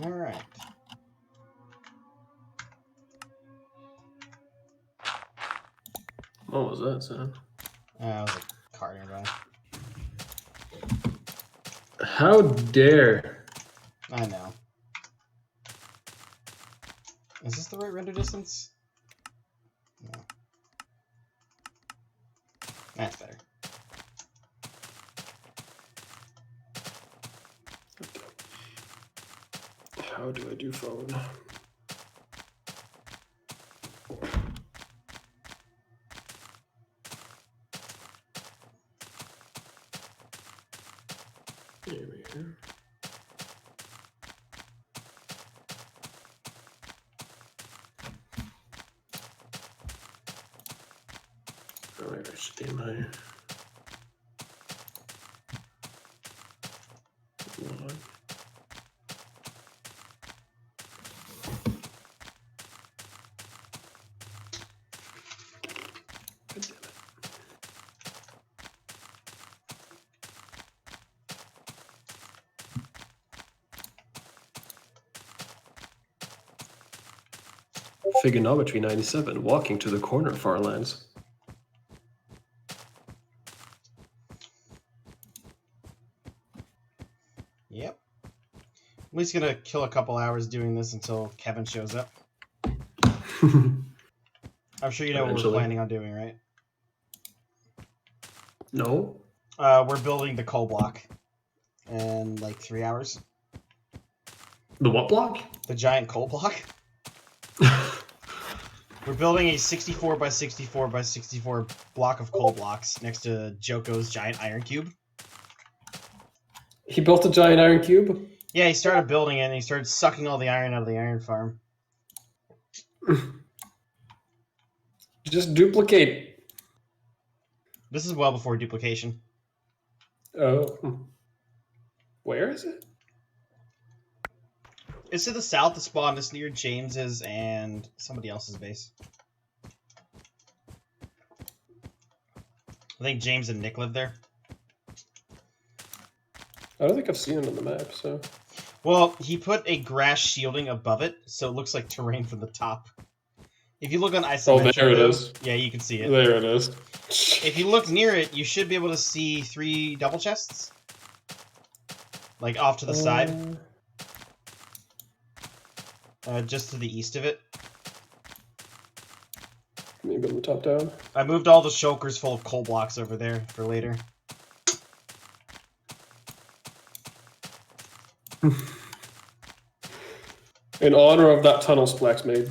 All right. What was that sound? That was a car nearby. How dare? I know. Is this the right render distance? No. That's better. How do I do phone? Here we go. Oh, maybe I should do my log. God damn it. Trigonometry 97, walking to the corner far lands. Yep. At least gonna kill a couple hours doing this until Kevin shows up. I'm sure you know what we're planning on doing, right? No. We're building the coal block in like 3 hours. The what block? The giant coal block. We're building a 64 by 64 by 64 block of coal blocks next to Joko's giant iron cube. He built a giant iron cube? Yeah, he started building it and he started sucking all the iron out of the iron farm. Just duplicate. This is well before duplication. Oh. Where is it? It's to the south. The spawn is near James's and somebody else's base. I think James and Nick live there. I don't think I've seen him on the map, so... Well, he put a grass shielding above it, so it looks like terrain from the top. If you look on isometric, there it is. Yeah, you can see it. There it is. If you look near it, you should be able to see 3 double chests. Like, off to the side. Just to the east of it. Maybe on the top down. I moved all the shulkers full of coal blocks over there for later. In honor of that tunnel Splax made.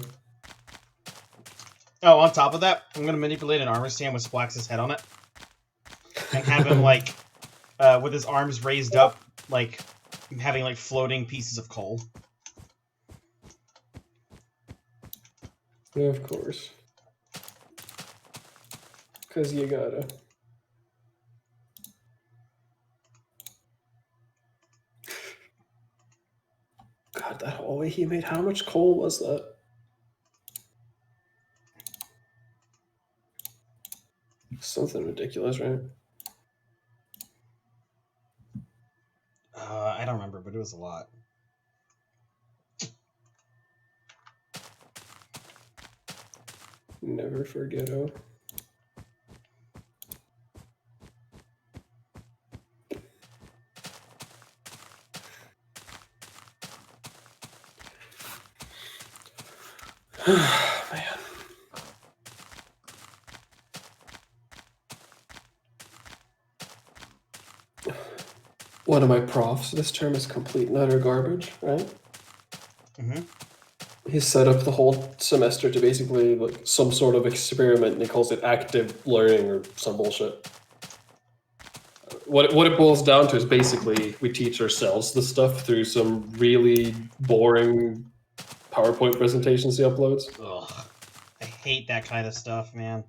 Oh, on top of that, I'm going to manipulate an armor stand with Splax's head on it. And have him, like, with his arms raised up, like, having, like, floating pieces of coal. Yeah, of course. Because you gotta. God, that hallway he made, how much coal was that? Something ridiculous, right? I don't remember, but it was a lot. Never forget, oh. Man. One of my profs this term is complete and utter garbage, right? Mm-hmm. He set up the whole semester to basically like some sort of experiment, and he calls it active learning or some bullshit. What it boils down to is basically we teach ourselves the stuff through some really boring PowerPoint presentations he uploads. Ugh. I hate that kind of stuff, man.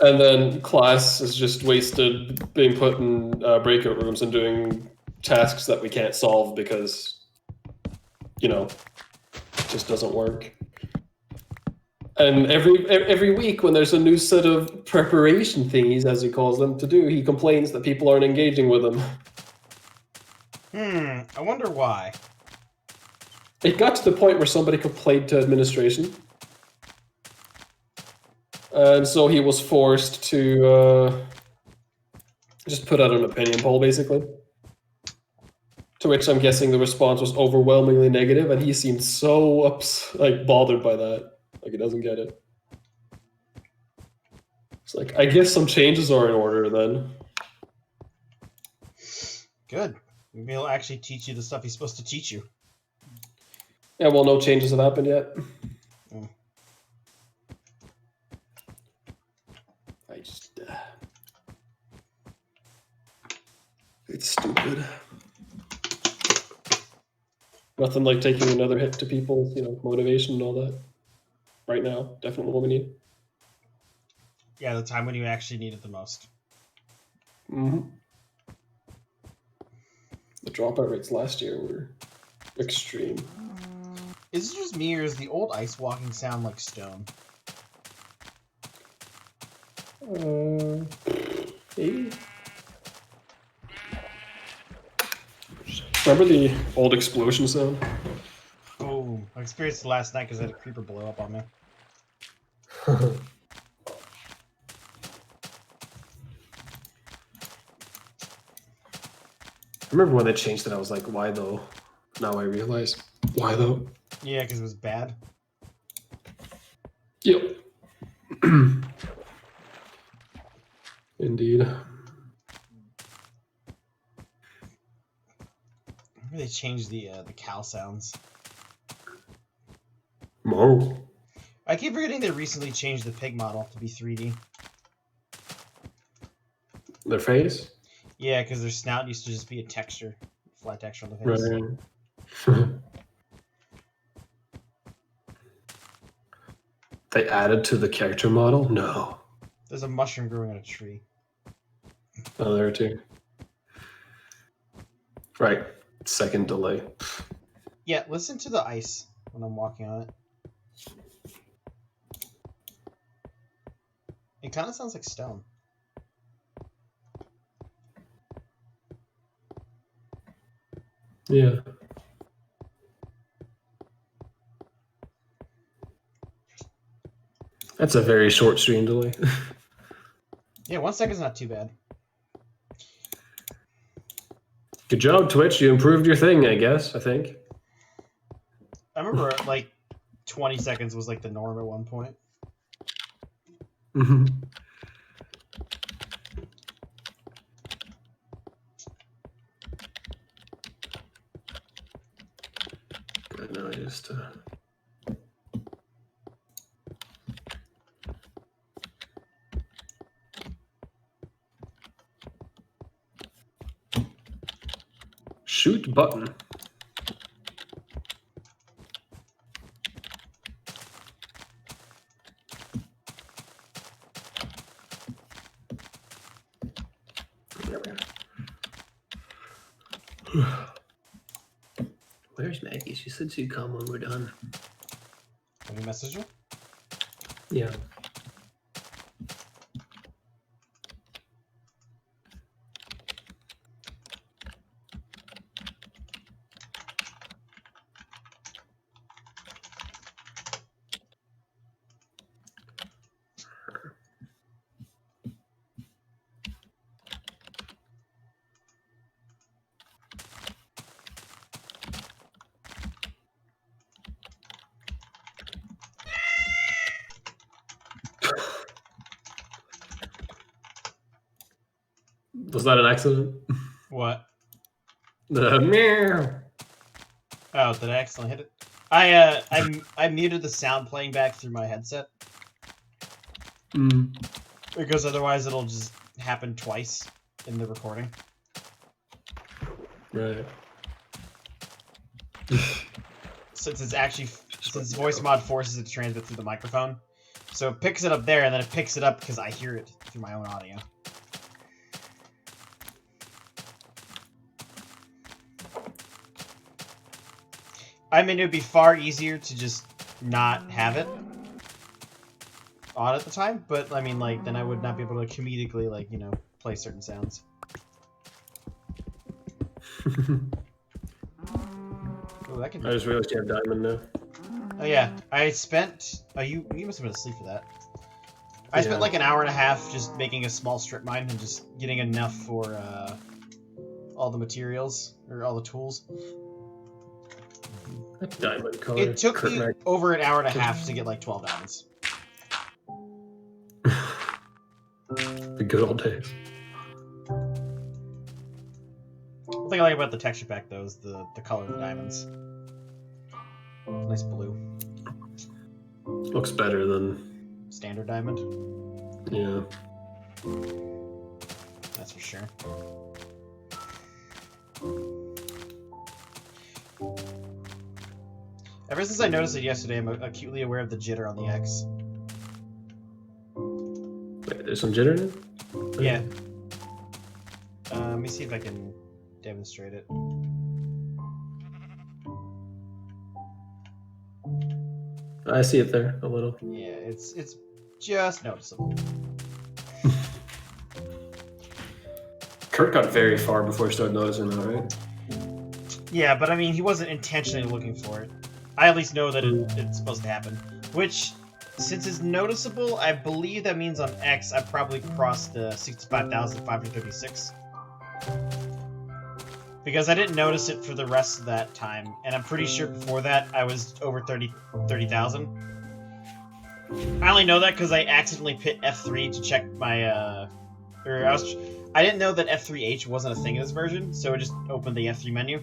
And then class is just wasted being put in breakout rooms and doing tasks that we can't solve because, you know, it just doesn't work. And every week when there's a new set of preparation thingies, as he calls them, to do, he complains that people aren't engaging with him. I wonder why. it got to the point where somebody complained to administration. And so he was forced to just put out an opinion poll, basically. To which I'm guessing the response was overwhelmingly negative, and he seemed so bothered by that. Like he doesn't get it. It's like, I guess some changes are in order then. Good. Maybe he'll actually teach you the stuff he's supposed to teach you. Yeah, well, no changes have happened yet. Mm. I just... it's stupid. Nothing like taking another hit to people's, motivation and all that. Right now, definitely what we need. Yeah, the time when you actually need it the most. Mm-hmm. The dropout rates last year were extreme. Is it just me, or is the old ice walking sound like stone? Maybe. Remember the old explosion sound? Oh, I experienced it last night because I had a creeper blow up on me. I remember when they changed it, I was like, why though? Now I realize. Why though? Yeah, because it was bad. Yep. Indeed. Maybe they changed the cow sounds. Mo. I keep forgetting they recently changed the pig model to be 3D. Their face? Yeah, because their snout used to just be a texture. Flat texture on the face. Right. They added to the character model? No. There's a mushroom growing on a tree. Oh, there too. Right. Second delay. Yeah, listen to the ice when I'm walking on it. It kind of sounds like stone. Yeah. That's a very short stream delay. Yeah, 1 second's not too bad. Good job, Twitch. You improved your thing, I guess, I think. I remember, like, 20 seconds was, like, the norm at one point. Mm-hmm. Good, now I just... Shoot button. Where's Maggie? She said she'd come when we're done. Have you messaged her? Yeah. Was that an accident? What? The meow. Oh, did I accidentally hit it? I muted the sound playing back through my headset. Because otherwise it'll just happen twice in the recording. Right. Since voice mod forces it to transmit through the microphone. So it picks it up there, and then it picks it up because I hear it through my own audio. I mean, it would be far easier to just not have it on at the time, but I mean, like, then I would not be able to comedically, like, you know, play certain sounds. Oh, that can. I just realized you have diamond now. Oh yeah, I spent. Oh, you must have been asleep for that. I spent like an hour and a half just making a small strip mine and just getting enough for all the materials or all the tools. That diamond color. It took me Kurtjmac. over an hour and a half to get like 12 diamonds. The good old days. The thing I like about the texture pack though is the color of the diamonds. Nice blue. Looks better than Standard diamond. yeah. That's for sure. Ever since I noticed it yesterday, I'm acutely aware of the jitter on the X. Wait, there's some jitter in it? Yeah. Let me see if I can demonstrate it. I see it there a little. Yeah, it's just noticeable. Kurt got very far before he started noticing that, right? Yeah, but I mean, he wasn't intentionally looking for it. I at least know that it's supposed to happen. Which, since it's noticeable, I believe that means on X I probably crossed 65,556. Because I didn't notice it for the rest of that time, and I'm pretty sure before that I was over 30,000. I only know that because I accidentally hit F3 to check my, I didn't know that F3H wasn't a thing in this version, so I just opened the F3 menu.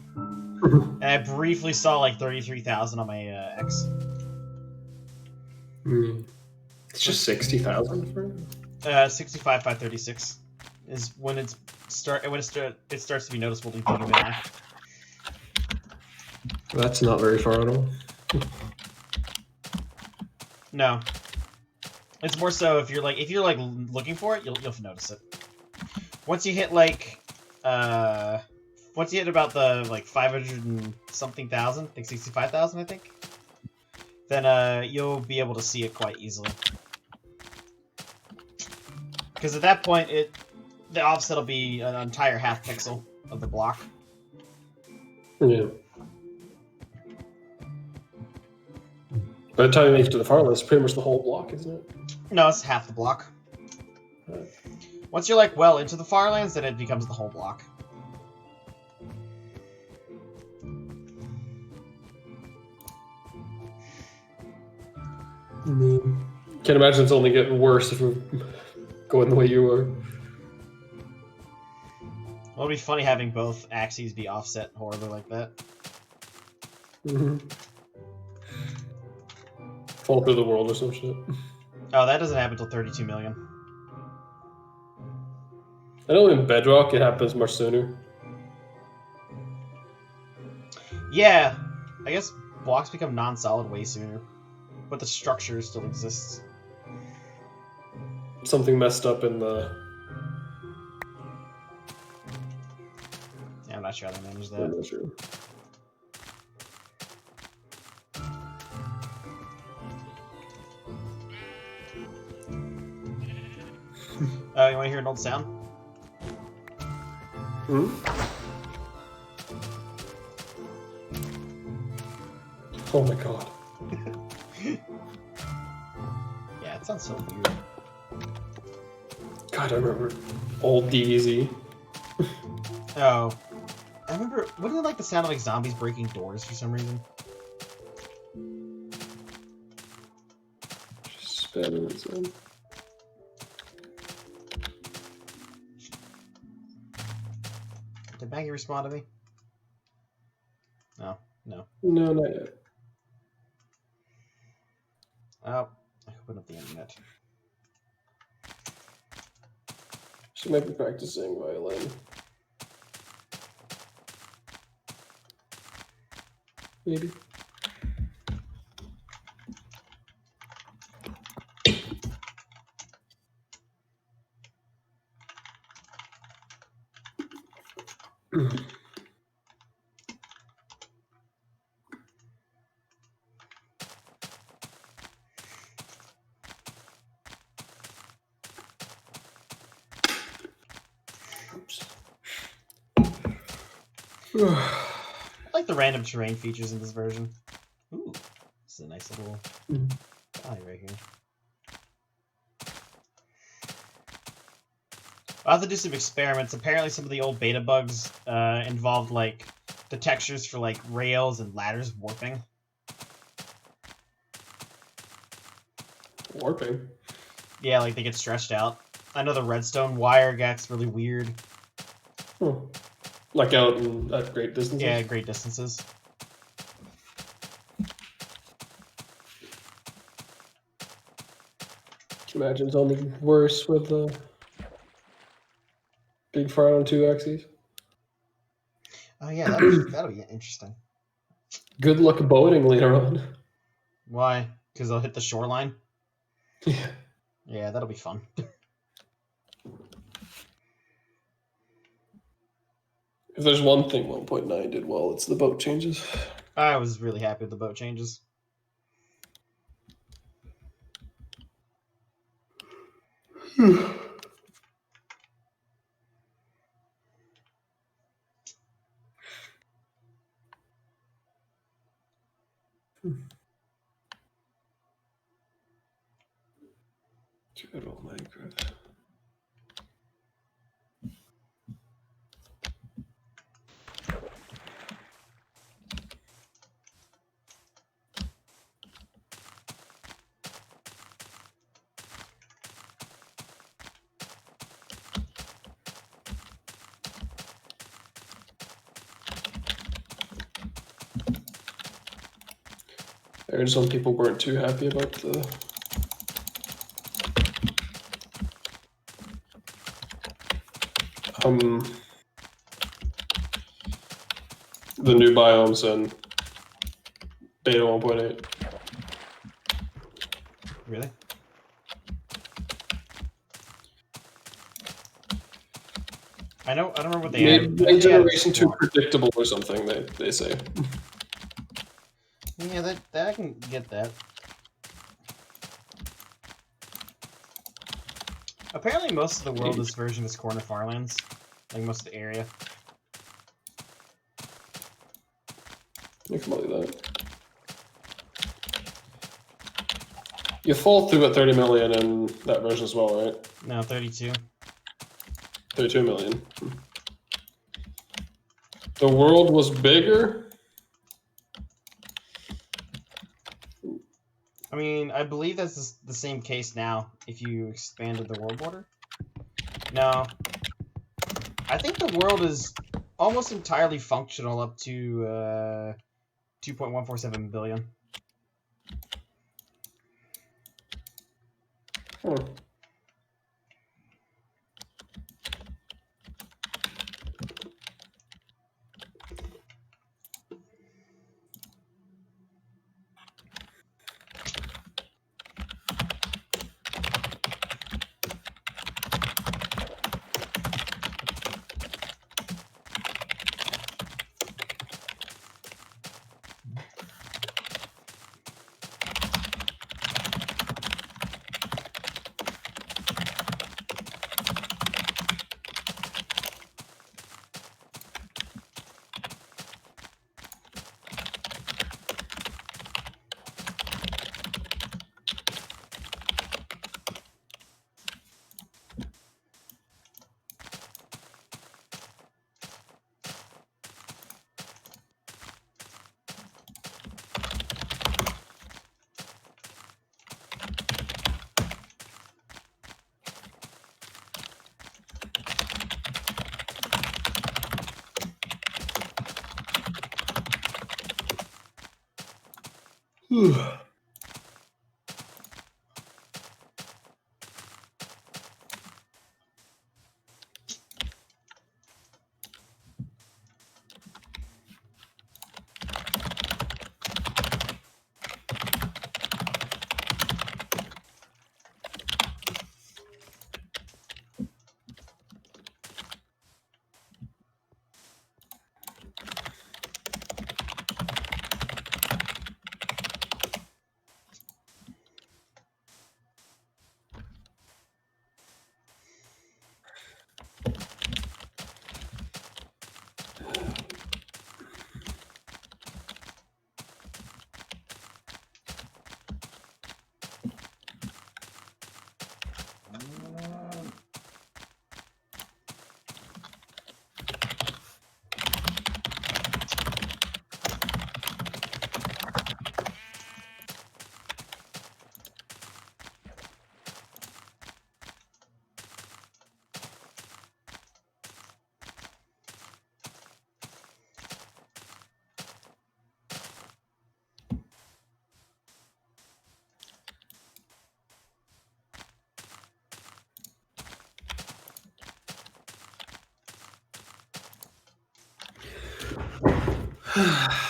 And I briefly saw like 33,000 on my X. It's just 60,000 for it? 65,536 is when it starts to be noticeable to human eye. That's not very far at all. No, it's more so if you're like looking for it, you'll notice it. Once you hit like once you hit about the like 500 and something thousand, like 65,000, I think, then you'll be able to see it quite easily. Because at that point, the offset will be an entire half pixel of the block. Yeah. By the time you make it to the far left, it's pretty much the whole block, isn't it? No, it's half the block. Right. Once you're like well into the Farlands, then it becomes the whole block. Can't imagine it's only getting worse if we're going the way you are. Well, it'd be funny having both axes be offset horribly like that. Fall through the world or some shit. Oh, that doesn't happen until 32 million. I know in Bedrock it happens much sooner. Yeah, I guess blocks become non-solid way sooner, but the structure still exists. Something messed up in the... Yeah, I'm not sure how they manage that. I'm not sure. You want to hear an old sound? Oh my god. Yeah, it sounds so weird. God, I remember old DBZ. Oh. I remember, wouldn't it like the sound of like zombies breaking doors for some reason? Just spamming this one. Did Maggie respond to me? No, no. No, not yet. Oh, I opened up the internet. She might be practicing violin. Maybe. I like the random terrain features in this version. Ooh, this is a nice little valley right here. I'll have to do some experiments. Apparently some of the old beta bugs involved like the textures for like rails and ladders warping. Warping? Yeah, like they get stretched out. I know the redstone wire gets really weird. Like out at great distances? Yeah, great distances. Imagine it's only worse with the big fire on 2 axes. Oh yeah, that'll be interesting. Good luck boating later on. Why? Because they'll hit the shoreline? Yeah. Yeah, that'll be fun. If there's one thing 1.9 did well, it's the boat changes. I was really happy with the boat changes. Good old Minecraft. There's some people weren't too happy about the new biomes and beta 1.8. Really? I don't remember what they had. Made generation 2 predictable or something, they say. Yeah, that I can get that. Apparently most of the world this version is corner farmlands. Like most of the area. You can believe that. You fall through at 30 million in that version as well, right? No, 32. 32 million. The world was bigger? I mean, I believe that's the same case now, if you expanded the world border. No. I think the world is almost entirely functional up to 2.147 billion. Hmm. Huh.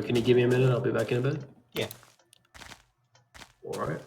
Can you give me a minute? I'll be back in a bit. Yeah. All right.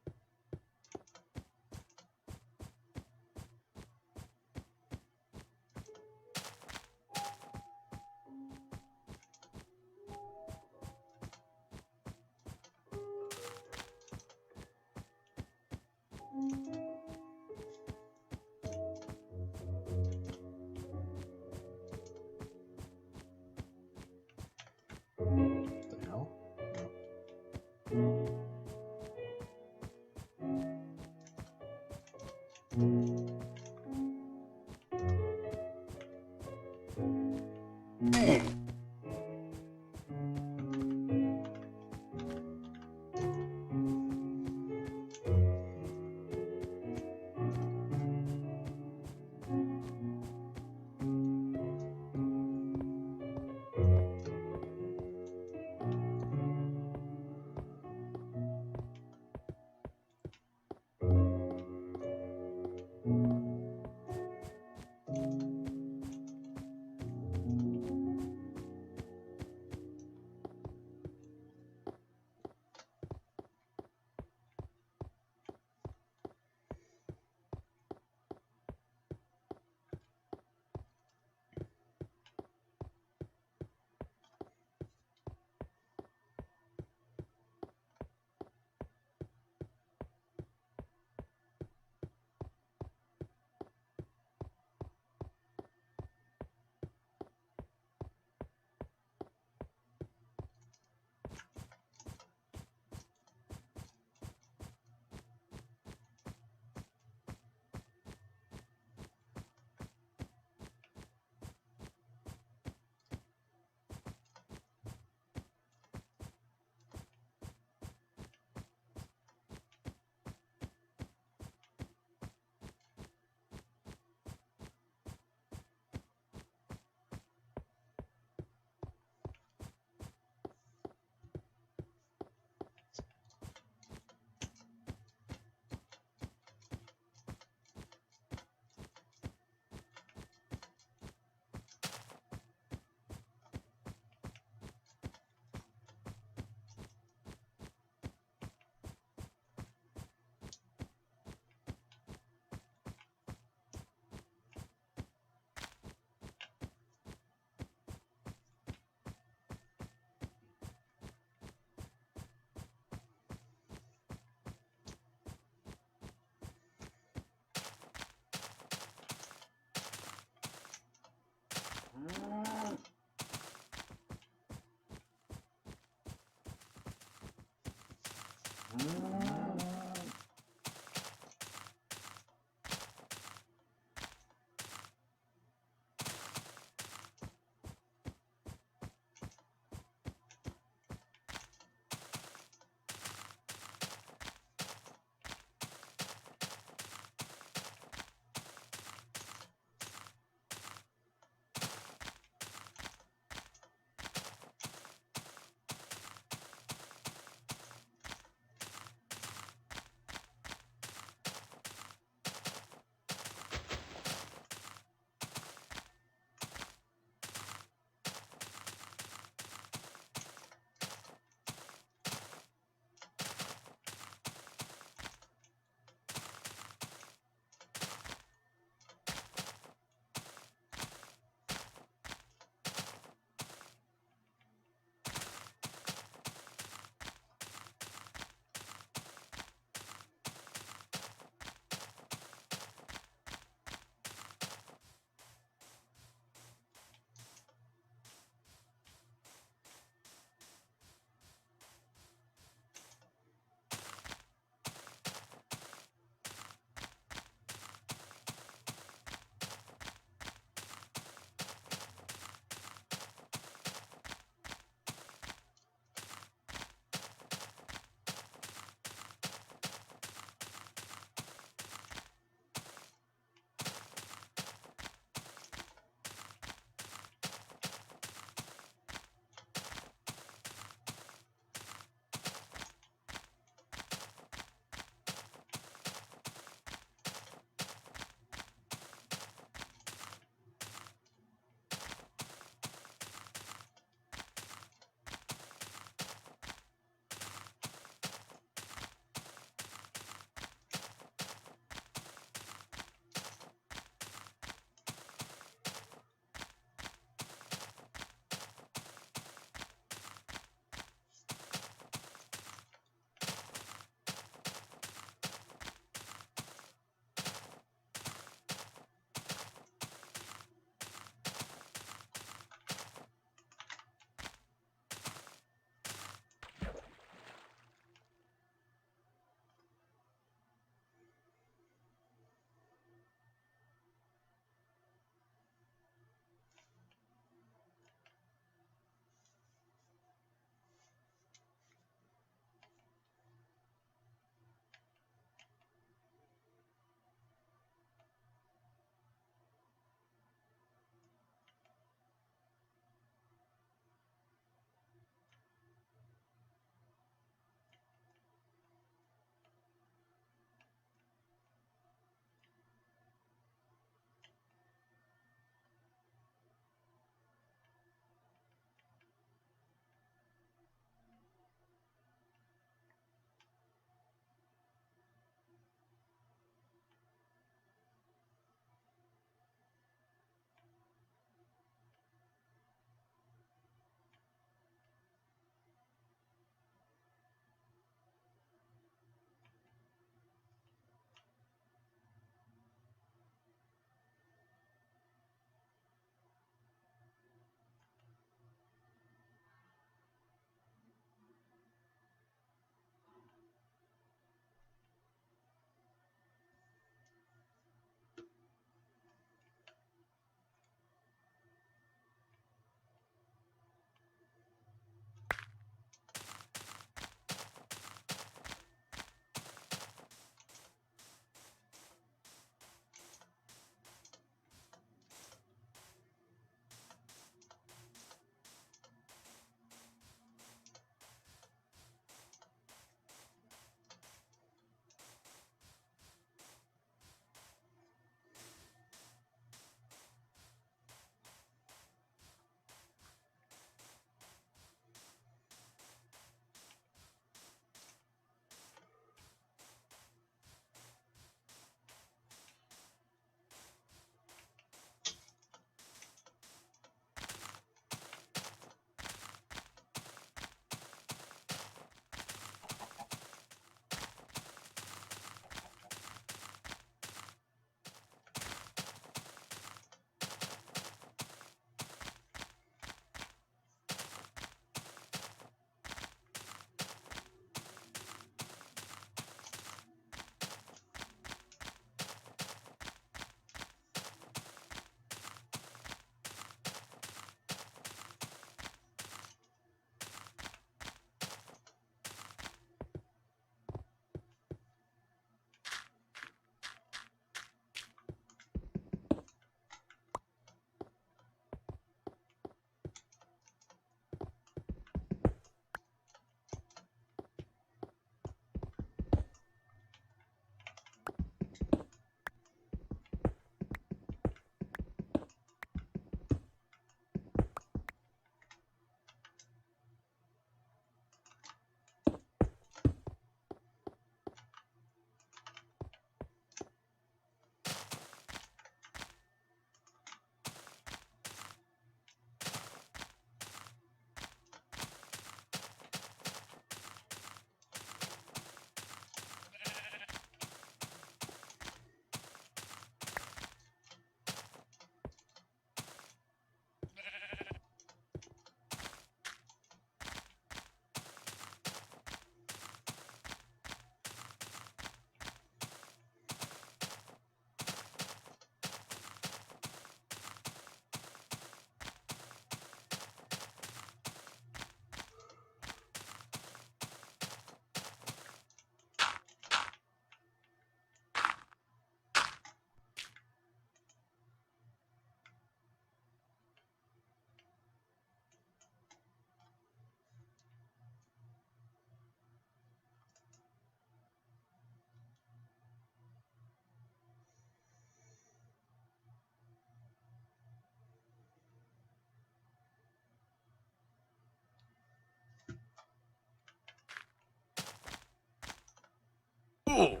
Ugh.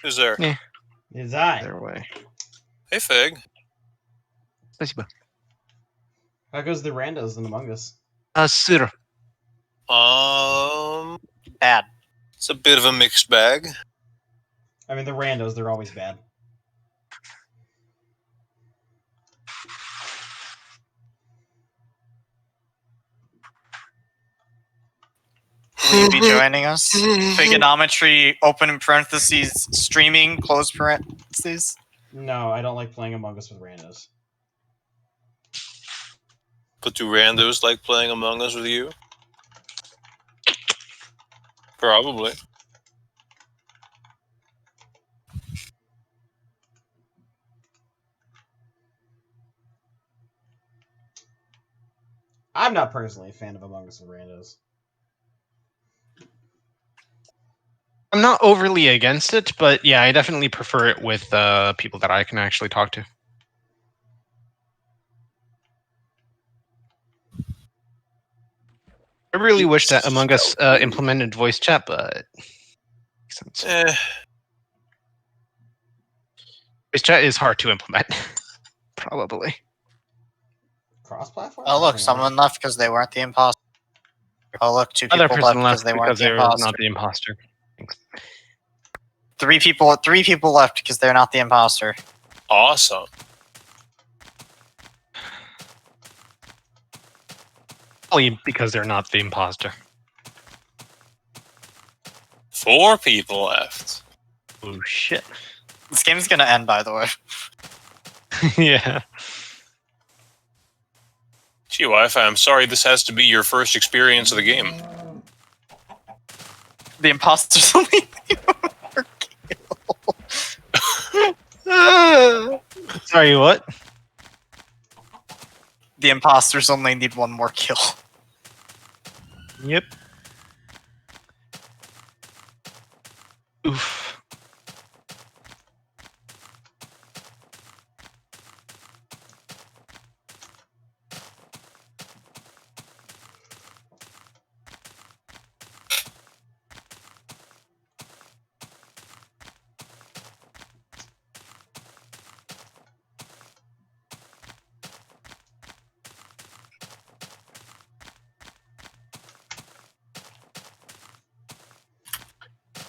Who's there? Yeah. Is I. Their way. Hey, Fig. Спасибо. How goes the randos in Among Us? Sir. Bad. It's a bit of a mixed bag. I mean, the randos, they're always bad. Will you be joining us? Trigonometry, open parentheses, streaming, close parentheses. No, I don't like playing Among Us with randos. But do randos like playing Among Us with you? Probably. I'm not personally a fan of Among Us with randos. I'm not overly against it, but yeah, I definitely prefer it with people that I can actually talk to. I really wish that Among Us implemented voice chat, but makes sense. Voice chat is hard to implement, probably. Cross-platform? Oh look, someone left because they weren't the imposter. Oh look, two Other people person left left because they weren't the they're imposter. not the imposter. Thanks. Three people left because they're not the imposter. Awesome. Only because they're not the imposter. 4 people left. Oh shit. This game's gonna end, by the way. Yeah. Gee, Wi-Fi, I'm sorry this has to be your first experience of the game. The imposters only need one more kill. Sorry, what? The imposters only need one more kill. Yep. Oof.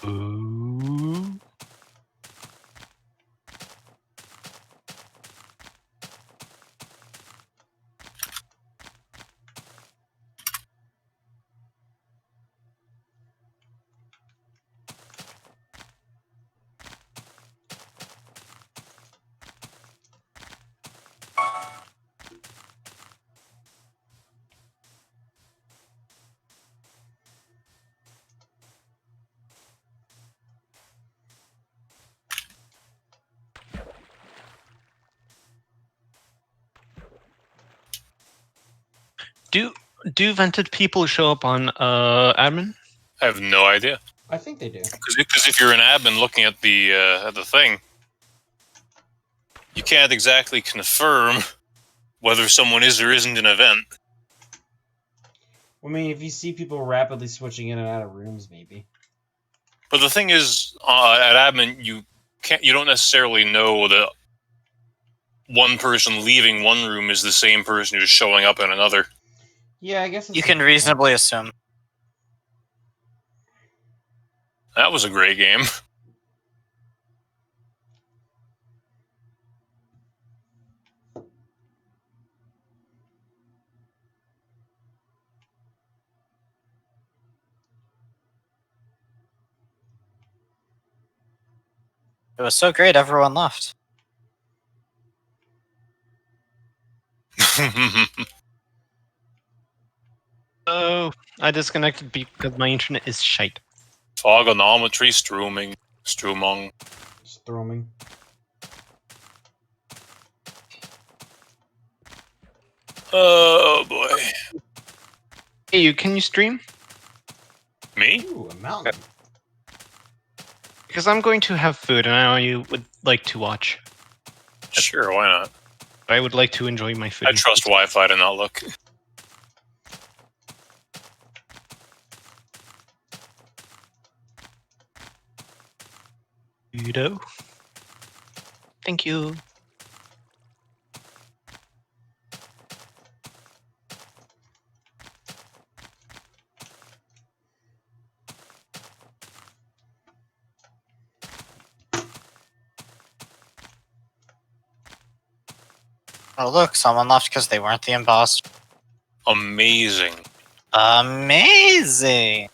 Ooh. Do vented people show up on admin? I have no idea. I think they do. Because if you're an admin looking at the thing, you can't exactly confirm whether someone is or isn't an event. I mean, if you see people rapidly switching in and out of rooms, maybe. But the thing is, at admin, you don't necessarily know that one person leaving one room is the same person who's showing up in another. Yeah, I guess You can reasonably assume. That was a great game. It was so great, everyone left. Oh, I disconnected because my internet is shite. Fogonometry, Strumung. Stroming. Oh boy. Hey, can you stream? Me? Ooh, a mountain. Because I'm going to have food, and I know you would like to watch. Sure, why not? I would like to enjoy my food. I trust Wi-Fi to not look. Udo. Thank you. Oh look, someone left because they weren't the imposter. Amazing. Amazing!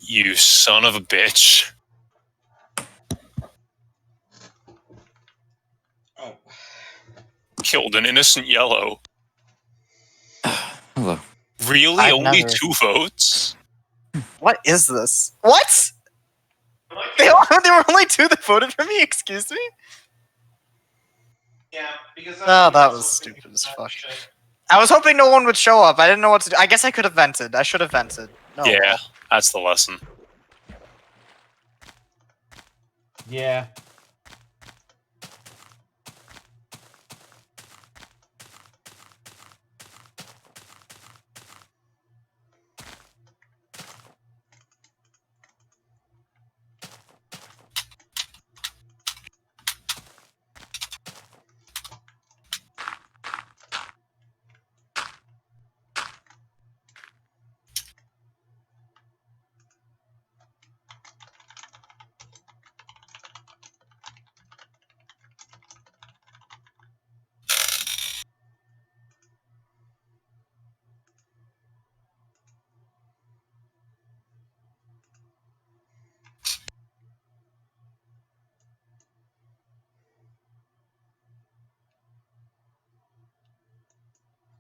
You son of a bitch. Oh. Killed an innocent yellow. Hello. Really? I've Only never- 2 votes? What is this? What? They were only 2 that voted for me? Excuse me? Yeah, because Oh, that was stupid as fuck. I was hoping no one would show up. I didn't know what to do. I guess I could have vented. I should have vented. No. Yeah, that's the lesson. Yeah.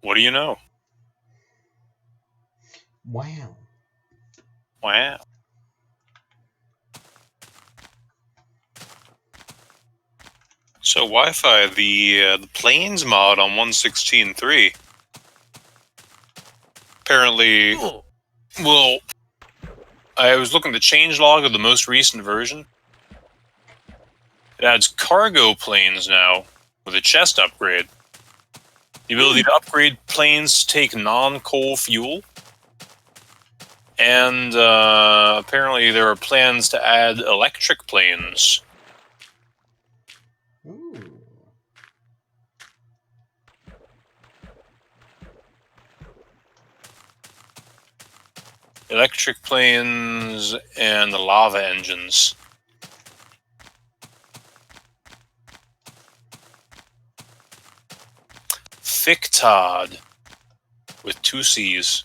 What do you know? Wow. Wow. So Wi-Fi, the planes mod on 1.16.3 apparently, well, I was looking at the changelog of the most recent version. It adds cargo planes now with a chest upgrade. The ability to upgrade planes to take non-coal fuel. And apparently there are plans to add electric planes. Ooh. Electric planes and the lava engines. Fictod with 2 C's.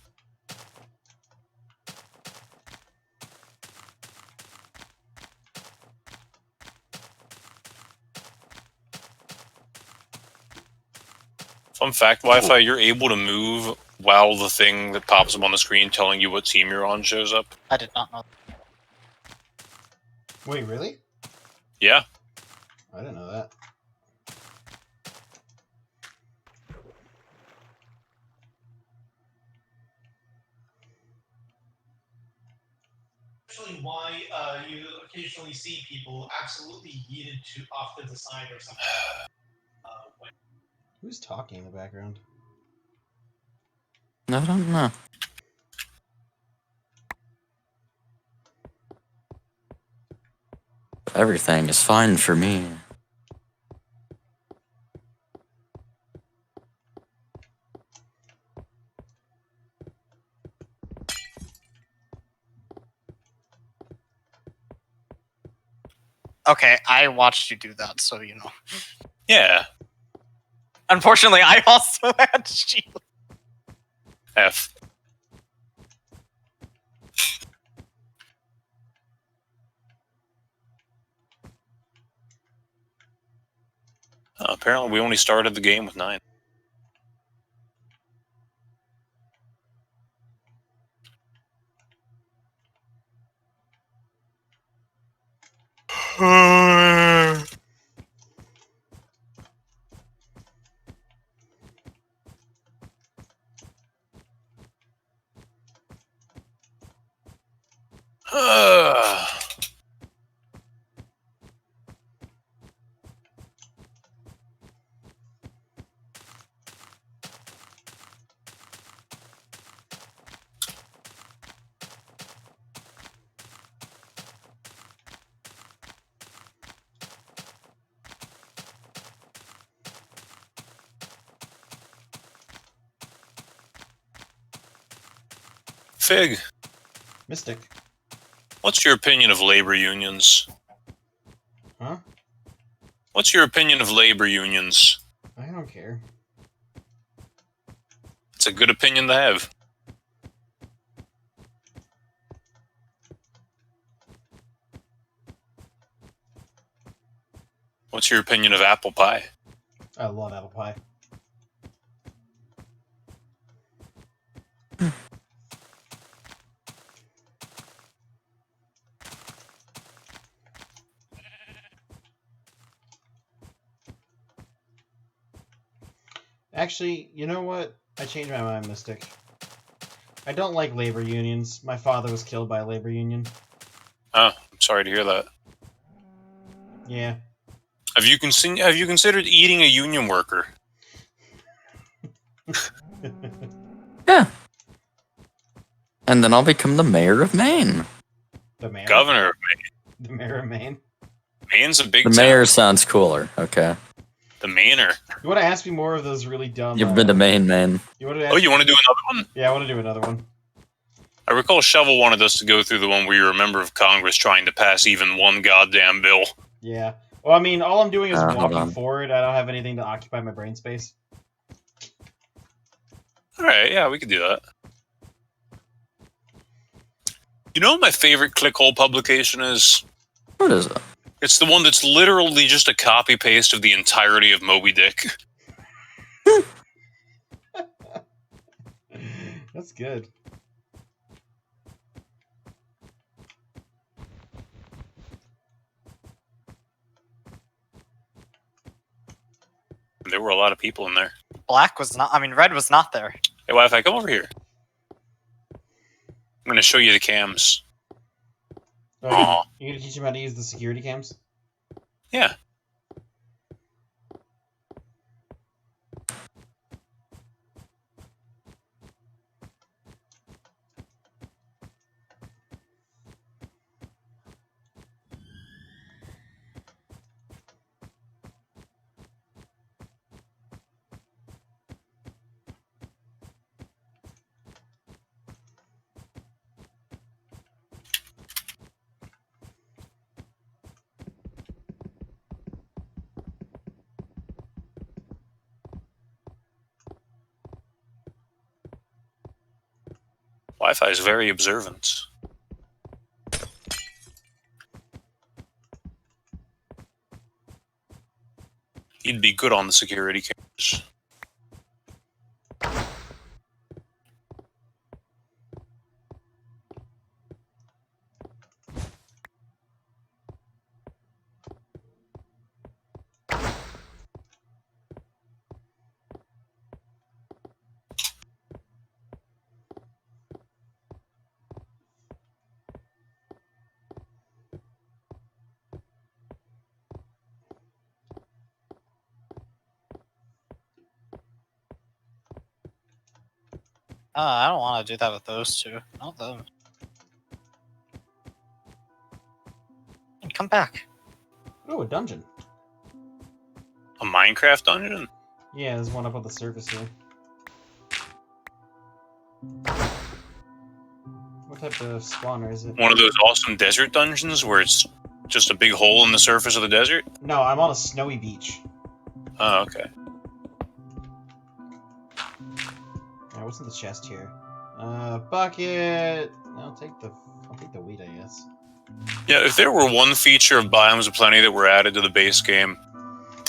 Fun fact, Wi-Fi, you're able to move while the thing that pops up on the screen telling you what team you're on shows up. I did not know. Wait, really? Yeah. I didn't know that. Actually, why you occasionally see people absolutely yeeted to off to the side or something. Who's talking in the background? I don't know. Everything is fine for me. Okay, I watched you do that, so you know. Yeah. Unfortunately, I also had shield. F. Apparently we only started the game with 9. Fig, Mystic. what's your opinion of labor unions? Huh? What's your opinion of labor unions? I don't care. It's a good opinion to have. What's your opinion of apple pie? I love apple pie. Actually, you know what? I changed my mind, Mystic. I don't like labor unions. My father was killed by a labor union. Oh, I'm sorry to hear that. Yeah. Have you considered eating a union worker? Yeah. And then I'll become the mayor of Maine. The mayor? Governor. The mayor of Maine? Maine's a big The town. mayor sounds cooler, okay? The Mainer. You want to ask me more of those really dumb... You've been to Maine, man. You want to Oh, you want to do another one? Yeah, I want to do another one. I recall Shovel wanted us to go through the one where you're a member of Congress trying to pass even one goddamn bill. Yeah. Well, I mean, all I'm doing is hold walking on. forward. I don't have anything to occupy my brain space. Alright, yeah, we could do that. You know what my favorite clickhole publication is? What is it? It's the one that's literally just a copy-paste of the entirety of Moby Dick. That's good. There were a lot of people in there. Black was not. I mean, red was not there. Hey, Wi-Fi, come over here. I'm gonna show you the cams. Oh, Aw. you gonna teach him how to use the security cams? Yeah. Wi-Fi is very observant. He'd be good on the security cameras. I don't want to do that with those two. Not them. Come back. Oh, a dungeon. A Minecraft dungeon? Yeah, there's one up on the surface here. What type of spawner is it? One of those awesome desert dungeons where it's just a big hole in the surface of the desert? No, I'm on a snowy beach. Oh, okay. Alright, what's in the chest here? Bucket. I'll take the wheat, I guess. Yeah, if there were one feature of Biomes of Plenty that were added to the base game,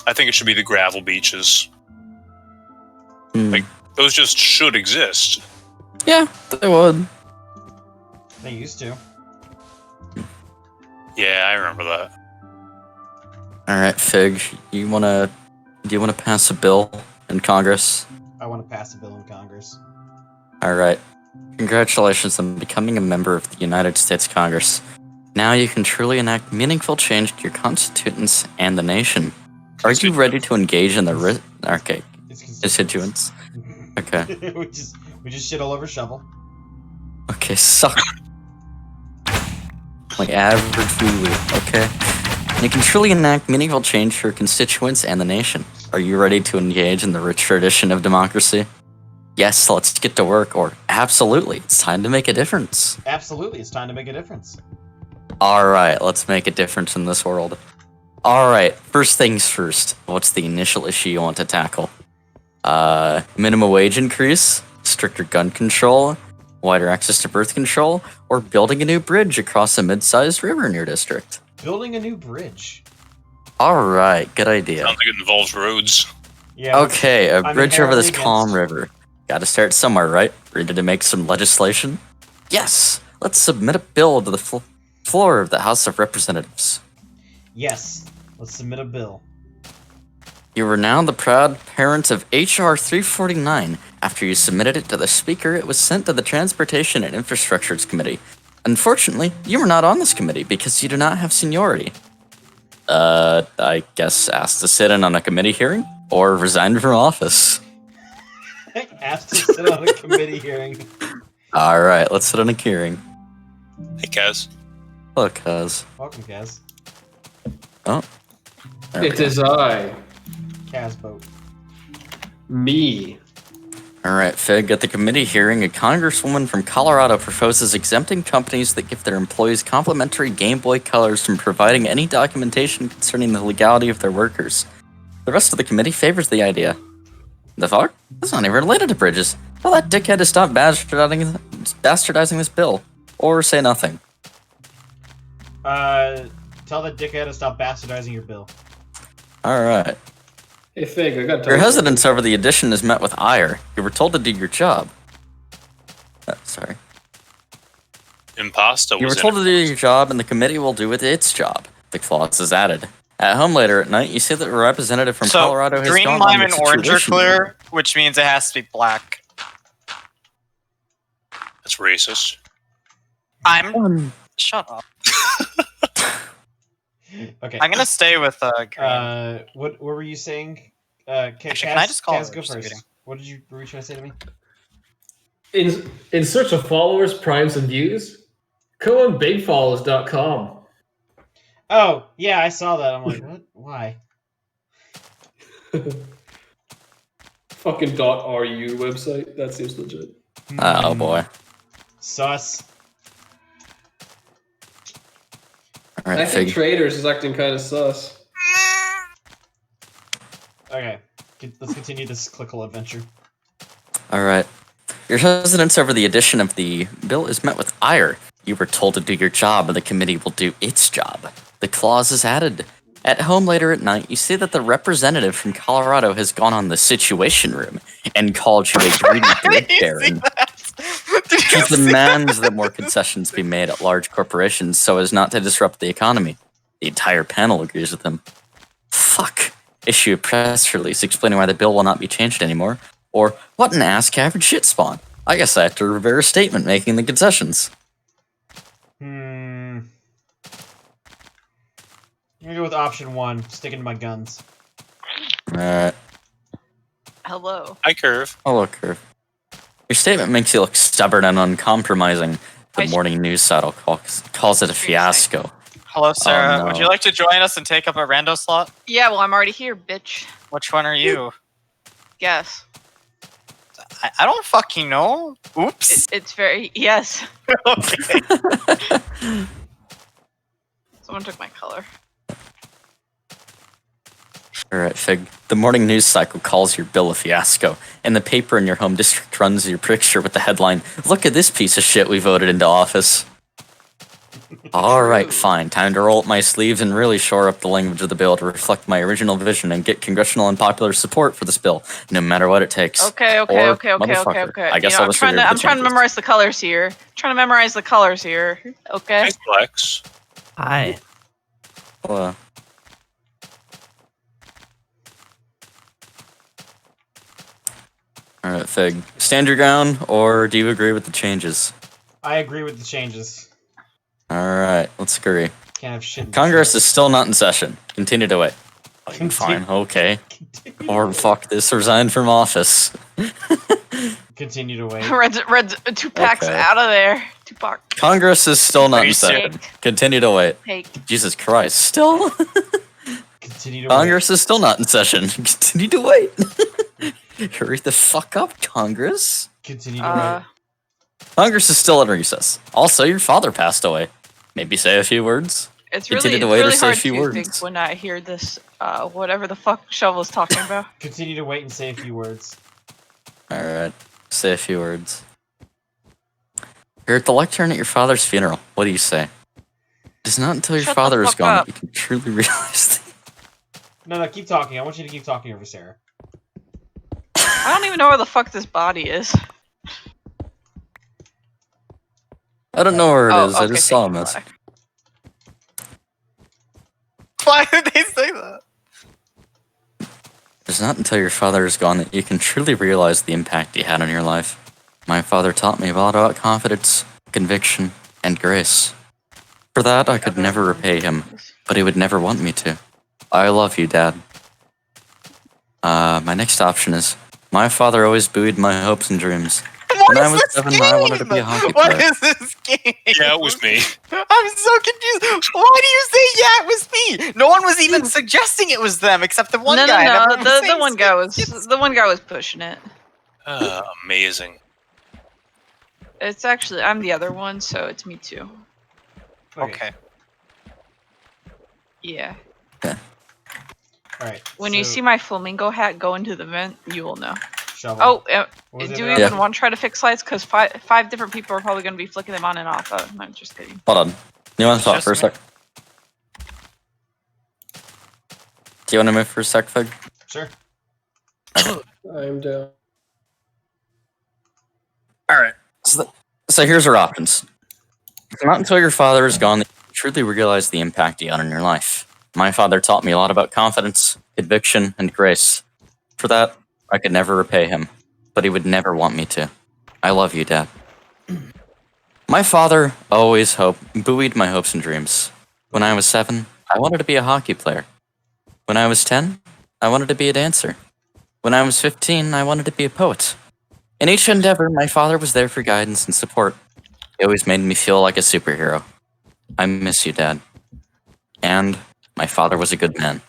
I think it should be the gravel beaches. Like, those just should exist. Yeah, they would. They used to. Yeah, I remember that. All right, Fig, do you wanna pass a bill in Congress? I want to pass a bill in Congress. All right. Congratulations on becoming a member of the United States Congress. Now you can truly enact meaningful change to your constituents and the nation. Are you ready to engage in the okay, constituents? Okay. we just shit all over shovel. Okay, suck. Like average wee-wee, okay? And you can truly enact meaningful change for your constituents and the nation. Are you ready to engage in the rich tradition of democracy? Yes, let's get to work, or absolutely, it's time to make a difference. Absolutely, it's time to make a difference. Alright, let's make a difference in this world. Alright, first things first. What's the initial issue you want to tackle? Minimum wage increase, stricter gun control, wider access to birth control, or building a new bridge across a mid-sized river in your district? Building a new bridge. Alright, good idea. Sounds like it involves roads. Yeah. Okay, a I'm bridge over this inherently calm against- river. Gotta start somewhere, right? Ready to make some legislation? Yes! Let's submit a bill to the floor of the House of Representatives. Yes. Let's submit a bill. You are now the proud parent of H.R. 349. After you submitted it to the Speaker, it was sent to the Transportation and Infrastructures Committee. Unfortunately, you were not on this committee because you do not have seniority. I guess asked to sit in on a committee hearing? Or resign from office? Asked to sit on a committee hearing. Alright, let's sit on a hearing. Hey, Kaz. Hello, Kaz. Welcome, Kaz. Oh. There we It go. is I, Kaz boat. me. Alright, Fig, at the committee hearing, a congresswoman from Colorado proposes exempting companies that give their employees complimentary Game Boy Colors from providing any documentation concerning the legality of their workers. The rest of the committee favors the idea. The fuck? That's not even related to bridges. Tell that dickhead to stop bastardizing this bill. Or say nothing. Tell that dickhead to stop bastardizing your bill. Alright. Hey, Fig, I got Your hesitance over the addition is met with ire. You were told to do your job. Sorry. Impasta You were was told in to do your job, and the committee will do its job. The clause is added. At home later at night, you see that a representative from So Colorado has green, gone lime, on and the orange are situation. clear, which means it has to be black. That's racist. Shut up. Okay. I'm gonna stay with green. What were you saying? Actually, can I just call Kaz, her? go Just first. kidding. What were you trying to say to me? In search of followers, primes, and views, go on bigfollows.com. Oh, yeah, I saw that. I'm like, what? Why? Fucking .ru website. That seems legit. Oh boy. Sus. All I right, think Fig. Traders is acting kind of sus. Okay, let's continue this clickle adventure. All right. Your hesitance over the addition of the bill is met with ire. You were told to do your job, and the committee will do its job. The clause is added. At home later at night, you see that the representative from Colorado has gone on the Situation Room and called you a greedy bread baron. He demands that more concessions be made at large corporations so as not to disrupt the economy. The entire panel agrees with him. Fuck. Issue a press release explaining why the bill will not be changed anymore. Or, what an ass-cavern shit spawn. I guess I have to revere a statement making the concessions. I'm gonna go with option 1, sticking to my guns. Alright. Hello. Hi, Curve. Oh, look, Curve. Your statement makes you look stubborn and uncompromising. The morning news title calls it a fiasco. Hello, Sarah. Oh, no. Would you like to join us and take up a rando slot? Yeah, well, I'm already here, bitch. Which one are you? Guess. I don't fucking know. Oops. It's very... Yes. Okay. Someone took my color. Alright, Fig. The morning news cycle calls your bill a fiasco, and the paper in your home district runs your picture with the headline, "Look at this piece of shit we voted into office." Alright, fine. Time to roll up my sleeves and really shore up the language of the bill to reflect my original vision and get congressional and popular support for this bill, no matter what it takes. Okay. Or, motherfucker, I guess You know, I'll just figure I'm the trying to changes. memorize the colors here. Okay. Hi, Flex. Hi. Well, Alright, Fig. Stand your ground, or do you agree with the changes? I agree with the changes. Alright, let's agree. Can't have shit. Congress is still not in session. Continue to wait. Fine, okay. Or fuck this, resign from office. Continue to wait. Red Tupac's Okay. out of there. Tupac. Congress is still not Are in you session. Continue to wait. Take. Jesus Christ, still? Continue to Congress is still not in session. Continue to wait. Hurry the fuck up, Congress. wait. Continue to wait. Congress is still at recess. Also, your father passed away. Maybe say a few words. It's Continue really, to it's wait or really say a hard few to words. think when I hear this, whatever the fuck Shovel's talking about. Continue to wait and say a few words. Alright, say a few words. You're at the lectern at your father's funeral. What do you say? It is not until your Shut the father is fuck gone up. that you can truly realize No, keep talking. I want you to keep talking over Sarah. I don't even know where the fuck this body is. I don't know where it is. I Okay, just saw a thank you, message. Black. Why did they say that? It's not until your father is gone that you can truly realize the impact he had on your life. My father taught me a lot about confidence, conviction, and grace. For that, I could never repay him, but he would never want me to. I love you, Dad. My next option is, my father always buoyed my hopes and dreams. What When I is was this 7, game? I wanted to be a hockey What player. is this game? Yeah, it was me. I'm so confused. Why do you say yeah, it was me? No one was even suggesting it was them except the one no, guy. No, and no, everyone was the saying one guy was the one guy was pushing it. Amazing. It's actually I'm the other one, so it's me too. Okay. Yeah. Alright. When you so- see my flamingo hat go into the vent, you will know. Shovel. Oh, What was do the you other even Yeah. want to try to fix lights? Because five different people are probably going to be flicking them on and off. Oh, no, just kidding. Hold on. You want to talk Just for a me. sec? Do you want to move for a sec, Fig? Sure. I'm down. Alright. So So here's our options. It's not until your father is gone that you truly realize the impact he had on your life. My father taught me a lot about confidence, conviction, and grace. For that, I could never repay him, but he would never want me to. I love you, Dad. My father always buoyed my hopes and dreams. When I was 7, I wanted to be a hockey player. When I was 10, I wanted to be a dancer. When I was 15, I wanted to be a poet. In each endeavor, my father was there for guidance and support. He always made me feel like a superhero. I miss you, Dad. And my father was a good man.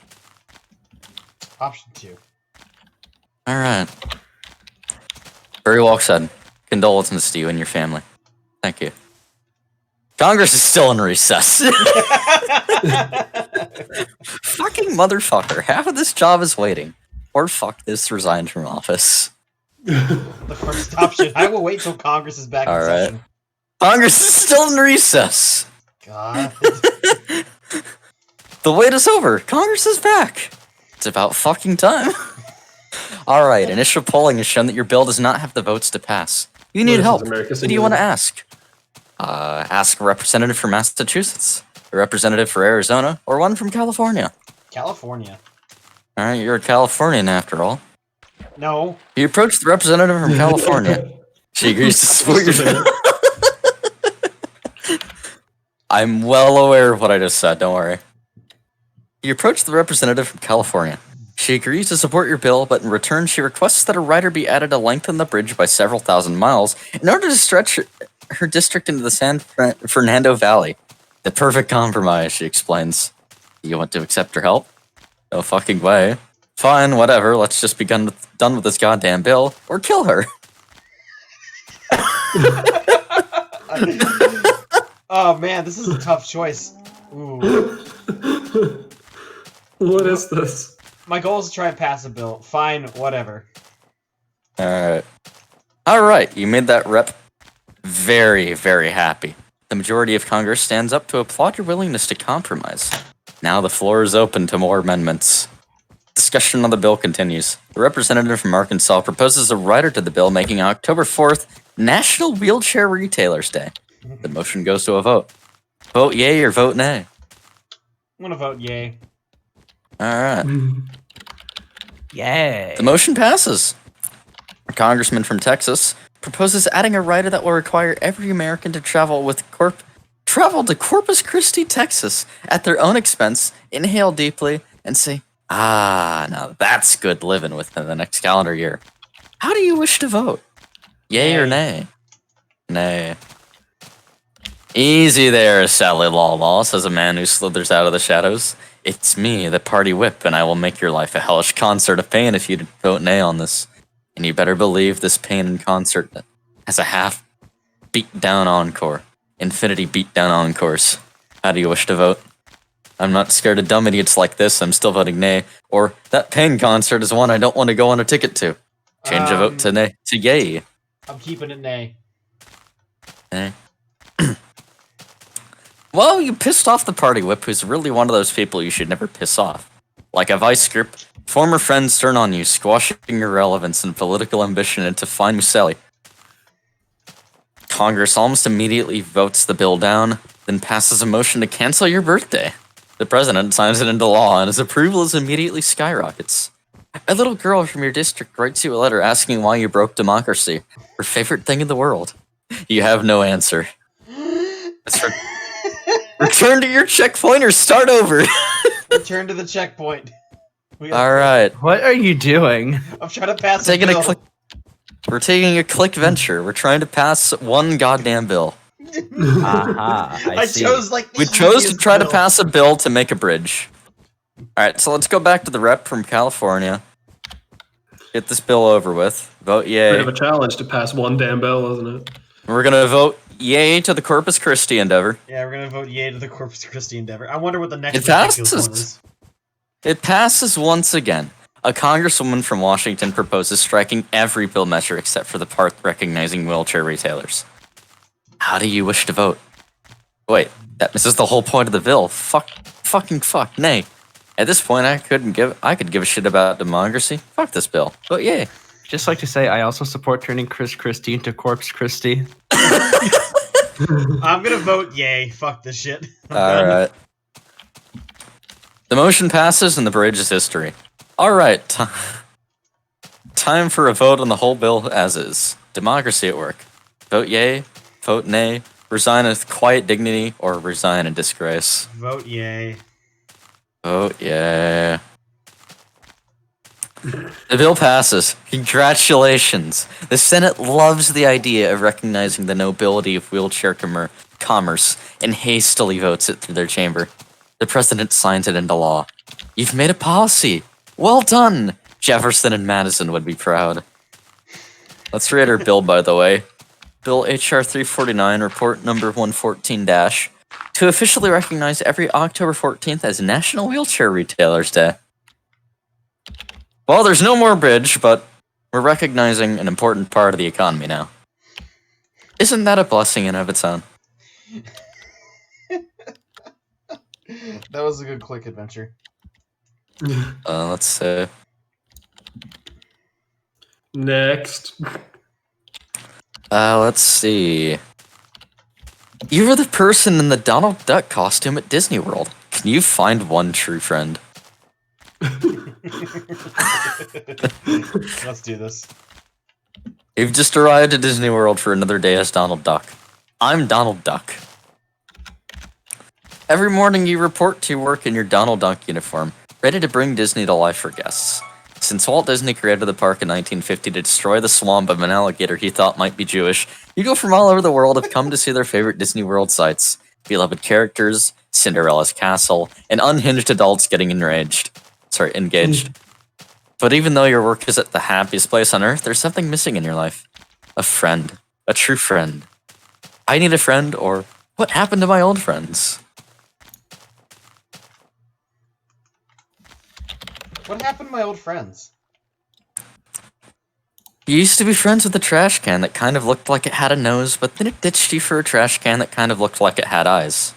Option 2. Alright. Very well said. Condolences to you and your family. Thank you. Congress is still in recess. Fucking motherfucker. Half of this job is waiting. Or fuck this, resign from office. The first option. I will wait till Congress is back in session. Congress is still in recess. God. The wait is over. Congress is back. It's about fucking time. Alright, initial polling has shown that your bill does not have the votes to pass. You need help. What do you want to ask? Ask a representative from Massachusetts, a representative for Arizona, or one from California. California. Alright, you're a Californian after all. No. You approach the representative from California. She agrees to support your bill. I'm well aware of what I just said, don't worry. You approach the representative from California. She agrees to support your bill, but in return she requests that a rider be added to lengthen the bridge by several thousand miles in order to stretch her district into the San Fernando Valley. The perfect compromise, she explains. You want to accept her help? No fucking way. Fine, whatever, let's just be done with this goddamn bill, or kill her. Oh man, this is a tough choice. Ooh. What is this? My goal is to try and pass a bill. Fine, whatever. Alright, you made that rep very, very happy. The majority of Congress stands up to applaud your willingness to compromise. Now the floor is open to more amendments. Discussion on the bill continues. The representative from Arkansas proposes a rider to the bill making October 4th National Wheelchair Retailers Day. The motion goes to a vote. Vote yay or vote nay? I'm gonna vote yay. Alright. Yay. The motion passes. A congressman from Texas proposes adding a rider that will require every American to travel to Corpus Christi, Texas at their own expense, inhale deeply, and say, now that's good living within the next calendar year. How do you wish to vote? Yay or nay? Nay. Easy there, Sally Lawlaw, says a man who slithers out of the shadows. It's me, the party whip, and I will make your life a hellish concert of pain if you vote nay on this. And you better believe this pain in concert has a half beat-down encore. Infinity beat-down encores. How do you wish to vote? I'm not scared of dumb idiots like this, I'm still voting nay. Or, that pain concert is one I don't want to go on a ticket to. Change a vote to nay, to yay. I'm keeping it nay. Nay. Well, you pissed off the party whip, who's really one of those people you should never piss off. Like a vice grip, former friends turn on you, squashing your relevance and political ambition into fine Muselli. Congress almost immediately votes the bill down, then passes a motion to cancel your birthday. The president signs it into law, and his approval is immediately skyrockets. A little girl from your district writes you a letter asking why you broke democracy, her favorite thing in the world. You have no answer. Return to your checkpoint or start over. Return to the checkpoint. Alright. What are you doing? I'm trying to pass a bill. We're taking a click venture. We're trying to pass one goddamn bill. I see. We chose to try to pass a bill to make a bridge. Alright, so let's go back to the rep from California. Get this bill over with. Vote yay. Bit of a challenge to pass one damn bill, isn't it? We're gonna vote yay to the Corpus Christi endeavor. Yeah, we're gonna vote yay to the Corpus Christi endeavor. I wonder what the next It passes. It passes once again. A congresswoman from Washington proposes striking every bill measure except for the part recognizing wheelchair retailers. How do you wish to vote? Wait, this is the whole point of the bill. Fucking fuck, nay. At this point, I could give a shit about democracy. Fuck this bill. Vote yay. Just like to say, I also support turning Chris Christie into Corpse Christie. I'm gonna vote yay. Fuck this shit. Alright. The motion passes and the bridge is history. Alright. Time for a vote on the whole bill as is. Democracy at work. Vote yay, vote nay, resign with quiet dignity, or resign in disgrace. Vote yay. Vote yay. The bill passes. Congratulations. The Senate loves the idea of recognizing the nobility of wheelchair commerce and hastily votes it through their chamber. The president signs it into law. You've made a policy. Well done. Jefferson and Madison would be proud. Let's read our bill, by the way. Bill H.R. 349, report number 114 to officially recognize every October 14th as National Wheelchair Retailers Day. Well, there's no more bridge, but we're recognizing an important part of the economy now. Isn't that a blessing in of its own? That was a good quick adventure. Let's see. Next. Let's see. You were the person in the Donald Duck costume at Disney World. Can you find one true friend? Let's do this. You've just arrived at Disney World for another day as Donald Duck. I'm Donald Duck. Every morning you report to work in your Donald Duck uniform, ready to bring Disney to life for guests. Since Walt Disney created the park in 1950 to destroy the swamp of an alligator he thought might be Jewish, people from all over the world have come to see their favorite Disney World sights. Beloved characters, Cinderella's castle, and unhinged adults getting engaged. But even though your work is at the happiest place on earth, there's something missing in your life. A friend. A true friend. I need a friend, or what happened to my old friends? What happened to my old friends? You used to be friends with a trash can that kind of looked like it had a nose, but then it ditched you for a trash can that kind of looked like it had eyes.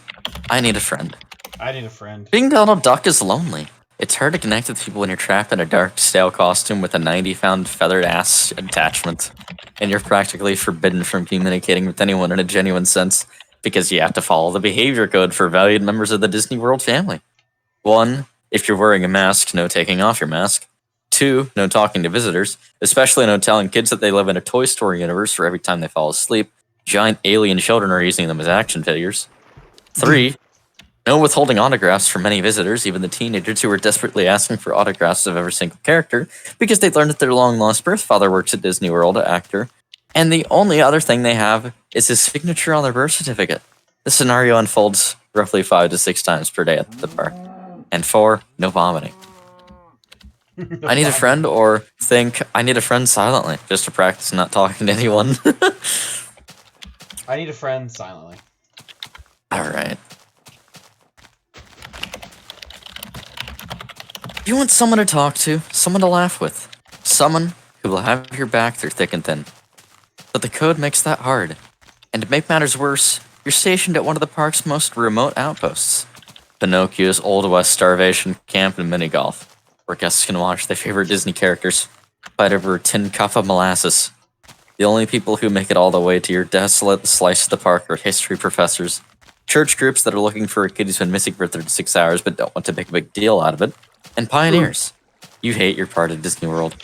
I need a friend. I need a friend. Being Donald Duck is lonely. It's hard to connect with people when you're trapped in a dark, stale costume with a 90-pound feathered ass attachment, and you're practically forbidden from communicating with anyone in a genuine sense, because you have to follow the behavior code for valued members of the Disney World family. 1. If you're wearing a mask, no taking off your mask. 2. No talking to visitors, especially no telling kids that they live in a Toy Story universe where every time they fall asleep, giant alien children are using them as action figures. 3. No withholding autographs from many visitors, even the teenagers who are desperately asking for autographs of every single character, because they learned that their long-lost birth father works at Disney World, an actor, and the only other thing they have is his signature on their birth certificate. The scenario unfolds roughly 5 to 6 times per day at the park. And 4, no vomiting. I need a friend, or think I need a friend silently, just to practice not talking to anyone. I need a friend silently. Alright. You want someone to talk to, someone to laugh with, someone who will have your back through thick and thin. But the code makes that hard. And to make matters worse, you're stationed at one of the park's most remote outposts. Pinocchio's Old West starvation camp and mini golf, where guests can watch their favorite Disney characters fight over a tin cup of molasses. The only people who make it all the way to your desolate slice of the park are history professors, church groups that are looking for a kid who's been missing for 36 hours but don't want to make a big deal out of it, and pioneers. You hate your part of Disney World.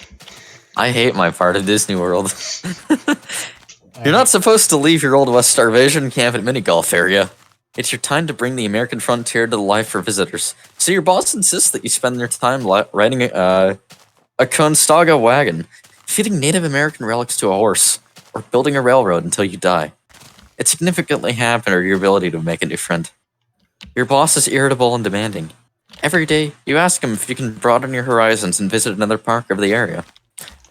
I hate my part of Disney World. You're not supposed to leave your Old West starvation camp and mini golf area. It's your time to bring the American frontier to life for visitors. So your boss insists that you spend your time riding a Conestoga wagon, feeding Native American relics to a horse, or building a railroad until you die. It significantly hampered your ability to make a new friend. Your boss is irritable and demanding. Every day, you ask him if you can broaden your horizons and visit another park of the area.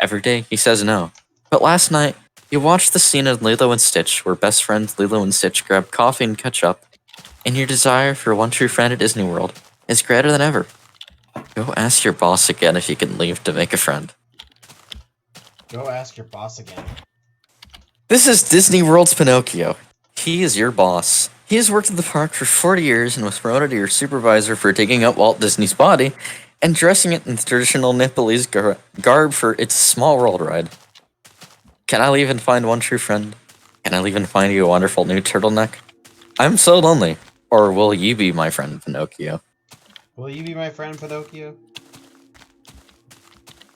Every day, he says no. But last night, you watched the scene in Lilo and Stitch where best friends Lilo and Stitch grab coffee and catch up, and your desire for one true friend at Disney World is greater than ever. Go ask your boss again if you can leave to make a friend. Go ask your boss again. This is Disney World's Pinocchio. He is your boss. He has worked at the park for 40 years and was promoted to your supervisor for digging up Walt Disney's body and dressing it in the traditional Nepalese garb for its Small World ride. Can I leave and find one true friend? Can I leave and find you a wonderful new turtleneck? I'm so lonely. Or will you be my friend, Pinocchio? Will you be my friend, Pinocchio?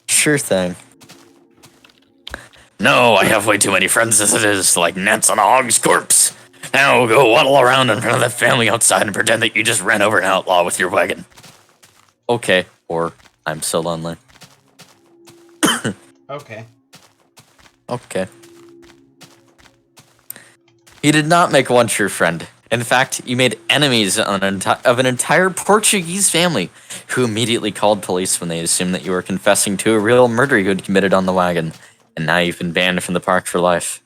Sure thing. No, I have way too many friends as it is, like gnats on a hog's corpse. Now go waddle around in front of that family outside and pretend that you just ran over an outlaw with your wagon. Okay, or I'm so lonely. Okay. Okay. You did not make one true friend. In fact, you made enemies of an entire Portuguese family who immediately called police when they assumed that you were confessing to a real murder you had committed on the wagon. And now you've been banned from the park for life.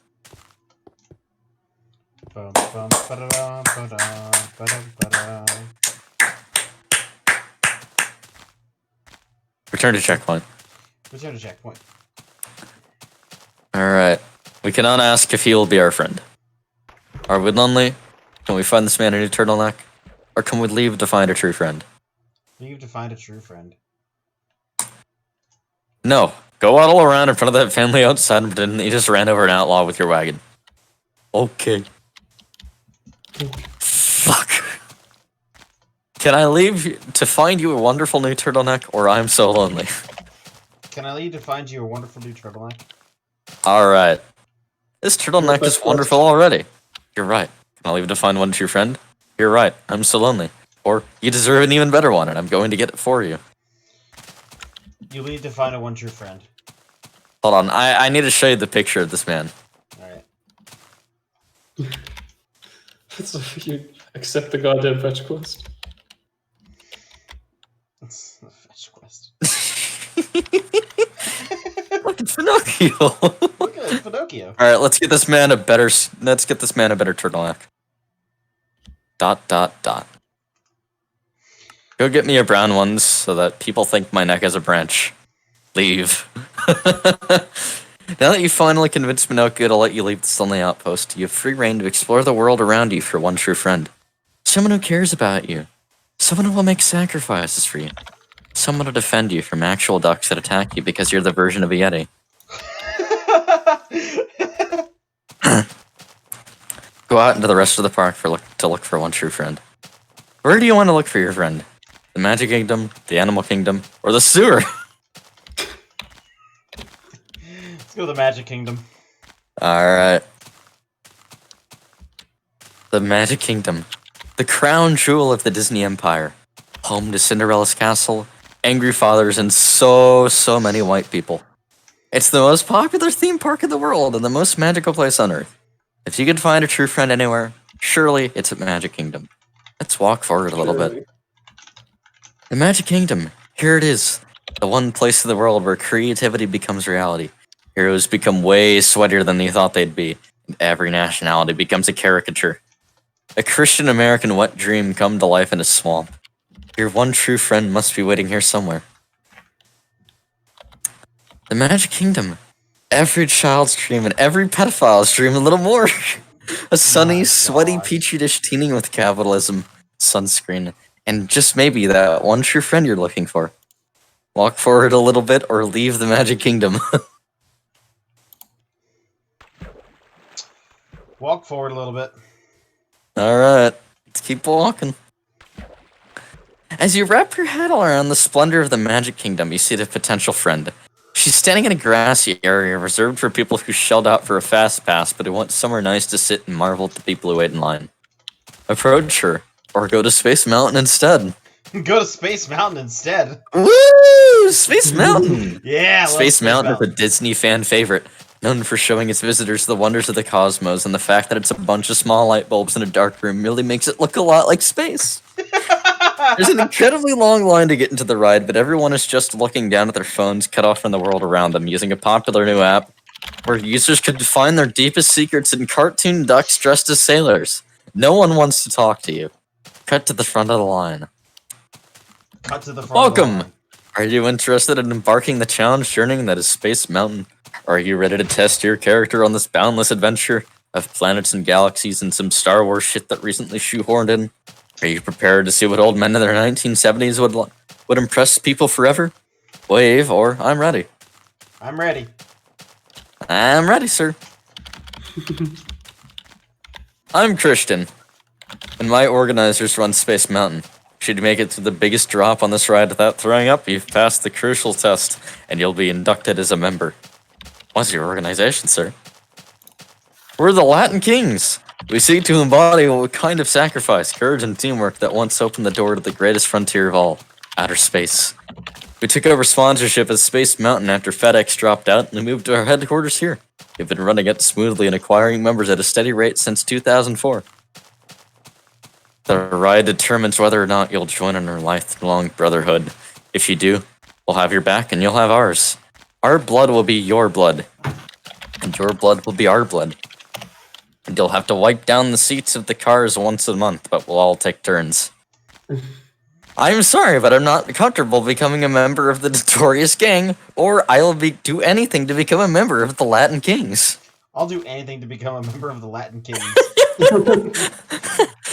Return to checkpoint. Return to checkpoint. Alright. We cannot ask if he will be our friend. Are we lonely? Can we find this man a new turtleneck? Or can we leave to find a true friend? Leave to find a true friend. No. Go waddle around in front of that family outside and pretend that you just ran over an outlaw with your wagon. Okay. Fuck. Can I leave to find you a wonderful new turtleneck, or I'm so lonely? Can I leave to find you a wonderful new turtleneck? Alright. This turtleneck is wonderful already. You're right. Can I leave to find one true friend? You're right. I'm so lonely. Or, you deserve an even better one, and I'm going to get it for you. You need to find a one true friend. Hold on, I need to show you the picture of this man. Alright. So you accept the goddamn fetch quest. That's the fetch quest. Look at Pinocchio. Look at Pinocchio. Alright, let's get this man a better turtleneck. ... Go get me a brown one so that people think my neck has a branch. Leave. Now that you finally convinced Pinocchio to let you leave this lonely outpost, you have free reign to explore the world around you for one true friend. Someone who cares about you. Someone who will make sacrifices for you. Someone to defend you from actual ducks that attack you because you're the version of a Yeti. Go out into the rest of the park to look for one true friend. Where do you want to look for your friend? The Magic Kingdom, the Animal Kingdom, or the sewer? Let's go to the Magic Kingdom. Alright. The Magic Kingdom. The crown jewel of the Disney Empire. Home to Cinderella's castle, angry fathers, and so many white people. It's the most popular theme park in the world and the most magical place on Earth. If you could find a true friend anywhere, surely it's at Magic Kingdom. Let's walk forward a little bit. The Magic Kingdom. Here it is. The one place in the world where creativity becomes reality. Heroes become way sweatier than they thought they'd be, and every nationality becomes a caricature. A Christian American wet dream come to life in a swamp. Your one true friend must be waiting here somewhere. The Magic Kingdom. Every child's dream and every pedophile's dream a little more. A sunny, sweaty petri dish teeming with capitalism, sunscreen, and just maybe that one true friend you're looking for. Walk forward a little bit or leave the Magic Kingdom. Walk forward a little bit. Alright, let's keep walking. As you wrap your head around the splendor of the Magic Kingdom, you see the potential friend. She's standing in a grassy area reserved for people who shelled out for a fast pass, but who want somewhere nice to sit and marvel at the people who wait in line. Approach her, or go to Space Mountain instead. Go to Space Mountain instead. Woo! Space Mountain! Yeah, Space Mountain is a Disney fan favorite, known for showing its visitors the wonders of the cosmos, and the fact that it's a bunch of small light bulbs in a dark room really makes it look a lot like space. There's an incredibly long line to get into the ride, but everyone is just looking down at their phones cut off from the world around them using a popular new app where users could find their deepest secrets in cartoon ducks dressed as sailors. No one wants to talk to you. Cut to the front of the line. Cut to the front. Welcome! Are you interested in embarking the challenge journey that is Space Mountain? Are you ready to test your character on this boundless adventure of planets and galaxies and some Star Wars shit that recently shoehorned in? Are you prepared to see what old men in their 1970s would impress people forever? Wave or I'm ready. I'm ready. I'm ready, sir. I'm Christian, and my organizers run Space Mountain. Should you make it to the biggest drop on this ride without throwing up, you've passed the crucial test, and you'll be inducted as a member. What's your organization, sir? We're the Latin Kings. We seek to embody what kind of sacrifice, courage, and teamwork that once opened the door to the greatest frontier of all, outer space. We took over sponsorship at Space Mountain after FedEx dropped out, and we moved to our headquarters here. We've been running it smoothly and acquiring members at a steady rate since 2004. The ride determines whether or not you'll join in our lifelong brotherhood. If you do, we'll have your back and you'll have ours. Our blood will be your blood, and your blood will be our blood. And you'll have to wipe down the seats of the cars once a month, but we'll all take turns. I'm sorry, but I'm not comfortable becoming a member of the Notorious Gang, or I'll do anything to become a member of the Latin Kings. I'll do anything to become a member of the Latin Kings.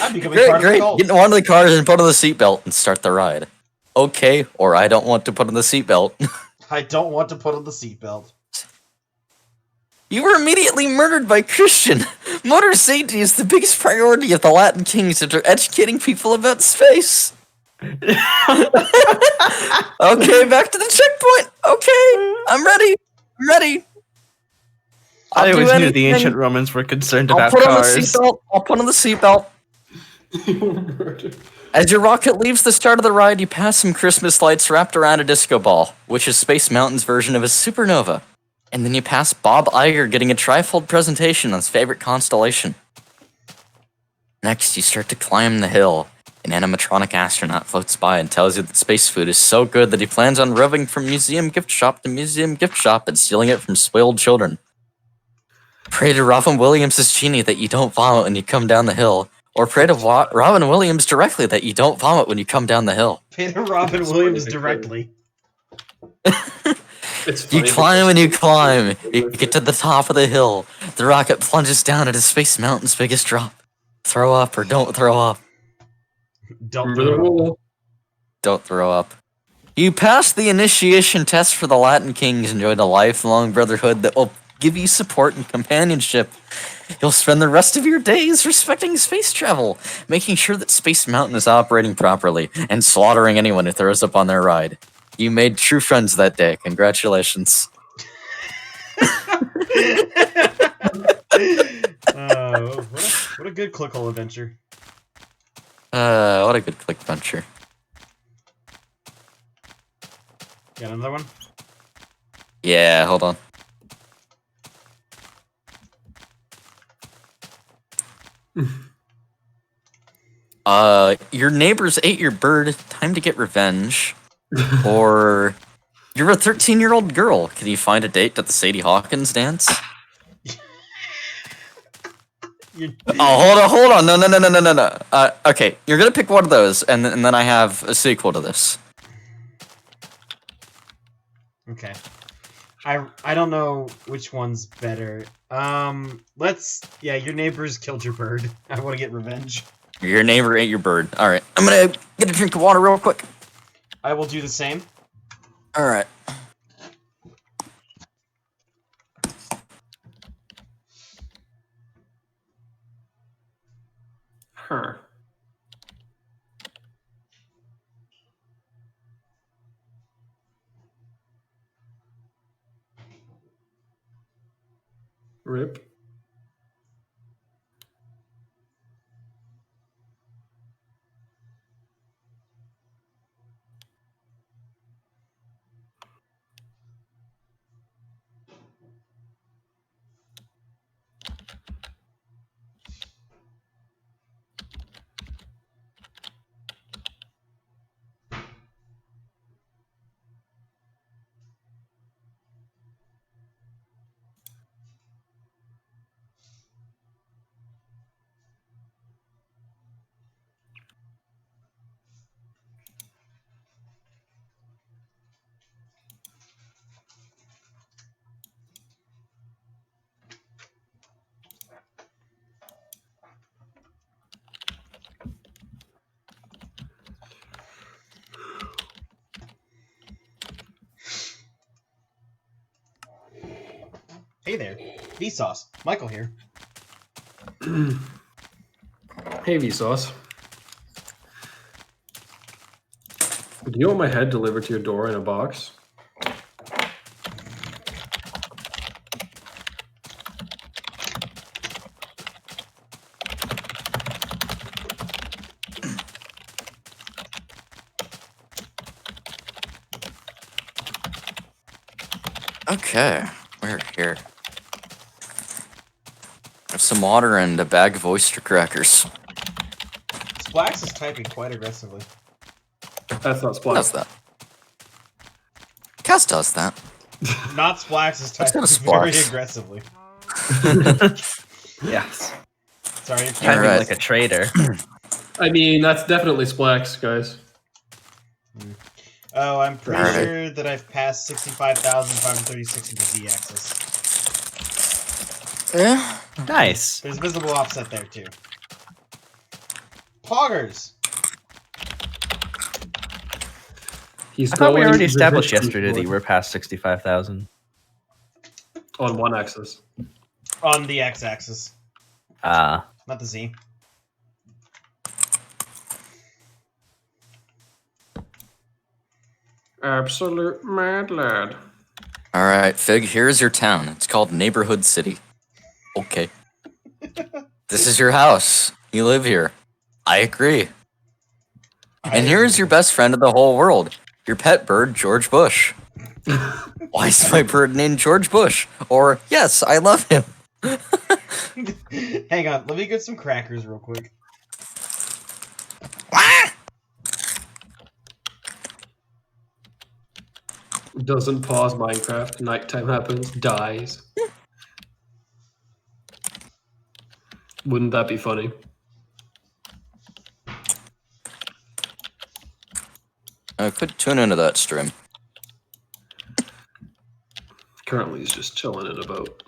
I'm becoming Great, part of the great. cult. Get in one of the cars and put on the seatbelt and start the ride. Okay, or I don't want to put on the seatbelt. I don't want to put on the seatbelt. You were immediately murdered by Christian. Motor safety is the biggest priority of the Latin Kings after educating people about space. Okay, back to the checkpoint. Okay, I'm ready. I'm ready. I I'll always do knew the anything. ancient Romans were concerned I'll about put on the cars. seatbelt. I'll put on the seatbelt. As your rocket leaves the start of the ride, you pass some Christmas lights wrapped around a disco ball, which is Space Mountain's version of a supernova. And then you pass Bob Iger getting a trifold presentation on his favorite constellation. Next, you start to climb the hill. An animatronic astronaut floats by and tells you that space food is so good that he plans on roving from museum gift shop to museum gift shop and stealing it from spoiled children. Pray to Robin Williams' genie that you don't vomit when you come down the hill, or pray to Robin Williams directly that you don't vomit when you come down the hill. Pay to Robin Williams directly. You climb and you climb. You get to the top of the hill. The rocket plunges down into Space Mountain's biggest drop. Throw up or don't throw up. Don't throw up. Don't throw up. You pass the initiation test for the Latin Kings and join a lifelong brotherhood that will give you support and companionship. You'll spend the rest of your days respecting space travel, making sure that Space Mountain is operating properly, and slaughtering anyone who throws up on their ride. You made true friends that day. Congratulations. What a good clickhole adventure. What a good click adventure. Got another one? Yeah, hold on. Your neighbors ate your bird. Time to get revenge. Or you're a 13-year-old girl. Can you find a date at the Sadie Hawkins dance? Oh, hold on. No. Okay, you're gonna pick one of those, and then I have a sequel to this. Okay. I don't know which one's better. Yeah, your neighbors killed your bird. I want to get revenge. Your neighbor ate your bird. Alright, I'm gonna get a drink of water real quick. I will do the same. Alright. Huh. Rip. Hey there. Vsauce. Michael here. Hey, Vsauce. Do you want my head delivered to your door in a box? Okay, we're here. I have some water and a bag of oyster crackers. Splax is typing quite aggressively. That's not Who does Splash. that? Cass does that. Not Splax is Let's go typing to very Splax. aggressively. Yes. Sorry. Typing Alright. like a traitor. I mean, that's definitely Splax, guys. Oh, I'm pretty Alright. sure that I've passed 65,536 in the Z-axis. Yeah. Nice. There's visible offset there too. Poggers. He's I thought we going already to established hit yesterday that people you were past 65,000. on one axis. On the X-axis, Ah. not the Z. Absolute mad lad. Alright, Fig, here's your town. It's called Neighborhood City. Okay. This is your house. You live here. I agree. And here's your best friend in the whole world. Your pet bird, George Bush. Why is my bird named George Bush? Or, yes, I love him. Hang on, let me get some crackers real quick. Doesn't pause Minecraft. Nighttime happens. Dies. Wouldn't that be funny? I could tune into that stream. Currently, he's just chilling in a boat.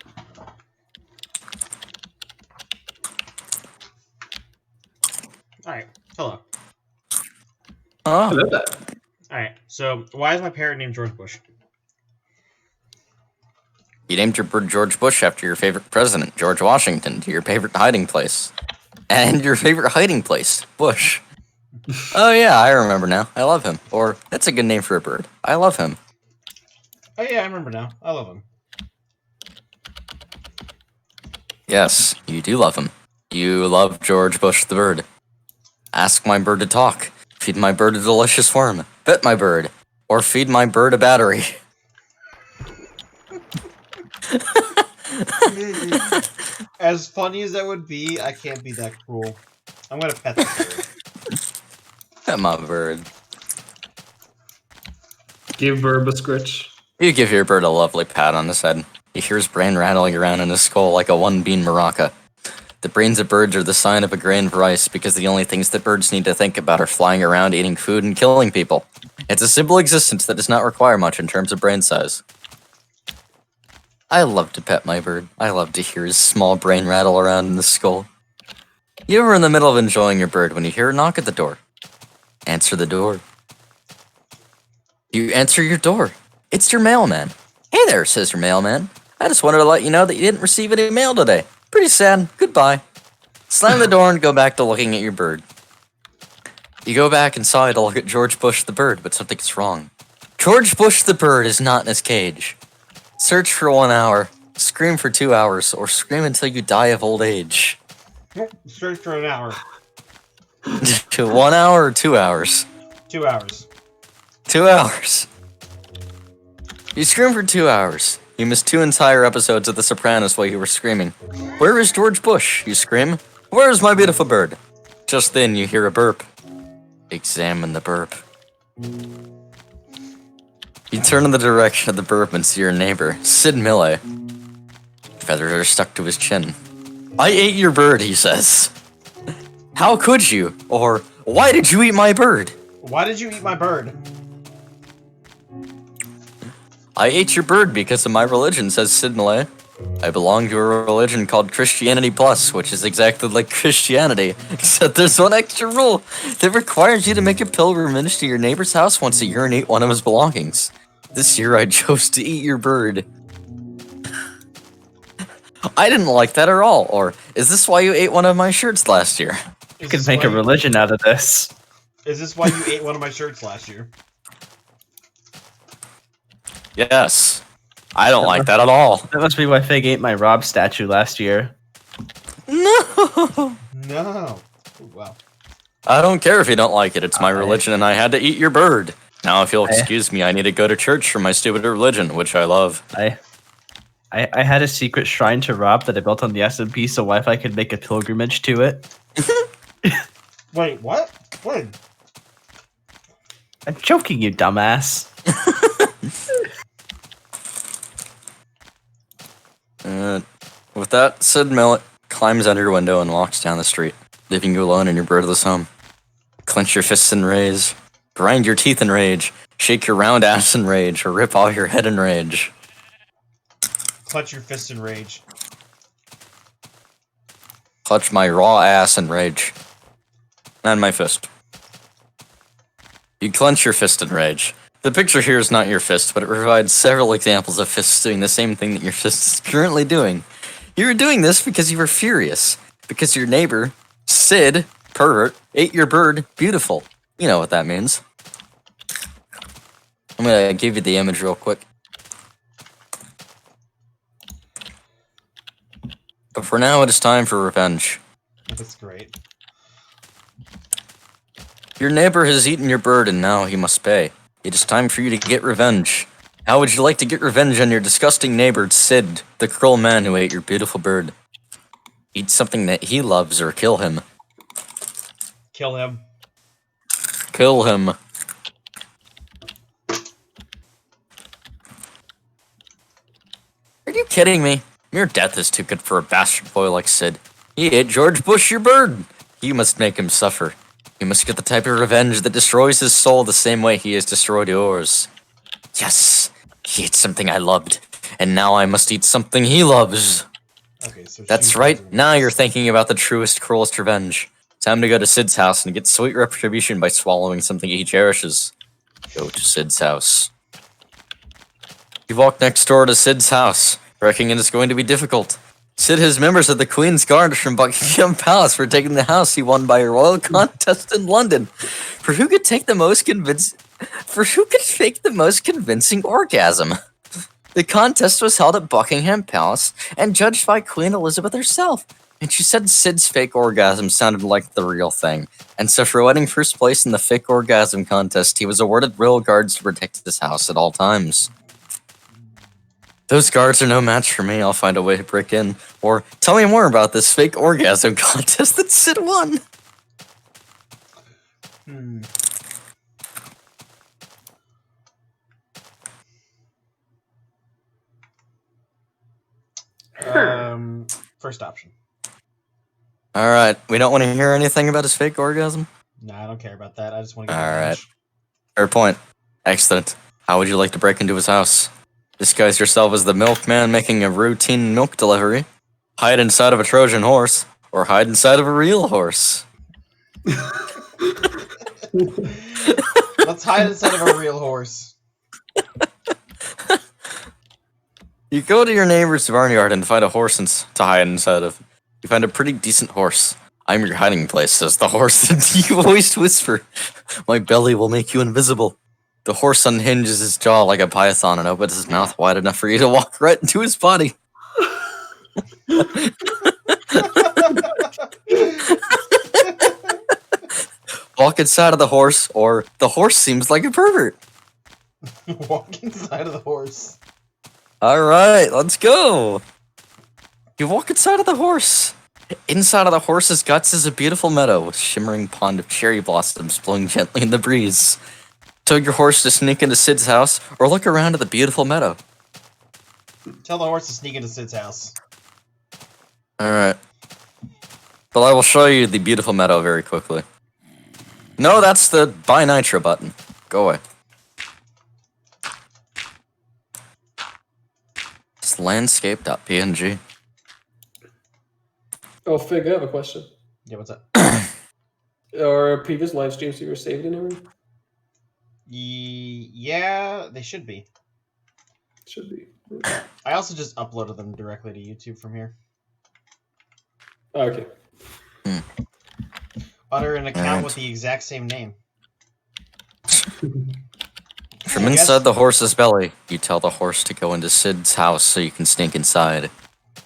Alright, hello. Oh, Hello there. Alright, so why is my parrot named George Bush? you named your bird George Bush after your favorite president, George Washington, to your favorite hiding place. And your favorite hiding place, Bush. Oh yeah, I remember now. I love him. Or, that's a good name for a bird. I love him. Oh yeah, I remember now. I love him. Yes, you do love him. You love George Bush the bird. Ask my bird to talk. Feed my bird a delicious worm. Pet my bird. Or feed my bird a battery. As funny as that would be, I can't be that cruel. I'm gonna pet the bird. Pet my bird. Give Burb a scritch. You give your bird a lovely pat on his head. You hear his brain rattling around in his skull like a one-bean maraca. The brains of birds are the sign of a grain of rice because the only things that birds need to think about are flying around, eating food, and killing people. It's a simple existence that does not require much in terms of brain size. I love to pet my bird. I love to hear his small brain rattle around in the skull. You were in the middle of enjoying your bird when you hear a knock at the door. Answer the door. You answer your door. It's your mailman. Hey there, says your mailman. I just wanted to let you know that you didn't receive any mail today. Pretty sad. Goodbye. Slam the door and go back to looking at your bird. You go back inside to look at George Bush the bird, but something's wrong. George Bush the bird is not in his cage. Search for 1 hour, scream for 2 hours, or scream until you die of old age. Search for an hour. To 1 hour or 2 hours? 2 hours. 2 hours. You scream for 2 hours. You missed 2 entire episodes of The Sopranos while you were screaming. Where is George Bush? You scream. Where is my beautiful bird? Just then you hear a burp. Examine the burp. You turn in the direction of the burp and see your neighbor, Sid Millet. Feathers are stuck to his chin. I ate your bird, he says. How could you? Or, why did you eat my bird? Why did you eat my bird? I ate your bird because of my religion, says Sid Millet. I belong to a religion called Christianity Plus, which is exactly like Christianity, except there's one extra rule that requires you to make a pilgrimage to your neighbor's house once a year and eat one of his belongings. This year I chose to eat your bird. I didn't like that at all, or is this why you ate one of my shirts last year? You could make a religion out of this. Is this why you ate one of my shirts last year? Yes. I don't like that at all. That must be why Fig ate my Rob statue last year. No. No. Ooh, wow. I don't care if you don't like it. It's my religion, and I had to eat your bird. Now, if you'll excuse me, I need to go to church for my stupid religion, which I love. I had a secret shrine to Rob that I built on the SMP so Wi-Fi could make a pilgrimage to it. Wait, what? When? I'm joking, you dumbass. With that, Sid Millet climbs under your window and walks down the street, leaving you alone in your birdless home. Clench your fists in rage, grind your teeth in rage, shake your round ass in rage, or rip off your head in rage. Clutch your fist in rage. Clutch my raw ass in rage. And my fist. You clench your fist in rage. The picture here is not your fist, but it provides several examples of fists doing the same thing that your fist is currently doing. You were doing this because you were furious. Because your neighbor, Sid, pervert, ate your bird, beautiful. You know what that means. I'm gonna give you the image real quick. But for now, it is time for revenge. That's great. Your neighbor has eaten your bird and now he must pay. It is time for you to get revenge. How would you like to get revenge on your disgusting neighbor, Sid, the cruel man who ate your beautiful bird? Eat something that he loves or kill him. Kill him. Kill him. Are you kidding me? Mere death is too good for a bastard boy like Sid. He ate George Bush, your bird. You must make him suffer. You must get the type of revenge that destroys his soul the same way he has destroyed yours. Yes, he ate something I loved, and now I must eat something he loves. Okay, so that's right, now you're thinking about the truest, cruelest revenge. Time to go to Sid's house and get sweet retribution by swallowing something he cherishes. Go to Sid's house. You walk next door to Sid's house, reckoning it is going to be difficult. Sid has members of the Queen's Guard from Buckingham Palace for taking the house he won by a royal contest in London. For who could fake the most convincing orgasm? The contest was held at Buckingham Palace and judged by Queen Elizabeth herself. And she said Sid's fake orgasm sounded like the real thing. And so for winning first place in the fake orgasm contest, he was awarded royal guards to protect his house at all times. Those guards are no match for me. I'll find a way to break in. Or tell me more about this fake orgasm contest that Sid won. First option. Alright, we don't want to hear anything about his fake orgasm? Nah, I don't care about that. I just want to get Alright. Fair point. Excellent. How would you like to break into his house? Disguise yourself as the milkman making a routine milk delivery. Hide inside of a Trojan horse. Or hide inside of a real horse. Let's hide inside of a real horse. You go to your neighbor's barnyard and find a horse to hide inside of. You find a pretty decent horse. I'm your hiding place, says the horse in a deep voiced whisper. My belly will make you invisible. The horse unhinges his jaw like a python and opens his mouth wide enough for you to walk right into his body. Walk inside of the horse, or the horse seems like a pervert. Walk inside of the horse. Alright, let's go. You walk inside of the horse. Inside of the horse's guts is a beautiful meadow with shimmering pond of cherry blossoms blowing gently in the breeze. Tell your horse to sneak into Sid's house, or look around at the beautiful meadow. Tell the horse to sneak into Sid's house. Alright. But I will show you the beautiful meadow very quickly. No, that's the buy nitro button. Go away. It's landscape.png. Oh, Fig, I have a question. Yeah, what's up? Are previous live streams you were saved and everything? Yeah, they should be. Should be. I also just uploaded them directly to YouTube from here. Okay. Utter an account Alright. with the exact same name. From inside the horse's belly, you tell the horse to go into Sid's house so you can sneak inside.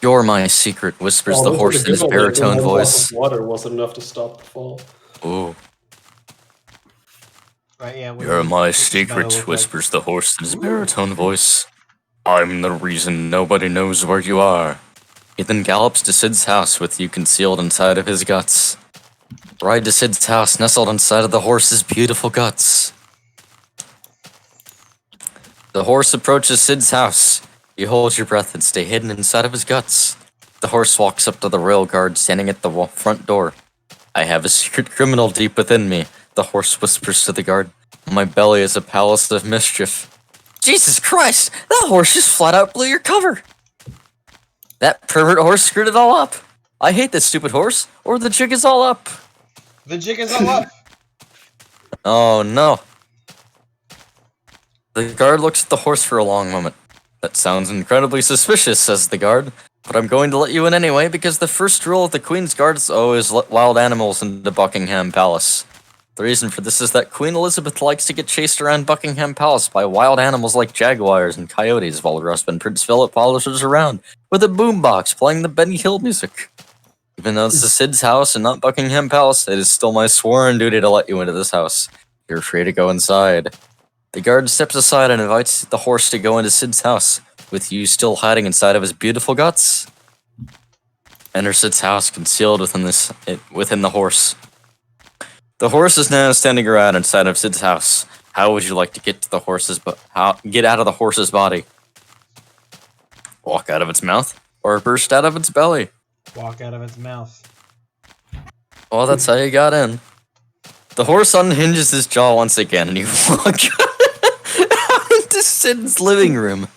You're my secret, whispers the horse in his baritone voice. Water wasn't enough to stop the fall. Ooh. Right, yeah, You're my what's his secret, motto look whispers the horse in his baritone voice. I'm the reason nobody knows where you are. He then gallops to Sid's house with you concealed inside of his guts. Ride to Sid's house nestled inside of the horse's beautiful guts. The horse approaches Sid's house. You hold your breath and stay hidden inside of his guts. The horse walks up to the rail guard standing at the front door. I have a secret criminal deep within me, the horse whispers to the guard. My belly is a palace of mischief. Jesus Christ! That horse just flat out blew your cover! That pervert horse screwed it all up! I hate this stupid horse, or the jig is all up! The jig is all up! Oh no. The guard looks at the horse for a long moment. That sounds incredibly suspicious, says the guard, but I'm going to let you in anyway because the first rule of the Queen's Guard is always let wild animals into Buckingham Palace. The reason for this is that Queen Elizabeth likes to get chased around Buckingham Palace by wild animals like jaguars and coyotes while her husband Prince Philip follows around with a boombox playing the Benny Hill music. Even though this is Sid's house and not Buckingham Palace, it is still my sworn duty to let you into this house. You're free to go inside. The guard steps aside and invites the horse to go into Sid's house, with you still hiding inside of his beautiful guts. Enter Sid's house, concealed within the horse. The horse is now standing around inside of Sid's house. How would you like to get to the horse's get out of the horse's body? Walk out of its mouth, or burst out of its belly? Walk out of its mouth. Well, that's how you got in. The horse unhinges his jaw once again, and you walk out into Sid's living room.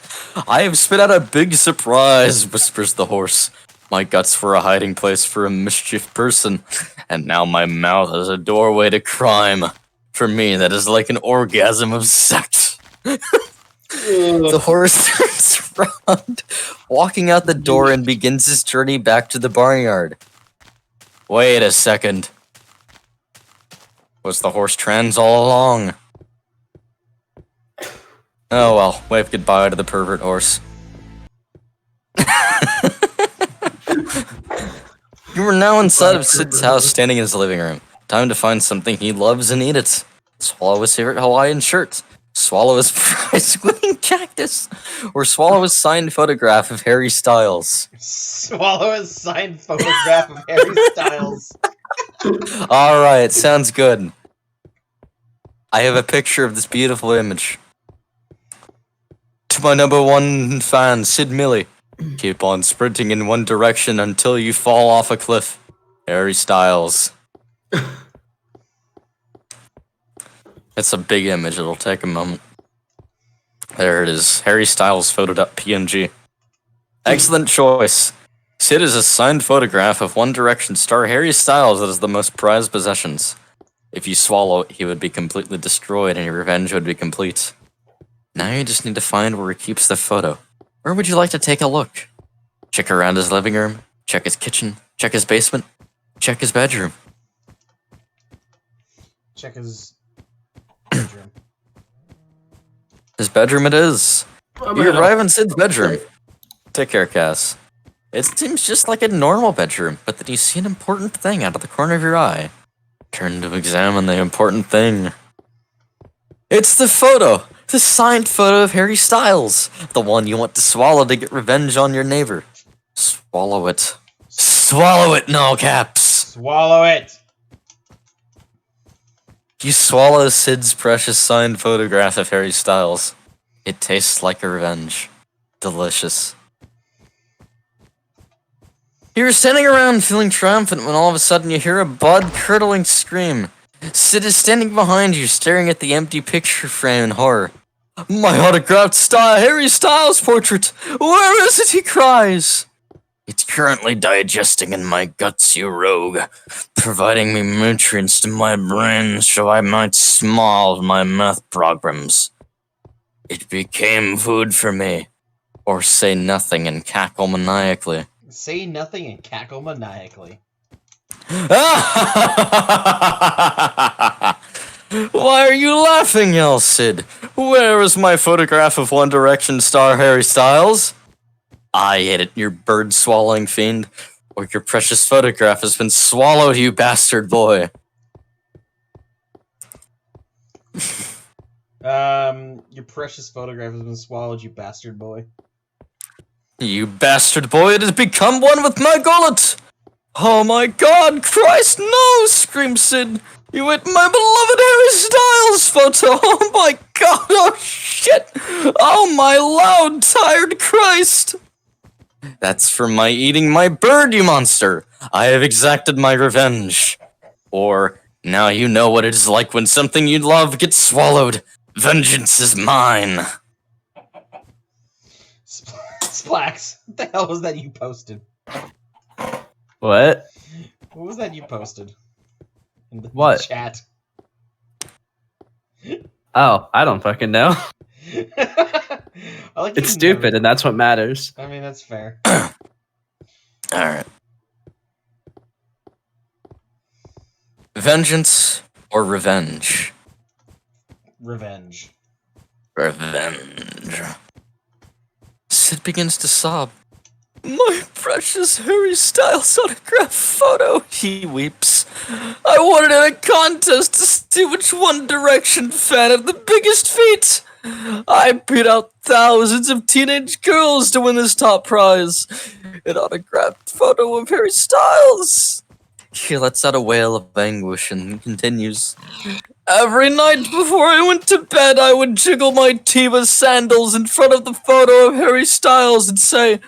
I have spit out a big surprise, whispers the horse. My guts were a hiding place for a mischief person, and now my mouth is a doorway to crime. For me, that is like an orgasm of sex. The horse turns around, walking out the door, and begins his journey back to the barnyard. Wait a second. Was the horse trans all along? Oh well, wave goodbye to the pervert horse. You are now inside of Sid's house, standing in his living room. Time to find something he loves and eat it. Swallow his favorite Hawaiian shirt. Swallow his prize-winning cactus. Or swallow his signed photograph of Harry Styles. Swallow his signed photograph of Harry Styles. Alright, sounds good. I have a picture of this beautiful image. To my #1 fan, Sid Millie. Keep on sprinting in one direction until you fall off a cliff. Harry Styles. It's a big image, it'll take a moment. There it is, Harry Styles photo.png. Excellent choice. Sid is a signed photograph of One Direction star Harry Styles that is the most prized possessions. If you swallow it, he would be completely destroyed and your revenge would be complete. Now you just need to find where he keeps the photo. Where would you like to take a look? Check around his living room, check his kitchen, check his basement, check his bedroom. Check his bedroom. His bedroom it is. You arrive in Sid's bedroom. Take care, Cass. It seems just like a normal bedroom, but then you see an important thing out of the corner of your eye. Turn to examine the important thing. It's the photo! The signed photo of Harry Styles! The one you want to swallow to get revenge on your neighbor. Swallow it. Swallow it in all caps! Swallow it! You swallow Sid's precious signed photograph of Harry Styles. It tastes like a revenge. Delicious. You're standing around feeling triumphant when all of a sudden you hear a blood-curdling scream. Sid is standing behind you, staring at the empty picture frame in horror. My autographed Harry Styles portrait! Where is it? He cries. It's currently digesting in my guts, you rogue, providing me nutrients to my brain so I might small my math programs. It became food for me. Or say nothing and cackle maniacally. Say nothing and cackle maniacally. Why are you laughing, yell Sid? Where is my photograph of One Direction star Harry Styles? I hit it, you bird-swallowing fiend, or your precious photograph has been swallowed, you bastard boy. Your precious photograph has been swallowed, you bastard boy. You bastard boy, it has become one with my gullet! Oh my god, Christ, no! Screams Sid. You ate my beloved Harry Styles photo! Oh my god, oh shit! Oh my loud, tired Christ! That's for my eating my bird, you monster! I have exacted my revenge. Or, now you know what it is like when something you love gets swallowed. Vengeance is mine. Splax, what the hell was that you posted? What? What was that you posted? In the What? chat. Oh, I don't fucking know. I like It's stupid, never... and that's what matters. I mean, that's fair. Alright. Vengeance or revenge? Revenge. Revenge. Sid begins to sob. My precious Harry Styles autograph photo, he weeps. I won it in a contest to see which One Direction fan had the biggest feet. I beat out thousands of teenage girls to win this top prize. An autographed photo of Harry Styles. He lets out a wail of anguish and continues. Every night before I went to bed, I would jiggle my Tiva sandals in front of the photo of Harry Styles and say,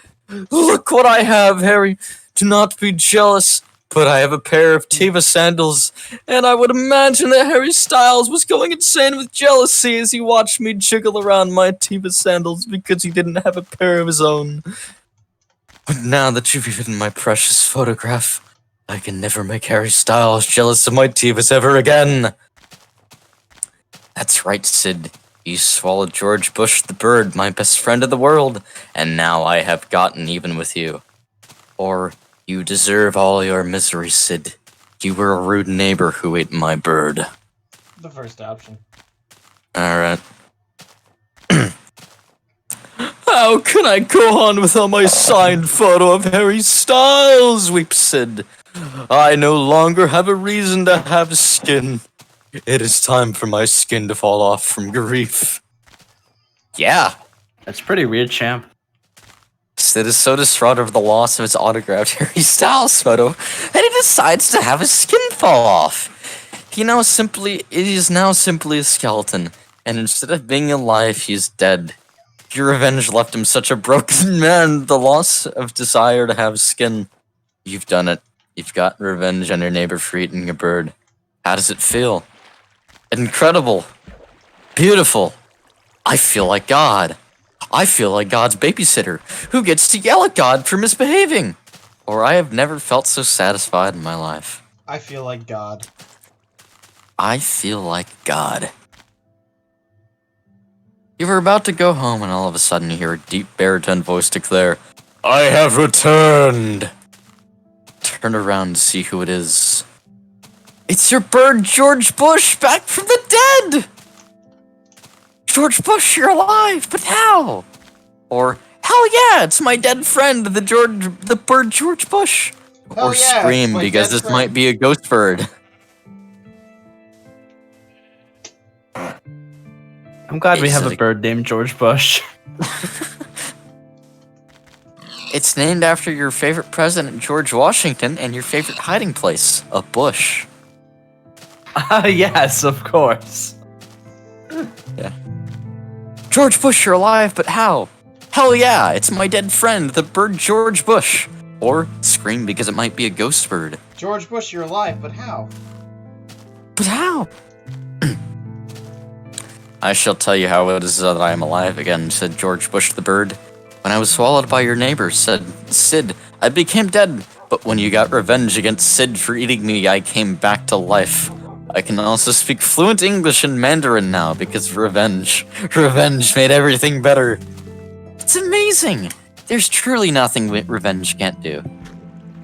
look what I have, Harry. Do not be jealous, but I have a pair of Tiva sandals, and I would imagine that Harry Styles was going insane with jealousy as he watched me jiggle around my Tiva sandals because he didn't have a pair of his own. But now that you've eaten my precious photograph, I can never make Harry Styles jealous of my Tivas ever again. That's right, Sid. You swallowed George Bush the bird, my best friend in the world, and now I have gotten even with you. Or, you deserve all your misery, Sid. You were a rude neighbor who ate my bird. The first option. Alright. How can I go on without my signed photo of Harry Styles, weeps Sid. I no longer have a reason to have skin. It is time for my skin to fall off from grief. Yeah. That's pretty weird, champ. Sid is so distraught over the loss of his autographed Harry Styles photo that he decides to have his skin fall off. It is now simply a skeleton, and instead of being alive, he is dead. Your revenge left him such a broken man, the loss of desire to have skin. You've done it. You've gotten revenge on your neighbor for eating a bird. How does it feel? Incredible. Beautiful. I feel like God. I feel like God's babysitter, who gets to yell at God for misbehaving. Or I have never felt so satisfied in my life. I feel like God. I feel like God. You were about to go home and all of a sudden you hear a deep baritone voice declare, I have returned. Turn around to see who it is. It's your bird, George Bush, back from the dead! George Bush, you're alive, but how? Or, hell yeah, it's my dead friend, the bird George Bush. Hell Or yeah, scream, it's my because dead this friend. might be a ghost bird. I'm glad we Is have it a bird named George Bush. It's named after your favorite president, George Washington, and your favorite hiding place, a bush. Yes, of course. Yeah. George Bush, you're alive, but how? Hell yeah, it's my dead friend, the bird George Bush. Or scream because it might be a ghost bird. George Bush, you're alive, but how? But how? I shall tell you how it is that I am alive again, said George Bush the bird. When I was swallowed by your neighbor, said Sid, I became dead. But when you got revenge against Sid for eating me, I came back to life. I can also speak fluent English and Mandarin now because of revenge. Revenge made everything better. It's amazing. There's truly nothing revenge can't do.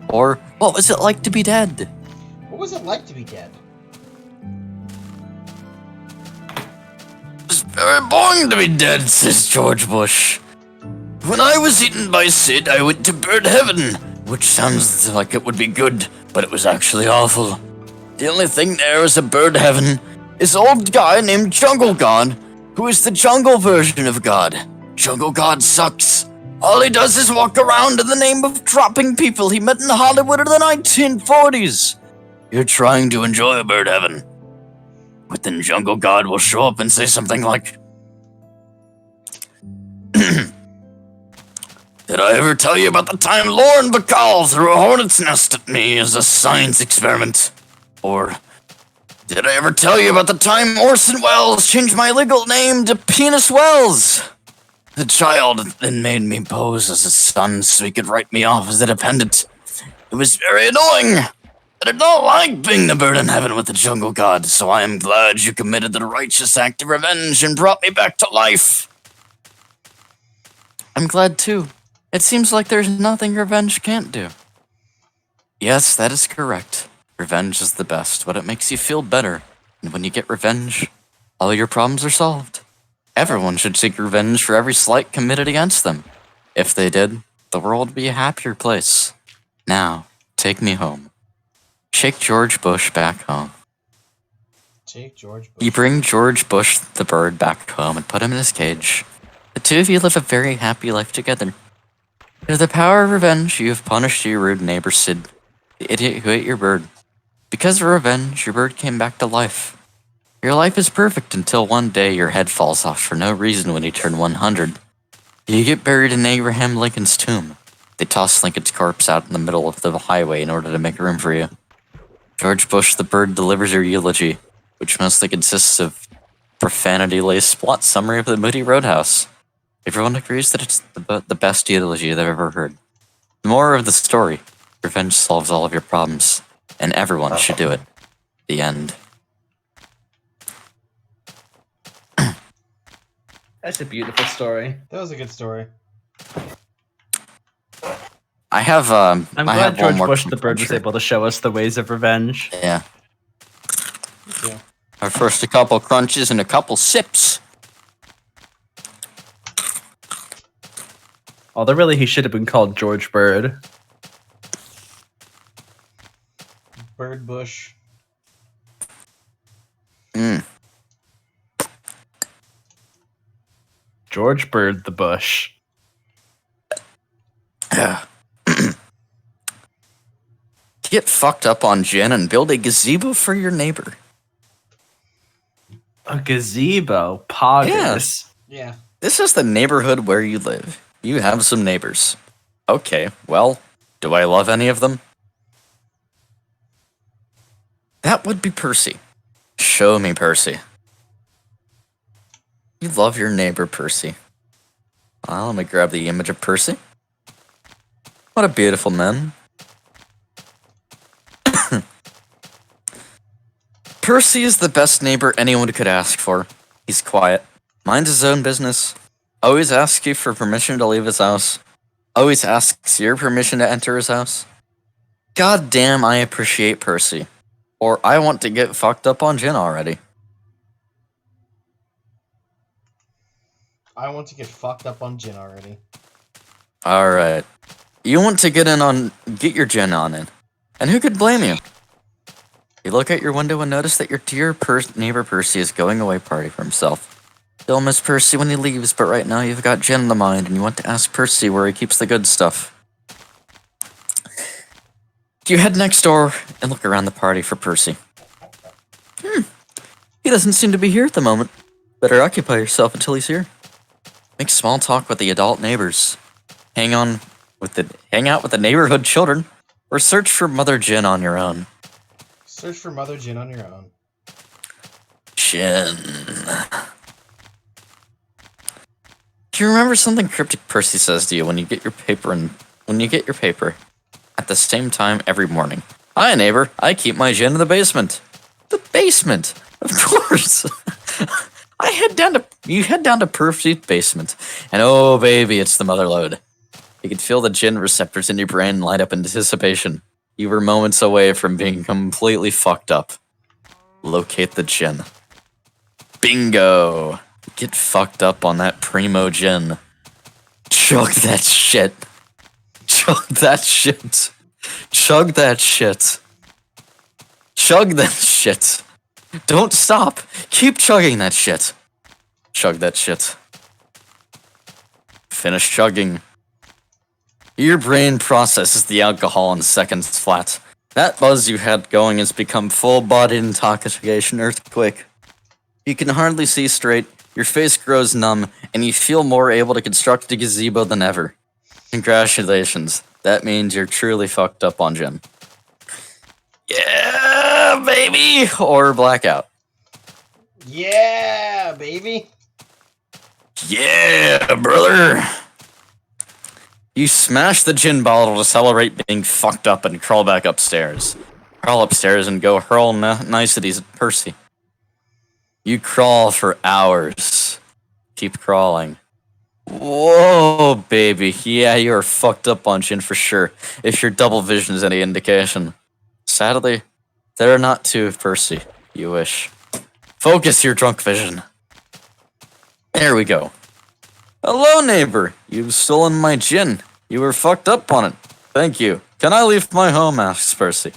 Or What was it like to be dead? What was it like to be dead? It was very boring to be dead, says George Bush. When I was eaten by Sid, I went to bird heaven, which sounds like it would be good, but it was actually awful. The only thing there is a bird heaven is an old guy named Jungle God, who is the jungle version of God. Jungle God sucks. All he does is walk around in the name of dropping people he met in Hollywood in the 1940s. You're trying to enjoy a bird heaven. But then Jungle God will show up and say something like, Did I ever tell you about the time Lauren Bacall threw a hornet's nest at me as a science experiment? Or, did I ever tell you about the time Orson Welles changed my legal name to Penis Wells? The child then made me pose as his son so he could write me off as a dependent. It was very annoying. I did not like being the bird in heaven with the jungle god, so I am glad you committed the righteous act of revenge and brought me back to life. I'm glad too. It seems like there's nothing revenge can't do. Yes, that is correct. Revenge is the best, but it makes you feel better. And when you get revenge, all your problems are solved. Everyone should seek revenge for every slight committed against them. If they did, the world would be a happier place. Now, take me home. Shake George Bush back home. Take George Bush. You bring George Bush the bird back home and put him in his cage. The two of you live a very happy life together. Through the power of revenge, you have punished your rude neighbor Sid, the idiot who ate your bird. Because of revenge, your bird came back to life. Your life is perfect until one day your head falls off for no reason when you turn 100. You get buried in Abraham Lincoln's tomb. They toss Lincoln's corpse out in the middle of the highway in order to make room for you. George Bush the bird delivers your eulogy, which mostly consists of profanity-laced plot summary of the Moody Roadhouse. Everyone agrees that it's the best eulogy they've ever heard. The moral of the story, revenge solves all of your problems, and everyone should do it. The end. That's a beautiful story. That was a good story. I have I'm I glad have one George more Bush the bird was able to show us the ways of revenge. Yeah. Yeah. Our first a couple crunches and a couple sips. Although really he should have been called George Bird. Bird Bush. George Bird the Bush. Get fucked up on gin and build a gazebo for your neighbor. A gazebo. Poggers. Yeah. This is the neighborhood where you live. You have some neighbors. Okay, well, do I love any of them? That would be Percy. Show me Percy. You love your neighbor, Percy. Well, let me grab the image of Percy. What a beautiful man. Percy is the best neighbor anyone could ask for. He's quiet, minds his own business, always asks you for permission to leave his house, always asks your permission to enter his house. God damn, I appreciate Percy. Or I want to get fucked up on gin already. I want to get fucked up on gin already. Alright. You want to get your gin on in. And who could blame you? You look out your window and notice that your dear neighbor Percy is going away party for himself. You'll miss Percy when he leaves, but right now you've got gin in the mind and you want to ask Percy where he keeps the good stuff. You head next door and look around the party for Percy. He doesn't seem to be here at the moment. Better occupy yourself until he's here. Make small talk with the adult neighbors. Hang out with the neighborhood children, or search for Mother Gin on your own. Search for Mother Gin on your own. Gin. Do you remember something cryptic Percy says to you when you get your paper at the same time every morning? Hi, neighbor. I keep my gin in the basement. The basement, of course. You head down to Percy's basement, and oh baby, it's the mother lode. You can feel the gin receptors in your brain light up in anticipation. You were moments away from being completely fucked up. Locate the gin. Bingo! Get fucked up on that primo gin. Chug that shit. Chug that shit. Chug that shit. Chug that shit. Don't stop. Keep chugging that shit. Chug that shit. Finish chugging. Your brain processes the alcohol in seconds flat. That buzz you had going has become full-body intoxication earthquake. You can hardly see straight, your face grows numb, and you feel more able to construct a gazebo than ever. Congratulations. That means you're truly fucked up on gin. Yeah, baby! Or blackout. Yeah, baby. Yeah, brother! You smash the gin bottle to celebrate being fucked up and crawl back upstairs. Crawl upstairs and go hurl niceties at Percy. You crawl for hours. Keep crawling. Whoa, baby. Yeah, you're fucked up on gin for sure, if your double vision is any indication. Sadly, there are not two, Percy. You wish. Focus your drunk vision. There we go. Hello, neighbor. You've stolen my gin. You were fucked up on it. Thank you. Can I leave my home? Asks Percy.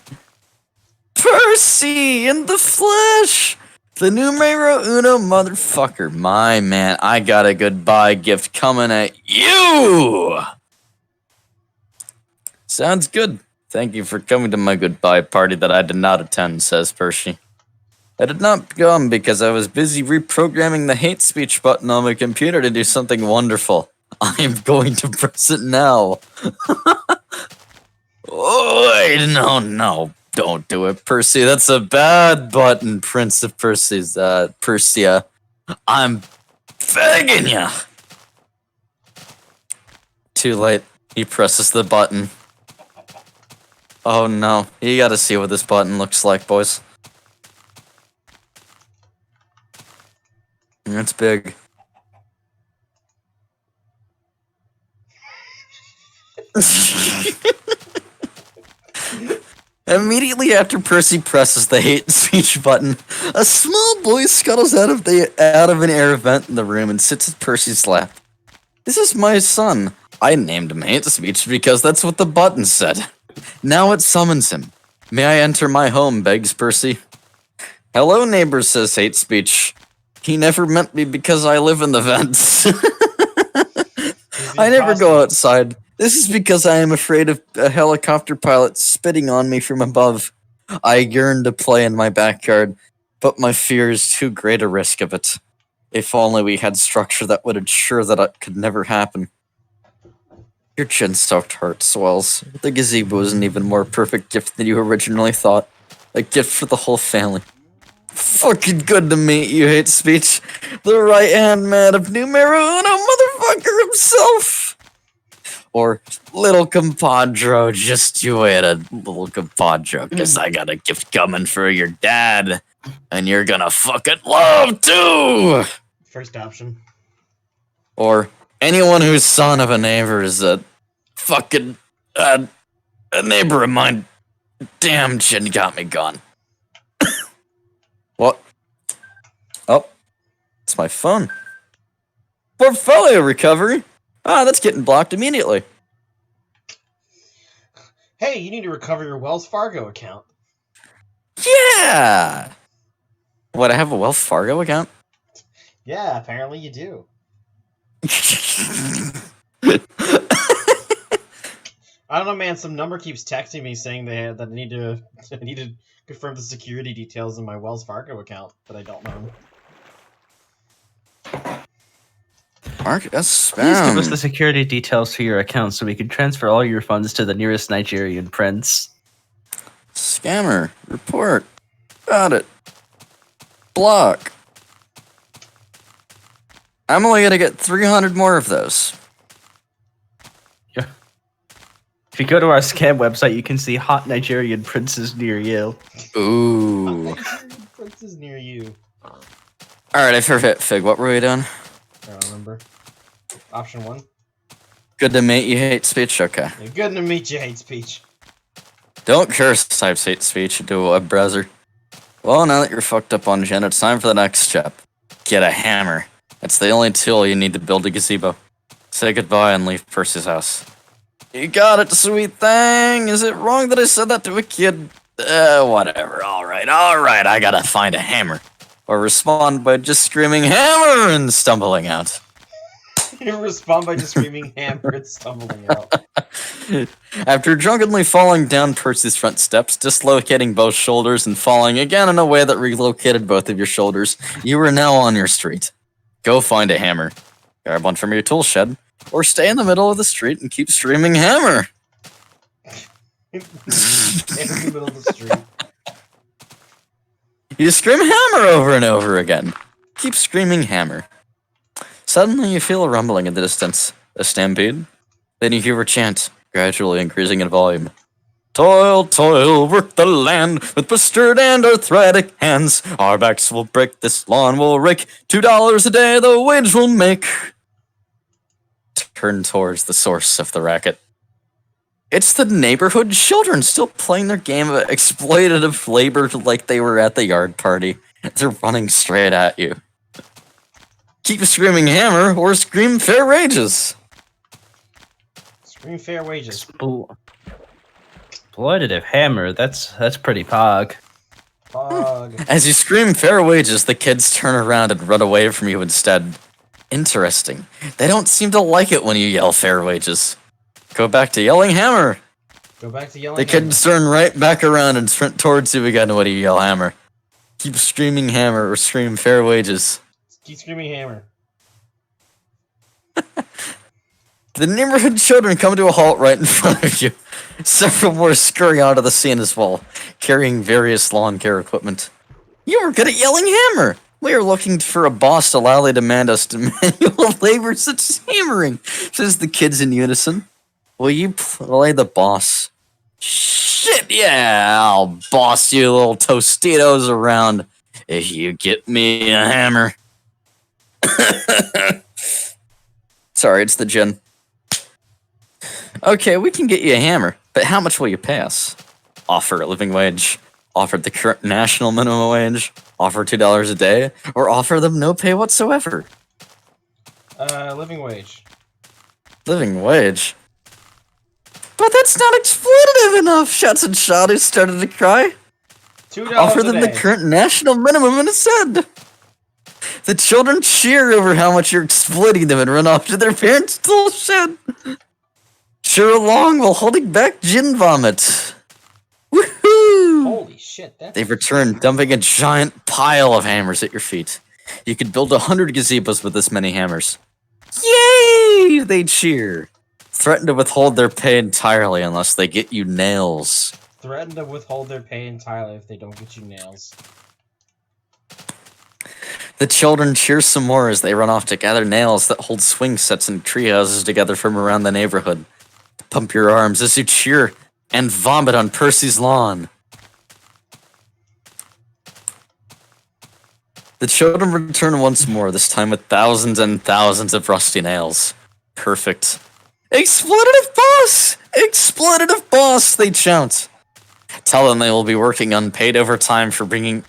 Percy in the flesh! The numero uno motherfucker. My man, I got a goodbye gift coming at you! Sounds good. Thank you for coming to my goodbye party that I did not attend, says Percy. I did not come because I was busy reprogramming the hate speech button on my computer to do something wonderful. I am going to press it now. Oh, wait, no, don't do it, Percy. That's a bad button, Prince of Percy's, Persia. I'm begging ya. Too late. He presses the button. Oh no, you gotta see what this button looks like, boys. It's big. Immediately after Percy presses the hate speech button, a small boy scuttles out of an air vent in the room and sits at Percy's lap. This is my son. I named him hate speech because that's what the button said. Now it summons him. May I enter my home, begs Percy. Hello, neighbor, says hate speech. He never meant me because I live in the vents. I never go outside. This is because I am afraid of a helicopter pilot spitting on me from above. I yearn to play in my backyard, but my fear is too great a risk of it. If only we had structure that would ensure that it could never happen. Your chin-soaked heart swells. The gazebo is an even more perfect gift than you originally thought. A gift for the whole family. Fucking good to meet you, hate speech. The right-hand man of numero uno motherfucker himself. Or little compadre, just you wait a little compadre, because I got a gift coming for your dad. And you're gonna fucking love too! First option. Or anyone who's son of a neighbor is a fucking a neighbor of mine. Damn, Jin got me gone. What? Oh, it's my phone. Portfolio recovery. Ah, that's getting blocked immediately. Hey, you need to recover your Wells Fargo account. Yeah. What? I have a Wells Fargo account? Yeah, apparently you do. I don't know, man. Some number keeps texting me saying that I need to confirm the security details in my Wells Fargo account, but I don't know. Mark as spam. Please give us the security details for your account so we can transfer all your funds to the nearest Nigerian prince. Scammer. Report. Got it. Block. I'm only gonna get 300 more of those. Yeah. If you go to our scam website, you can see hot Nigerian princes near you. Ooh. Princes near you. Alright, I forget. Fig, what were we doing? I don't remember. Option 1. Good to meet you, hate speech? Okay. Good to meet you, hate speech. Don't curse, types hate speech into a web browser. Well, now that you're fucked up on Gen, it's time for the next step. Get a hammer. It's the only tool you need to build a gazebo. Say goodbye and leave Percy's house. You got it, sweet thing. Is it wrong that I said that to a kid? Whatever. Alright, I gotta find a hammer. Or respond by just screaming hammer and stumbling out. You respond by just screaming hammer and stumbling out. After drunkenly falling down Percy's front steps, dislocating both shoulders, and falling again in a way that relocated both of your shoulders, you are now on your street. Go find a hammer. Grab one from your tool shed, or stay in the middle of the street and keep screaming hammer. In the middle of the street. You scream hammer over and over again. Keep screaming hammer. Suddenly you feel a rumbling in the distance. A stampede. Then you hear a chant, gradually increasing in volume. Toil, toil, work the land with blistered and arthritic hands. Our backs will break, this lawn will rake. $2 a day the wage will make. Turn towards the source of the racket. It's the neighborhood children still playing their game of exploitative labor like they were at the yard party. They're running straight at you. Keep screaming hammer or scream fair wages. Scream fair wages. Exploitative hammer. That's pretty pog. Pog. As you scream fair wages, the kids turn around and run away from you instead. Interesting. They don't seem to like it when you yell fair wages. Go back to yelling hammer. Go back to yelling The kids turn right back around and sprint towards you again when you yell hammer. Keep screaming hammer or scream fair wages. Keep screaming hammer. The neighborhood children come to a halt right in front of you. Several more scurry onto the scene as well, carrying various lawn care equipment. You are good at yelling hammer. We are looking for a boss to loudly demand us to manual labor such as hammering, says the kids in unison. Will you play the boss? Shit, yeah, I'll boss you little Tostitos around if you get me a hammer. Sorry, it's the gin. Okay, we can get you a hammer, but how much will you pay us? Offer a living wage, offer the current national minimum wage, offer $2 a day, or offer them no pay whatsoever. Living wage. Living wage? But that's not exploitative enough, shouts and Shadu started to cry. $2 Offer them a the day. current national minimum instead. The children cheer over how much you're exploiting them and run off to their parents' tool shed. Cheer along while holding back gin vomit. Woohoo! Holy shit, that's... They've returned, dumping a giant pile of hammers at your feet. You could build 100 gazebos with this many hammers. Yay! They cheer. Threaten to withhold their pay entirely unless they get you nails. Threaten to withhold their pay entirely if they don't get you nails. The children cheer some more as they run off to gather nails that hold swing sets and treehouses together from around the neighborhood. Pump your arms as you cheer and vomit on Percy's lawn. The children return once more, this time with thousands and thousands of rusty nails. Perfect. Exploitative boss! Exploitative boss, they chant. Tell them they will be working unpaid overtime for bring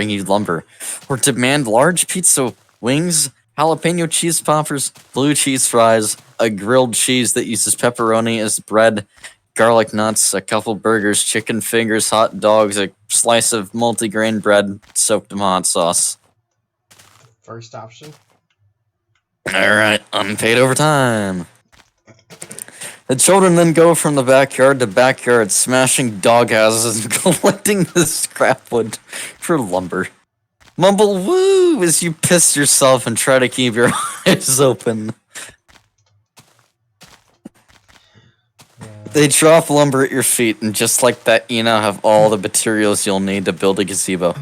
you lumber, or demand large pizza wings, jalapeno cheese poppers, blue cheese fries, a grilled cheese that uses pepperoni as bread, garlic nuts, a couple burgers, chicken fingers, hot dogs, a slice of multigrain bread soaked in hot sauce. First option. Alright, unpaid overtime. The children then go from the backyard to backyard, smashing doghouses and collecting the scrap wood for lumber. Mumble woo as you piss yourself and try to keep your eyes open. They drop lumber at your feet, and just like that, you now have all the materials you'll need to build a gazebo.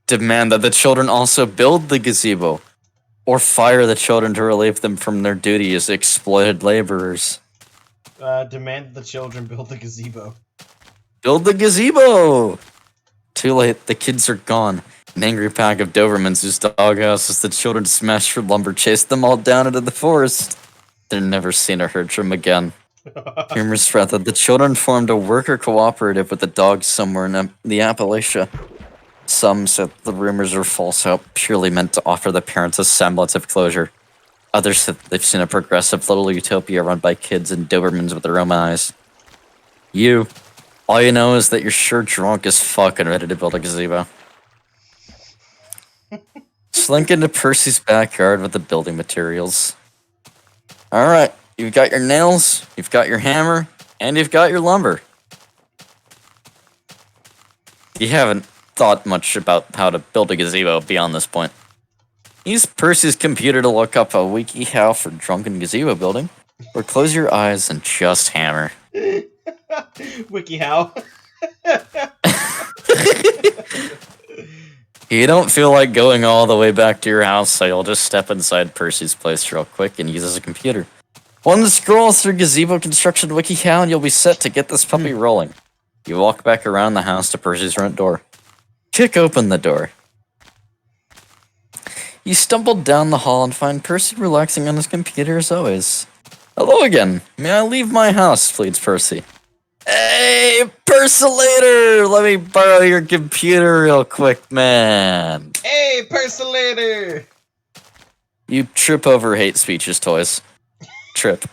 Demand that the children also build the gazebo, or fire the children to relieve them from their duty as exploited laborers. Demand that the children build the gazebo. Build the gazebo! Too late, the kids are gone. An angry pack of Dobermans whose doghouse as the children smashed for lumber chased them all down into the forest. They're never seen or heard from again. Rumors spread that the children formed a worker cooperative with the dogs somewhere in the Appalachia. Some said the rumors were false hope, purely meant to offer the parents a semblance of closure. Others said they've seen a progressive little utopia run by kids and Dobermans with their own eyes. All you know is that you're sure drunk as fuck and ready to build a gazebo. Slink into Percy's backyard with the building materials. Alright, you've got your nails, you've got your hammer, and you've got your lumber. You haven't thought much about how to build a gazebo beyond this point. Use Percy's computer to look up a WikiHow for drunken gazebo building, or close your eyes and just hammer. WikiHow. You don't feel like going all the way back to your house, so you'll just step inside Percy's place real quick and use a computer. One scroll through gazebo construction WikiHow and you'll be set to get this puppy rolling. You walk back around the house to Percy's front door. Kick open the door. You stumble down the hall and find Percy relaxing on his computer as always. Hello again. May I leave my house, pleads Percy. Hey, Percolator! Let me borrow your computer real quick, man. Hey, Percolator! You trip over hate speeches toys. Trip.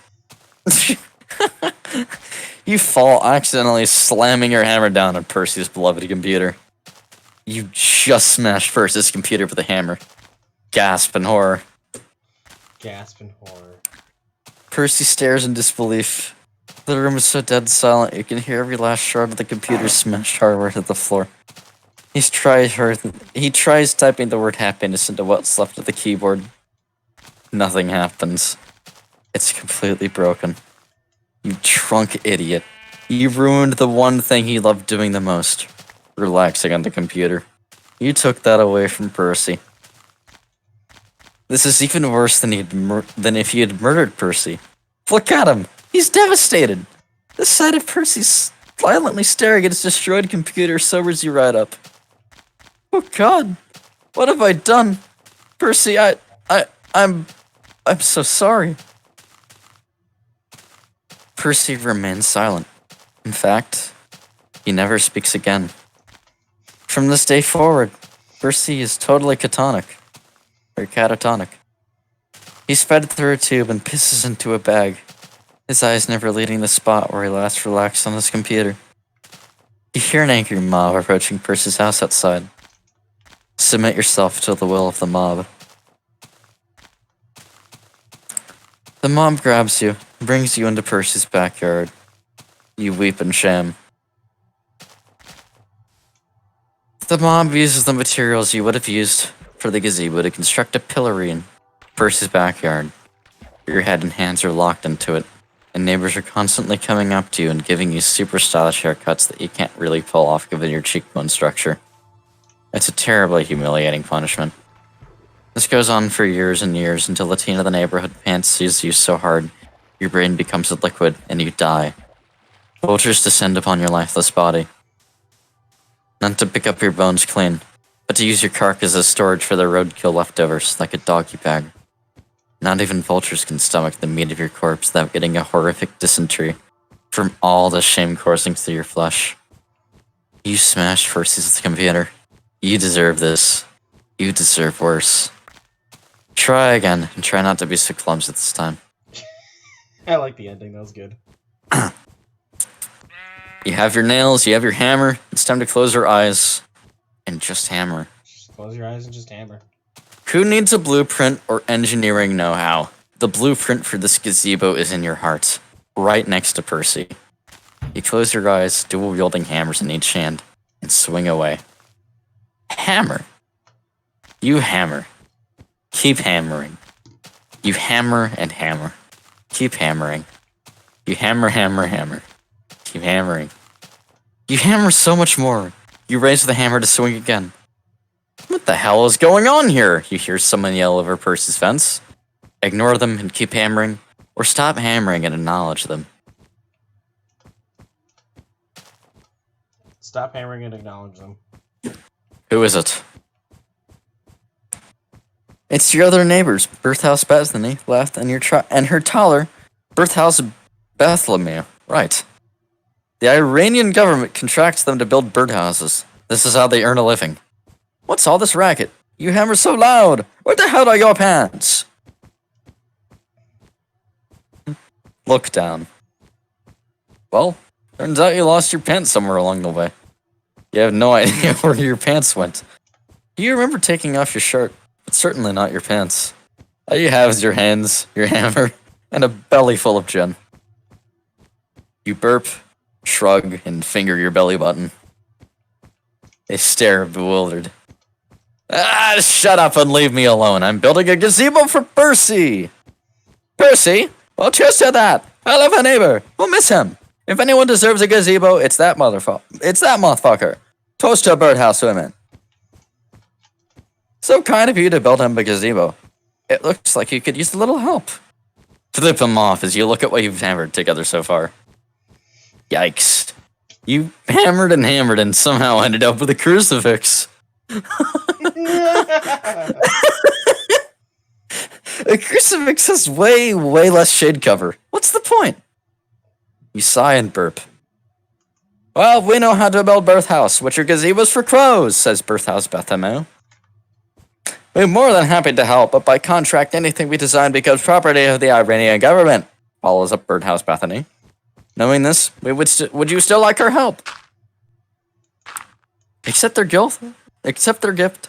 You fall, accidentally slamming your hammer down on Percy's beloved computer. You just smashed Percy's computer with a hammer. Gasp in horror. Gasp in horror. Percy stares in disbelief. The room is so dead silent you can hear every last shard of the computer's smashed hardware to the floor. He tries typing the word happiness into what's left of the keyboard. Nothing happens. It's completely broken. You drunk idiot. You ruined the one thing he loved doing the most. Relaxing on the computer. You took that away from Percy. This is even worse than if you had murdered Percy. Look at him! He's devastated! The sight of Percy violently staring at his destroyed computer sobers you right up. Oh God! What have I done? Percy, I'm so sorry. Percy remains silent. In fact, he never speaks again. From this day forward, Percy is totally catatonic. He's fed through a tube and pisses into a bag, his eyes never leaving the spot where he last relaxed on his computer. You hear an angry mob approaching Percy's house outside. Submit yourself to the will of the mob. The mob grabs you and brings you into Percy's backyard. You weep and shame. The mob uses the materials you would have used for the gazebo to construct a pillory in Percy's backyard. Your head and hands are locked into it, and neighbors are constantly coming up to you and giving you super stylish haircuts that you can't really pull off given your cheekbone structure. It's a terribly humiliating punishment. This goes on for years and years until the teen of the neighborhood fancies you so hard, your brain becomes a liquid and you die. Vultures descend upon your lifeless body. Not to pick up your bones clean, but to use your carcass as storage for their roadkill leftovers, like a doggy bag. Not even vultures can stomach the meat of your corpse without getting a horrific dysentery from all the shame coursing through your flesh. You smashed Percy's computer. You deserve this. You deserve worse. Try again, and try not to be so clumsy this time. I like the ending, that was good. You have your nails, you have your hammer, it's time to close your eyes and just hammer. Just close your eyes and just hammer. Who needs a blueprint or engineering know-how? The blueprint for this gazebo is in your heart, right next to Percy. You close your eyes, dual-wielding hammers in each hand, and swing away. Hammer. You hammer. Keep hammering. You hammer and hammer. Keep hammering. You hammer, hammer, hammer. Keep hammering. You hammer so much more. You raise the hammer to swing again. What the hell is going on here? You hear someone yell over Percy's fence. Ignore them and keep hammering, or stop hammering and acknowledge them. Stop hammering and acknowledge them. Who is it? It's your other neighbors, Birthhouse Bethany, left, and her taller, Birthhouse Bethlehem, right. The Iranian government contracts them to build birdhouses. This is how they earn a living. What's all this racket? You hammer so loud! Where the hell are your pants? Look down. Well, turns out you lost your pants somewhere along the way. You have no idea where your pants went. Do you remember taking off your shirt? It's certainly not your pants. All you have is your hands, your hammer, and a belly full of gin. You burp, shrug, and finger your belly button. They stare bewildered. Ah, shut up and leave me alone. I'm building a gazebo for Percy. Percy? Well, cheers to that. I love a neighbor. We'll miss him. If anyone deserves a gazebo, it's that motherfucker. It's that motherfucker. Toast to birdhouse women. So kind of you to build him a gazebo. It looks like you could use a little help. Flip him off as you look at what you've hammered together so far. Yikes. You hammered and somehow ended up with a crucifix. A crucifix has way less shade cover. What's the point? You sigh and burp. Well, we know how to build birthhouse, which are gazebos for crows, says Birthhouse Bethlehem. We're more than happy to help, but by contract, anything we design becomes property of the Iranian government, follows up Birdhouse Bethany. Knowing this, would you still like our help? Accept their gift,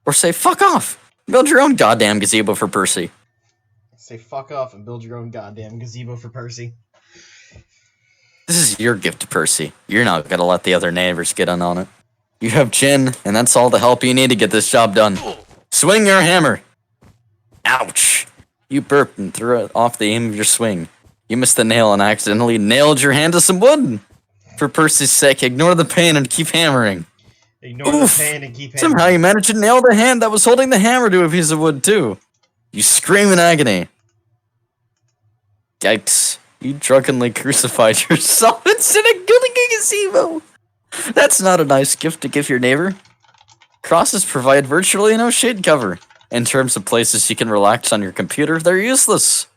or say fuck off. Build your own goddamn gazebo for Percy. Say fuck off and build your own goddamn gazebo for Percy. This is your gift to Percy. You're not gonna let the other neighbors get in on it. You have gin, and that's all the help you need to get this job done. Swing your hammer. Ouch. You burped and threw it off the aim of your swing. You missed the nail and accidentally nailed your hand to some wood. For Percy's sake, ignore the pain and keep hammering. Ignore the pain and keep hammering. Somehow you managed to nail the hand that was holding the hammer to a piece of wood, too. You scream in agony. Yikes. You drunkenly crucified yourself instead of building a gazebo. That's not a nice gift to give your neighbor. Crosses provide virtually no shade cover. In terms of places you can relax on your computer, they're useless.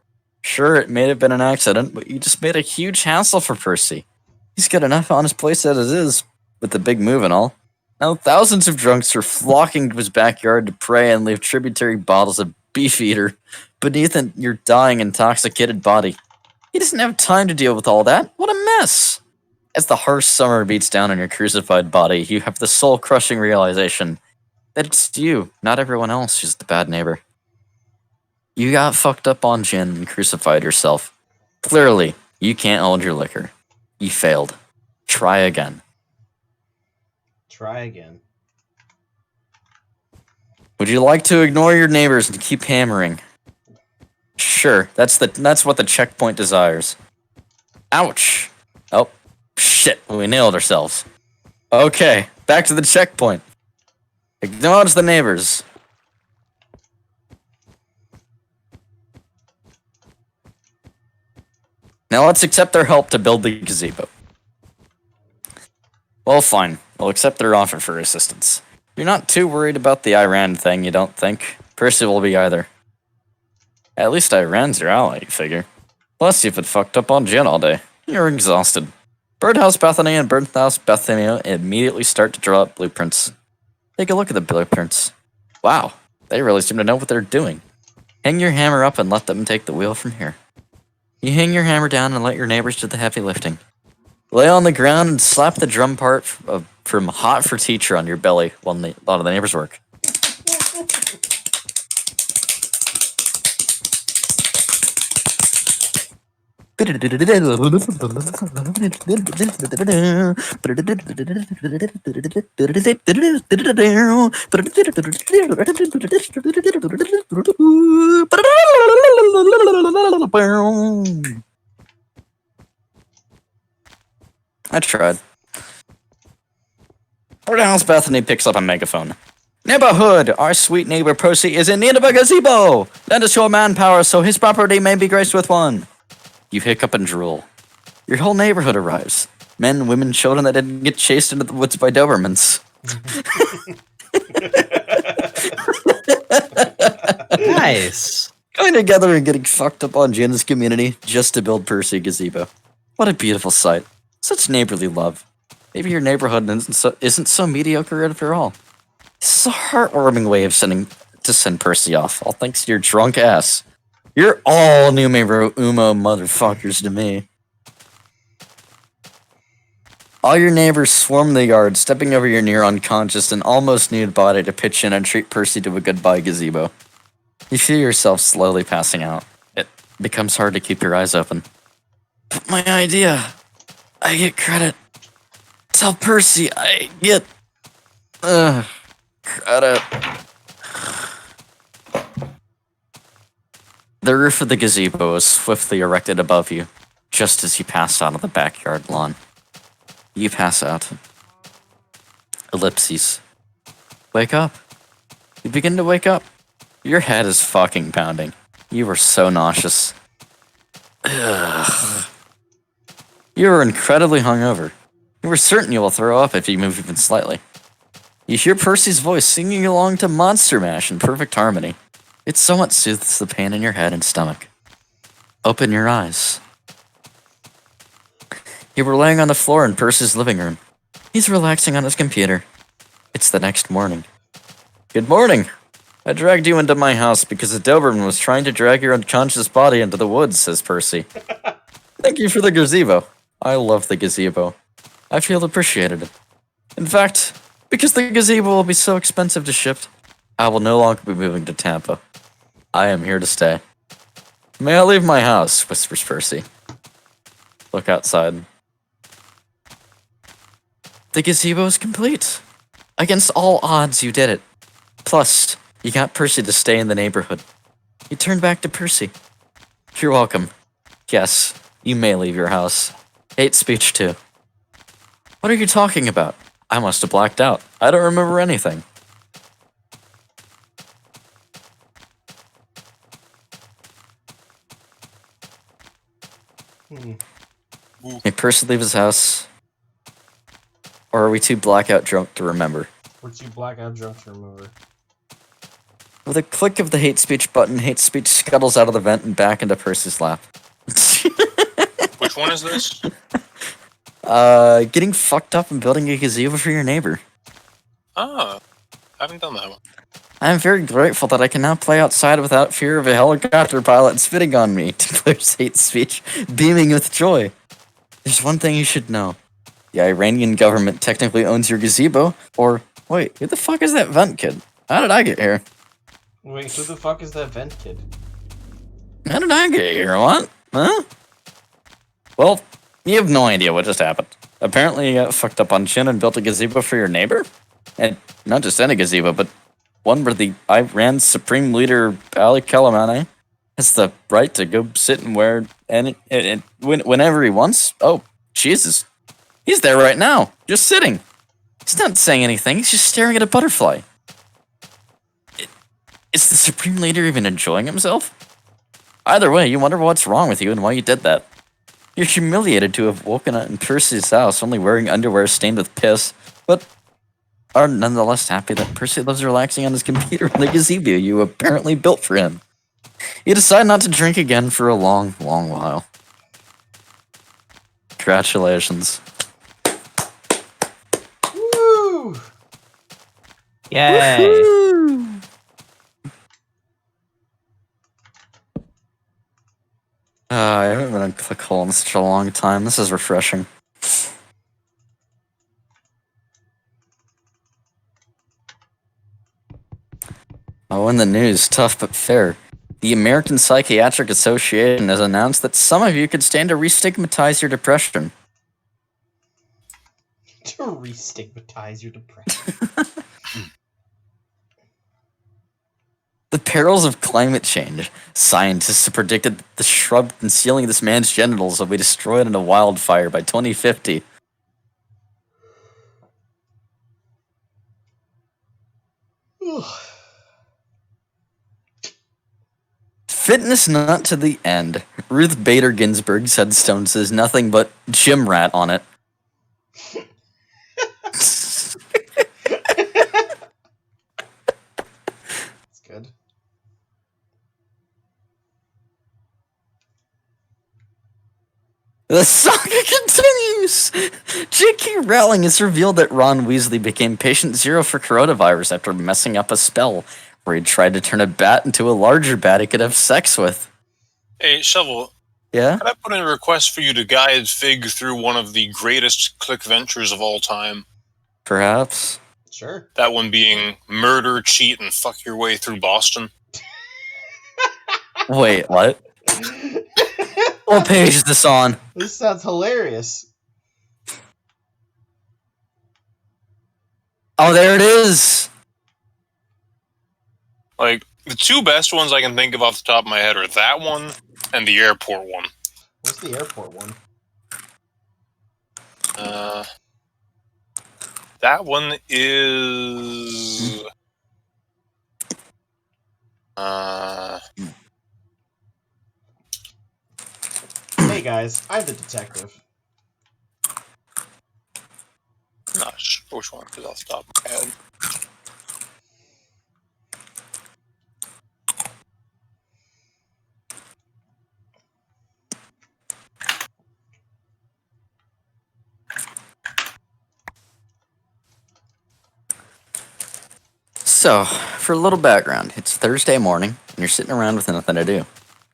Sure, it may have been an accident, but you just made a huge hassle for Percy. He's got enough on his plate as it is, with the big move and all. Now thousands of drunks are flocking to his backyard to pray and leave tributary bottles of Beefeater beneath your dying, intoxicated body. He doesn't have time to deal with all that. What a mess! As the harsh summer beats down on your crucified body, you have the soul-crushing realization that it's you, not everyone else, who's the bad neighbor. You got fucked up on gin and crucified yourself. Clearly, you can't hold your liquor. You failed. Try again. Try again. Would you like to ignore your neighbors and keep hammering? Sure, that's what the checkpoint desires. Ouch! Oh, shit, we nailed ourselves. Okay, back to the checkpoint. Acknowledge the neighbors. Now let's accept their help to build the gazebo. Well, fine. We'll accept their offer for assistance. You're not too worried about the Iran thing, you don't think? Percy will be either. At least Iran's your ally, you figure. Plus, you've been fucked up on gin all day. You're exhausted. Birdhouse Bethany and Birdhouse Bethany immediately start to draw up blueprints. Take a look at the blueprints. Wow, they really seem to know what they're doing. Hang your hammer up and let them take the wheel from here. You hang your hammer down and let your neighbors do the heavy lifting. Lay on the ground and slap the drum part from Hot for Teacher on your belly while a lot of the neighbors work. I tried. Birdhouse Bethany picks up a megaphone. Neighborhood! Our sweet neighbor Percy is in need of a gazebo! Lend us your manpower so his property may be graced with one. You hiccup and drool. Your whole neighborhood arrives. Men, women, children that didn't get chased into the woods by Dobermans. Nice. Going together and getting fucked up on Jana's community just to build Percy a gazebo. What a beautiful sight. Such neighborly love. Maybe your neighborhood isn't so mediocre after all. This is a heartwarming way of send Percy off, all thanks to your drunk ass. You're all numero uno motherfuckers to me. All your neighbors swarm the yard, stepping over your near unconscious and almost nude body to pitch in and treat Percy to a goodbye gazebo. You feel yourself slowly passing out. It becomes hard to keep your eyes open. But my idea. I get credit. Tell Percy I get... credit. The roof of the gazebo is swiftly erected above you, just as you pass out of the backyard lawn. You pass out. Ellipses. Wake up. You begin to wake up. Your head is fucking pounding. You are so nauseous. Ugh. You are incredibly hungover. You are certain you will throw up if you move even slightly. You hear Percy's voice singing along to Monster Mash in perfect harmony. It somewhat soothes the pain in your head and stomach. Open your eyes. You were laying on the floor in Percy's living room. He's relaxing on his computer. It's the next morning. Good morning. I dragged you into my house because a Doberman was trying to drag your unconscious body into the woods, says Percy. Thank you for the gazebo. I love the gazebo. I feel appreciated. In fact, because the gazebo will be so expensive to ship, I will no longer be moving to Tampa. I am here to stay. May I leave my house, whispers Percy. Look outside. The gazebo is complete. Against all odds, you did it. Plus, you got Percy to stay in the neighborhood. You turn back to Percy. You're welcome. Yes, you may leave your house. Hate speech, too. What are you talking about? I must have blacked out. I don't remember anything. May Percy leave his house? Or are we too blackout drunk to remember? We're too blackout drunk to remember. With a click of the hate speech button, hate speech scuttles out of the vent and back into Percy's lap. Which one is this? Getting fucked up and building a gazebo for your neighbor. Oh, I haven't done that one. I am very grateful that I can now play outside without fear of a helicopter pilot spitting on me, declares hate speech, beaming with joy. There's one thing you should know. The Iranian government technically owns your gazebo, or, wait, who the fuck is that vent kid? How did I get here? Wait, who the fuck is that vent kid? How did I get here? What? Huh? Well, you have no idea what just happened. Apparently you got fucked up on chin and built a gazebo for your neighbor? And not just any gazebo, but one where the Iran's supreme leader, Ali Khamenei, has the right to go sit and wear whenever he wants? Oh, Jesus. He's there right now, just sitting. He's not saying anything, he's just staring at a butterfly. Is the supreme leader even enjoying himself? Either way, you wonder what's wrong with you and why you did that. You're humiliated to have woken up in Percy's house only wearing underwear stained with piss, but are nonetheless happy that Percy loves relaxing on his computer in the gazebo you apparently built for him. You decide not to drink again for a long, long while. Congratulations. Woo! Yay! Woo-hoo! I haven't been on ClickHole in such a long time. This is refreshing. Oh, in the news, tough but fair. The American Psychiatric Association has announced that some of you could stand to re-stigmatize your depression. To re-stigmatize your depression. The perils of climate change. Scientists have predicted that the shrub concealing this man's genitals will be destroyed in a wildfire by 2050. Fitness not to the end. Ruth Bader Ginsburg's headstone says nothing but gym rat on it. That's good. The saga continues! J.K. Rowling has revealed that Ron Weasley became patient zero for coronavirus after messing up a spell where he tried to turn a bat into a larger bat he could have sex with. Hey, Shovel, Yeah? could I put in a request for you to guide Fig through one of the greatest click ventures of all time? Perhaps. Sure. That one being murder, cheat, and fuck your way through Boston. Wait, what? What page is this on? This sounds hilarious. Oh, there it is! Like, the two best ones I can think of off the top of my head are that one and the airport one. What's the airport one? That one is... Hey guys, I'm the detective. Not sure which one is off the top of my head. So, for a little background, it's Thursday morning, and you're sitting around with nothing to do.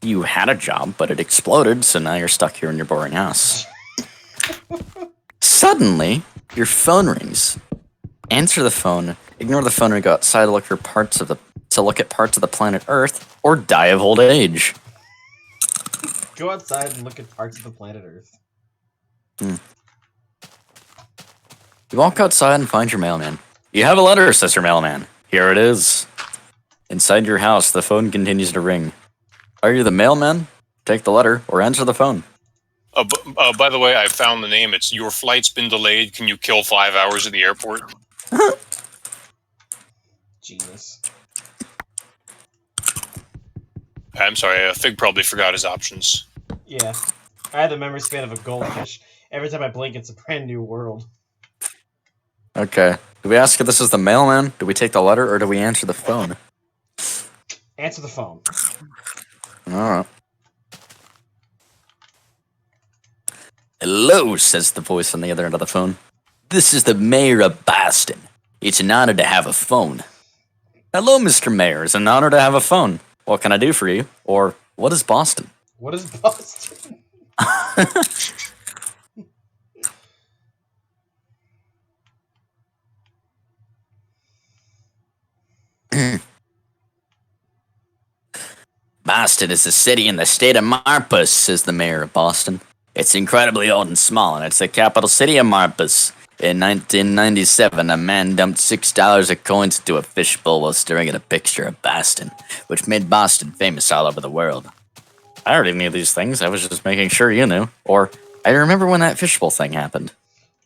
You had a job, but it exploded, so now you're stuck here in your boring house. Suddenly, your phone rings. Answer the phone, ignore the phone, and go outside to look at parts of the planet Earth, or die of old age. Go outside and look at parts of the planet Earth. You walk outside and find your mailman. You have a letter, says your mailman. Here it is. Inside your house, the phone continues to ring. Are you the mailman? Take the letter or answer the phone. By the way, I found the name. It's Your Flight's Been Delayed. Can you kill 5 hours at the airport? Genius. I'm sorry, Fig probably forgot his options. Yeah. I had the memory span of a goldfish. Every time I blink, it's a brand new world. Okay. Do we ask if this is the mailman? Do we take the letter or do we answer the phone? Answer the phone. Alright. Hello, says the voice on the other end of the phone. This is the mayor of Boston. It's an honor to have a phone. Hello, Mr. Mayor. It's an honor to have a phone. What can I do for you? Or, what is Boston? What is Boston? Boston is a city in the state of Marpus, says the mayor of Boston. It's incredibly old and small, and it's the capital city of Marpus. In 1997, a man dumped $6 of coins into a fishbowl while staring at a picture of Boston, which made Boston famous all over the world. I already knew these things. I was just making sure you knew. Or, I remember when that fishbowl thing happened.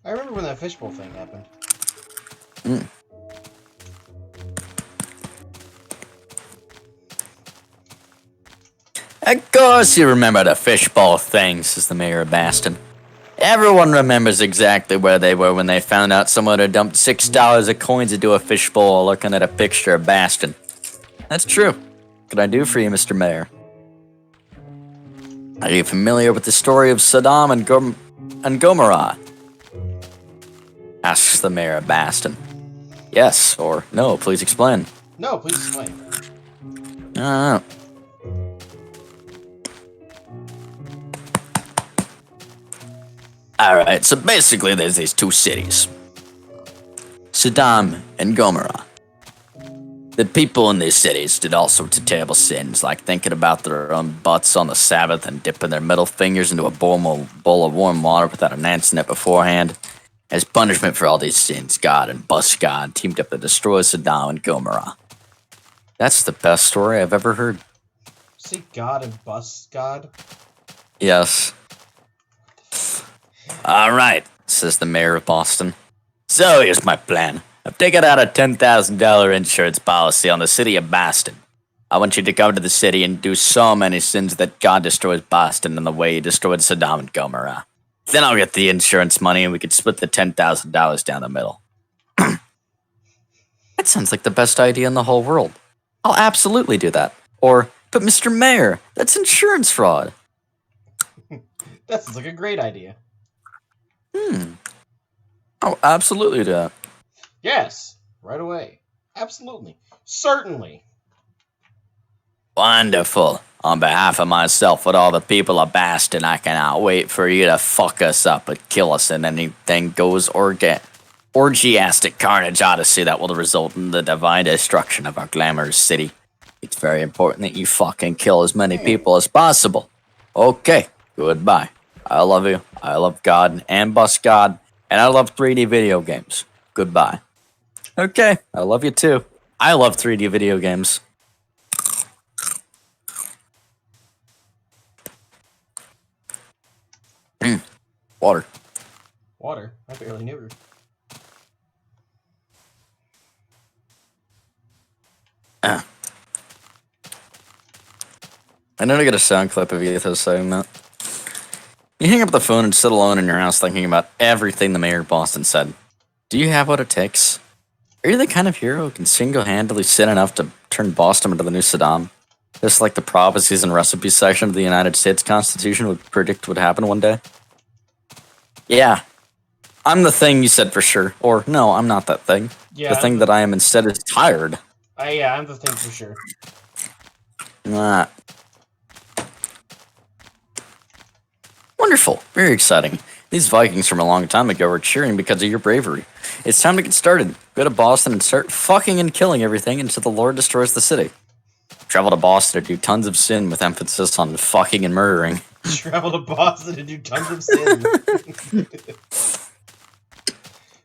I remember when that fishbowl thing happened. Of course you remember the fishbowl thing, says the mayor of Boston. Everyone remembers exactly where they were when they found out someone had dumped $6 of coins into a fishbowl while looking at a picture of Boston. That's true. What can I do for you, Mr. Mayor? Are you familiar with the story of Saddam and Gomorrah? Asks the mayor of Boston. Yes, or no, please explain. No, please explain. I don't know. Alright, so basically there's these two cities. Saddam and Gomorrah. The people in these cities did all sorts of terrible sins, like thinking about their own butts on the Sabbath and dipping their middle fingers into a bowl of warm water without announcing it beforehand. As punishment for all these sins, God and Bus God teamed up to destroy Saddam and Gomorrah. That's the best story I've ever heard. See God and Bus God? Yes. Alright, says the mayor of Boston. So here's my plan. I've taken out a $10,000 insurance policy on the city of Boston. I want you to come to the city and do so many sins that God destroys Boston in the way he destroyed Saddam and Gomorrah. Then I'll get the insurance money and we can split the $10,000 down the middle. That sounds like the best idea in the whole world. I'll absolutely do that. Or, but Mr. Mayor, that's insurance fraud. That sounds like a great idea. Oh, absolutely do that. Yes, right away. Absolutely. Certainly. Wonderful. On behalf of myself and all the people of Bastion, I cannot wait for you to fuck us up and kill us in anything goes orgiastic carnage odyssey that will result in the divine destruction of our glamorous city. It's very important that you fucking kill as many people as possible. Okay, goodbye. I love you. I love God and Bus God, and I love 3D video games. Goodbye. Okay, I love you too. I love 3D video games. Water. Water? I barely knew her. I know to get a sound clip of you saying that. You hang up the phone and sit alone in your house thinking about everything the mayor of Boston said. Do you have what it takes? Are you the kind of hero who can single-handedly sin enough to turn Boston into the new Saddam? Just like the prophecies and recipes section of the United States Constitution would predict would happen one day? Yeah. I'm the thing you said for sure. Or, no, I'm not that thing. Yeah, the thing that I am instead is tired. Yeah, I'm the thing for sure. Wonderful. Very exciting. These Vikings from a long time ago were cheering because of your bravery. It's time to get started. Go to Boston and start fucking and killing everything until the Lord destroys the city. Travel to Boston to do tons of sin with emphasis on fucking and murdering. Travel to Boston to do tons of sin.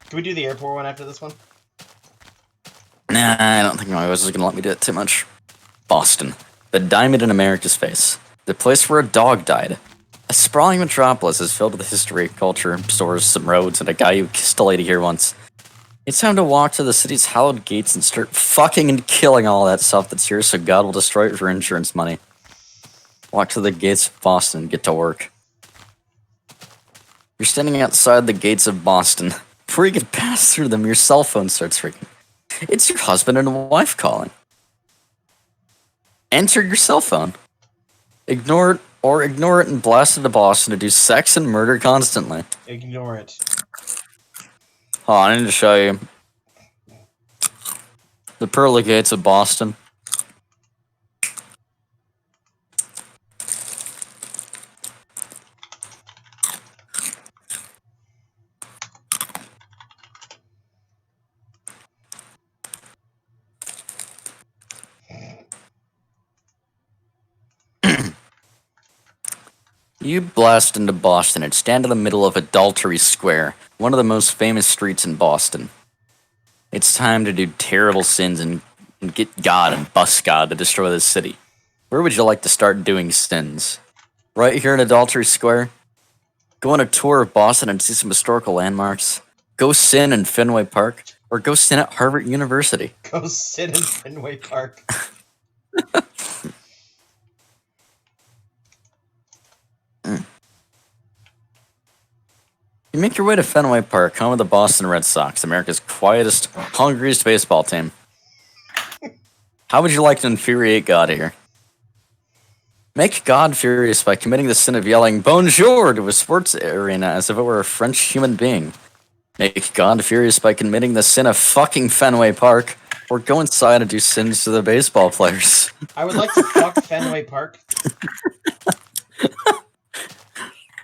Can we do the airport one after this one? Nah, I don't think my voice is gonna let me do it too much. Boston. The diamond in America's face. The place where a dog died. A sprawling metropolis is filled with history, culture, stores, some roads, and a guy who kissed a lady here once. It's time to walk to the city's hallowed gates and start fucking and killing all that stuff that's here so God will destroy it for insurance money. Walk to the gates of Boston and get to work. You're standing outside the gates of Boston. Before you get past through them, your cell phone starts ringing. It's your husband and wife calling. Enter your cell phone. Ignore it and blast into Boston to do sex and murder constantly. Ignore it. Oh, I need to show you. The pearly gates of Boston. You blast into Boston and stand in the middle of Adultery Square, one of the most famous streets in Boston. It's time to do terrible sins and get God and bust God to destroy the city. Where would you like to start doing sins? Right here in Adultery Square? Go on a tour of Boston and see some historical landmarks? Go sin in Fenway Park? Or go sin at Harvard University? Go sit in Fenway Park. You make your way to Fenway Park, home of the Boston Red Sox, America's quietest, hungriest baseball team. How would you like to infuriate God here? Make God furious by committing the sin of yelling bonjour to a sports arena as if it were a French human being. Make God furious by committing the sin of fucking Fenway Park, or go inside and do sins to the baseball players. I would like to fuck Fenway Park.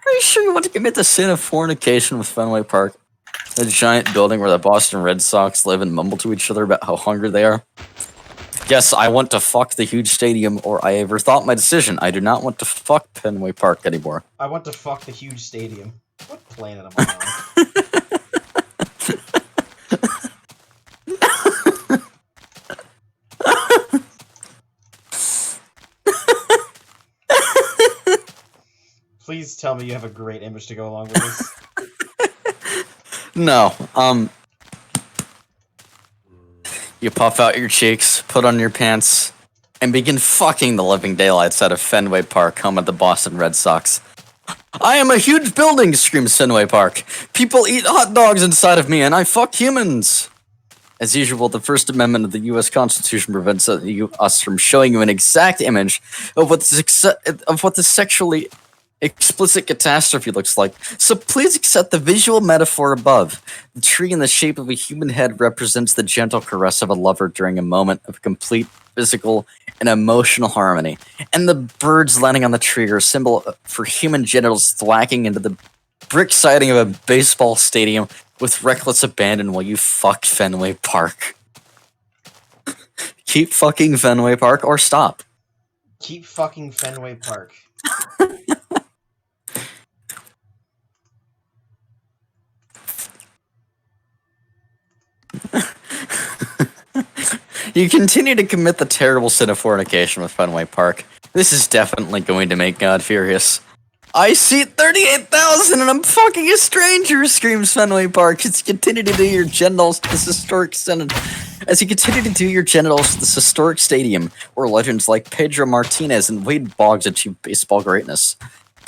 Are you sure you want to commit the sin of fornication with Fenway Park? A giant building where the Boston Red Sox live and mumble to each other about how hungry they are? Yes, I want to fuck the huge stadium, or I ever thought my decision. I do not want to fuck Fenway Park anymore. I want to fuck the huge stadium. What planet am I on? Please tell me you have a great image to go along with this. No, you puff out your cheeks, put on your pants, and begin fucking the living daylights out of Fenway Park, home of the Boston Red Sox. I am a huge building, screams Fenway Park. People eat hot dogs inside of me, and I fuck humans. As usual, the First Amendment of the U.S. Constitution prevents us from showing you an exact image of what the sexually Explicit catastrophe looks like. So please accept the visual metaphor above. The tree in the shape of a human head represents the gentle caress of a lover during a moment of complete physical and emotional harmony. And the birds landing on the tree are a symbol for human genitals thwacking into the brick siding of a baseball stadium with reckless abandon while you fuck Fenway Park. Keep fucking Fenway Park or stop. Keep fucking Fenway Park. You continue to commit the terrible sin of fornication with Fenway Park. This is definitely going to make God furious. I seat 38,000 and I'm fucking a stranger, screams Fenway Park as you continue to do your genitals to this historic stadium where legends like Pedro Martinez and Wade Boggs achieve baseball greatness.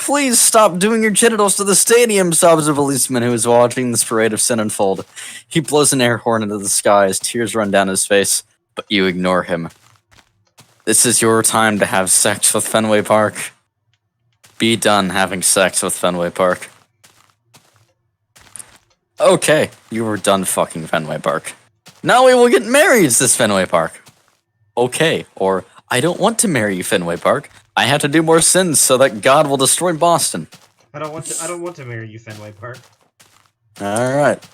Please stop doing your genitals to the stadium, sobs a policeman who is watching this parade of sin unfold. He blows an air horn into the sky as tears run down his face, but you ignore him. This is your time to have sex with Fenway Park. Be done having sex with Fenway Park. Okay, you were done fucking Fenway Park. Now we will get married, says Fenway Park. Okay, or I don't want to marry you, Fenway Park. I have to do more sins so that God will destroy Boston. I don't want to marry you, Fenway Park. Alright.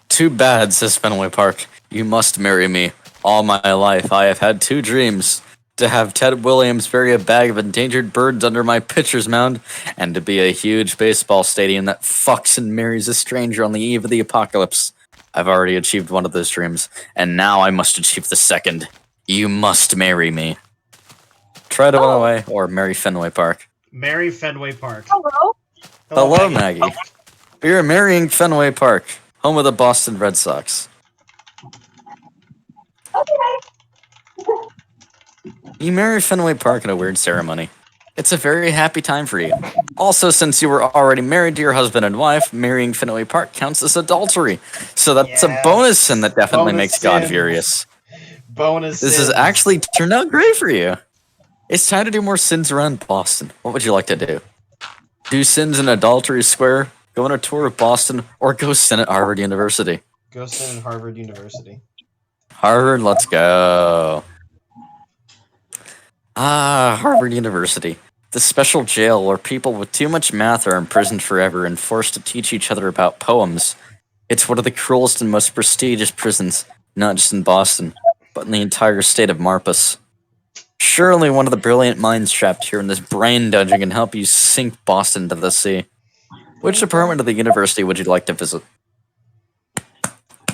Too bad, says Fenway Park. You must marry me. All my life I have had two dreams. To have Ted Williams bury a bag of endangered birds under my pitcher's mound, and to be a huge baseball stadium that fucks and marries a stranger on the eve of the apocalypse. I've already achieved one of those dreams, and now I must achieve the second. You must marry me. Try to run away, or marry Fenway Park. Marry Fenway Park. Hello. Hello, Maggie. We are marrying Fenway Park, home of the Boston Red Sox. Okay. You marry Fenway Park in a weird ceremony. It's a very happy time for you. Also, since you were already married to your husband and wife, marrying Fenway Park counts as adultery. So that's a bonus sin that definitely Bonus makes God sin. furious. Bonus. This has actually turned out great for you. It's time to do more sins around Boston. What would you like to do? Do sins in Adultery Square, go on a tour of Boston, or go sin at Harvard University? Go sin in Harvard University. Harvard, let's go. Ah, Harvard University. The special jail where people with too much math are imprisoned forever and forced to teach each other about poems. It's one of the cruelest and most prestigious prisons, not just in Boston, but in the entire state of Marpus. Surely one of the brilliant minds trapped here in this brain dungeon can help you sink Boston to the sea. Which department of the university would you like to visit?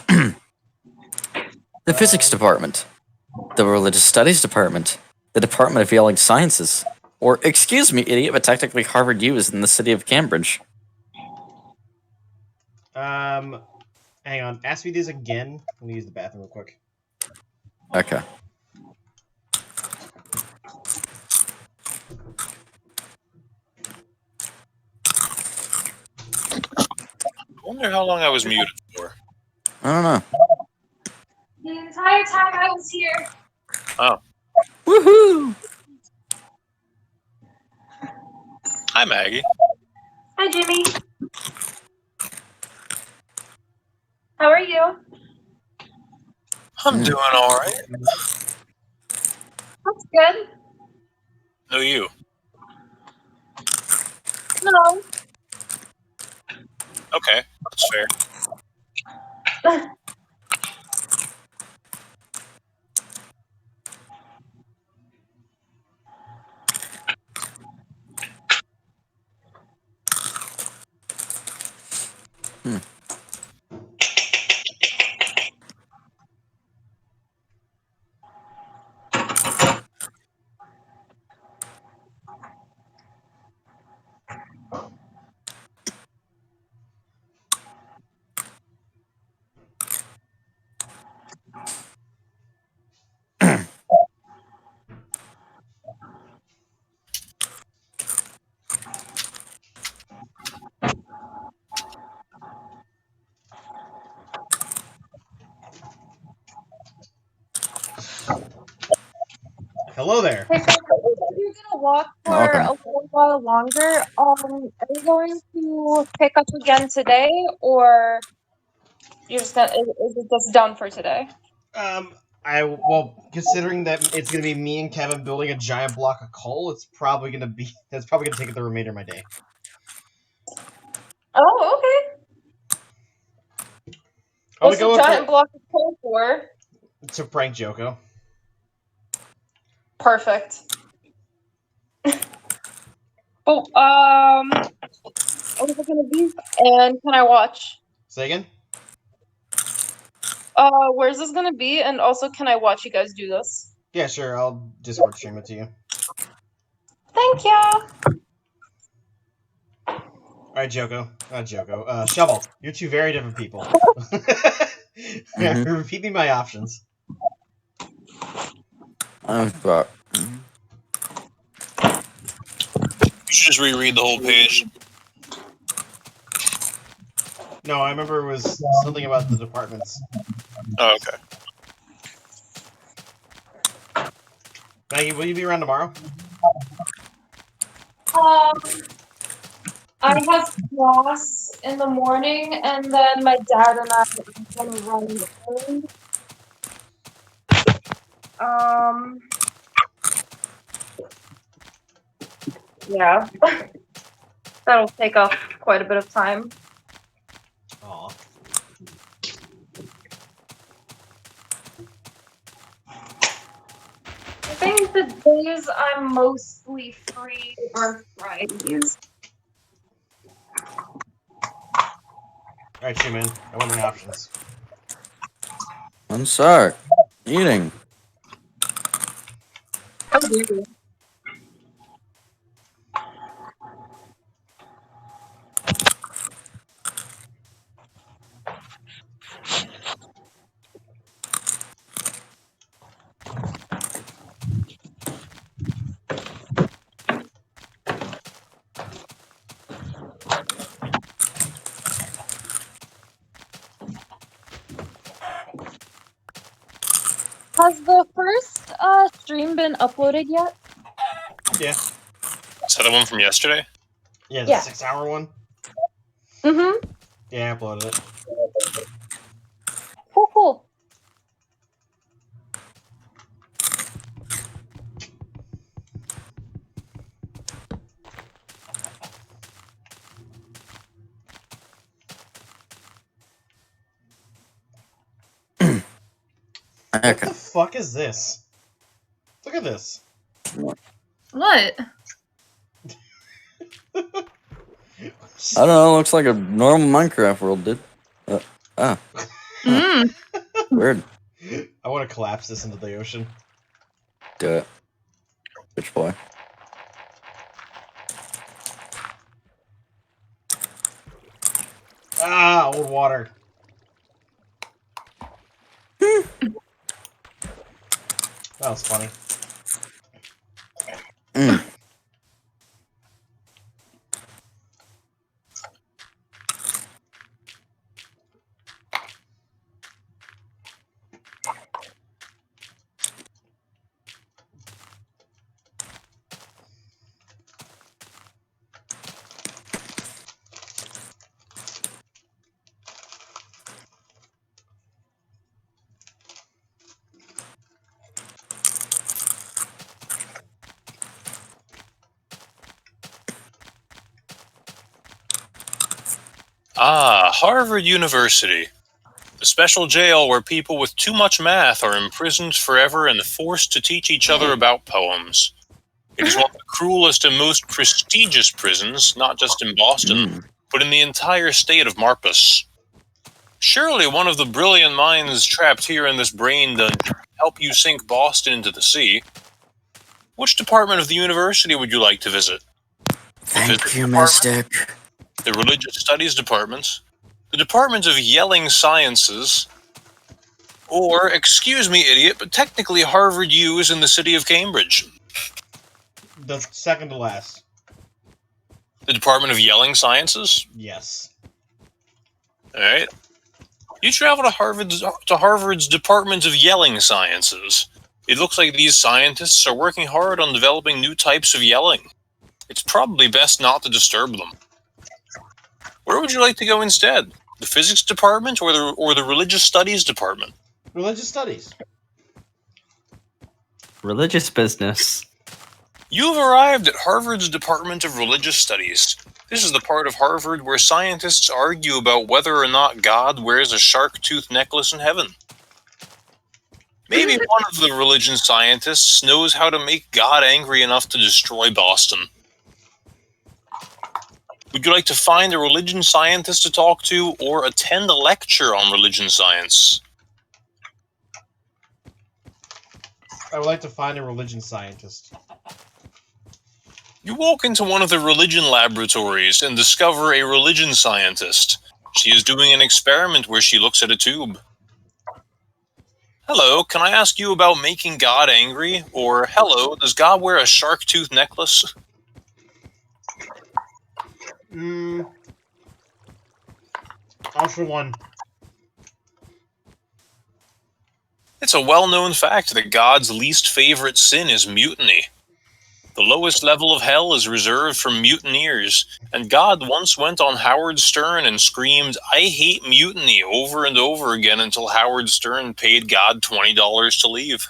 The physics department, the religious studies department, the Department of Alien Sciences, or, excuse me, idiot, but technically Harvard U is in the city of Cambridge. Hang on. Ask me these again. Let me use the bathroom real quick. Okay. I wonder how long I was muted for. I don't know. The entire time I was here. Oh. Woohoo! Hi, Maggie. Hi, Jimmy. How are you? I'm doing all right. That's good. Who are you? No. Okay, that's fair. Hello there. Hey, so if you're gonna walk for Welcome. a little while longer, are you going to pick up again today, or you're just gonna? Is it just done for today? Well, considering that it's gonna be me and Kevin building a giant block of coal, that's probably gonna take the remainder of my day. Oh, okay. What's the giant block of coal for? To prank Joko. Perfect. Oh, what is it gonna be? And can I watch? Say again? Where's this gonna be? And also, can I watch you guys do this? Yeah, sure. I'll Discord stream it to you. Thank you. Alright, Joko. Not Joko. Shovel. You're two very different people. Repeat me my options. You should just reread the whole page. No, I remember it was something about the departments. Oh, okay. Maggie, will you be around tomorrow? I have class in the morning, and then my dad and I are gonna run early. Yeah. That'll take up quite a bit of time. Aw. I think the days I'm mostly free are Fridays. Alright, man. I want my options. I'm sorry. Eating. How dare you? Has the first stream been uploaded yet? Yeah. Is that the one from yesterday? Yeah, the Yeah. 6-hour one? Mm-hmm. Yeah, I uploaded it. Cool. What the fuck is this? Look at this. What? I don't know. Looks like a normal Minecraft world, dude. Weird. I want to collapse this into the ocean. Do it. Bitch boy. Ah, old water. That was funny. Ah, Harvard University. A special jail where people with too much math are imprisoned forever and forced to teach each other about poems. It is one of the cruelest and most prestigious prisons, not just in Boston, but in the entire state of Marpus. Surely one of the brilliant minds trapped here in this brain dungeon can help you sink Boston into the sea. Which department of the university would you like to visit? Thank you, Mystic. The Religious Studies Department, the Department of Yelling Sciences, or, excuse me, idiot, but technically Harvard U is in the city of Cambridge. The second to last. The Department of Yelling Sciences? Yes. Alright. You travel to Harvard's Department of Yelling Sciences. It looks like these scientists are working hard on developing new types of yelling. It's probably best not to disturb them. Where would you like to go instead? The physics department or the religious studies department? Religious studies. Religious business. You've arrived at Harvard's Department of Religious Studies. This is the part of Harvard where scientists argue about whether or not God wears a shark tooth necklace in heaven. Maybe one of the religion scientists knows how to make God angry enough to destroy Boston. Would you like to find a religion scientist to talk to or attend a lecture on religion science? I would like to find a religion scientist. You walk into one of the religion laboratories and discover a religion scientist. She is doing an experiment where she looks at a tube. Hello, can I ask you about making God angry? Or, hello, does God wear a shark tooth necklace? Option 1. It's a well-known fact that God's least favorite sin is mutiny. The lowest level of hell is reserved for mutineers, and God once went on Howard Stern and screamed, "I hate mutiny," over and over again until Howard Stern paid God $20 to leave.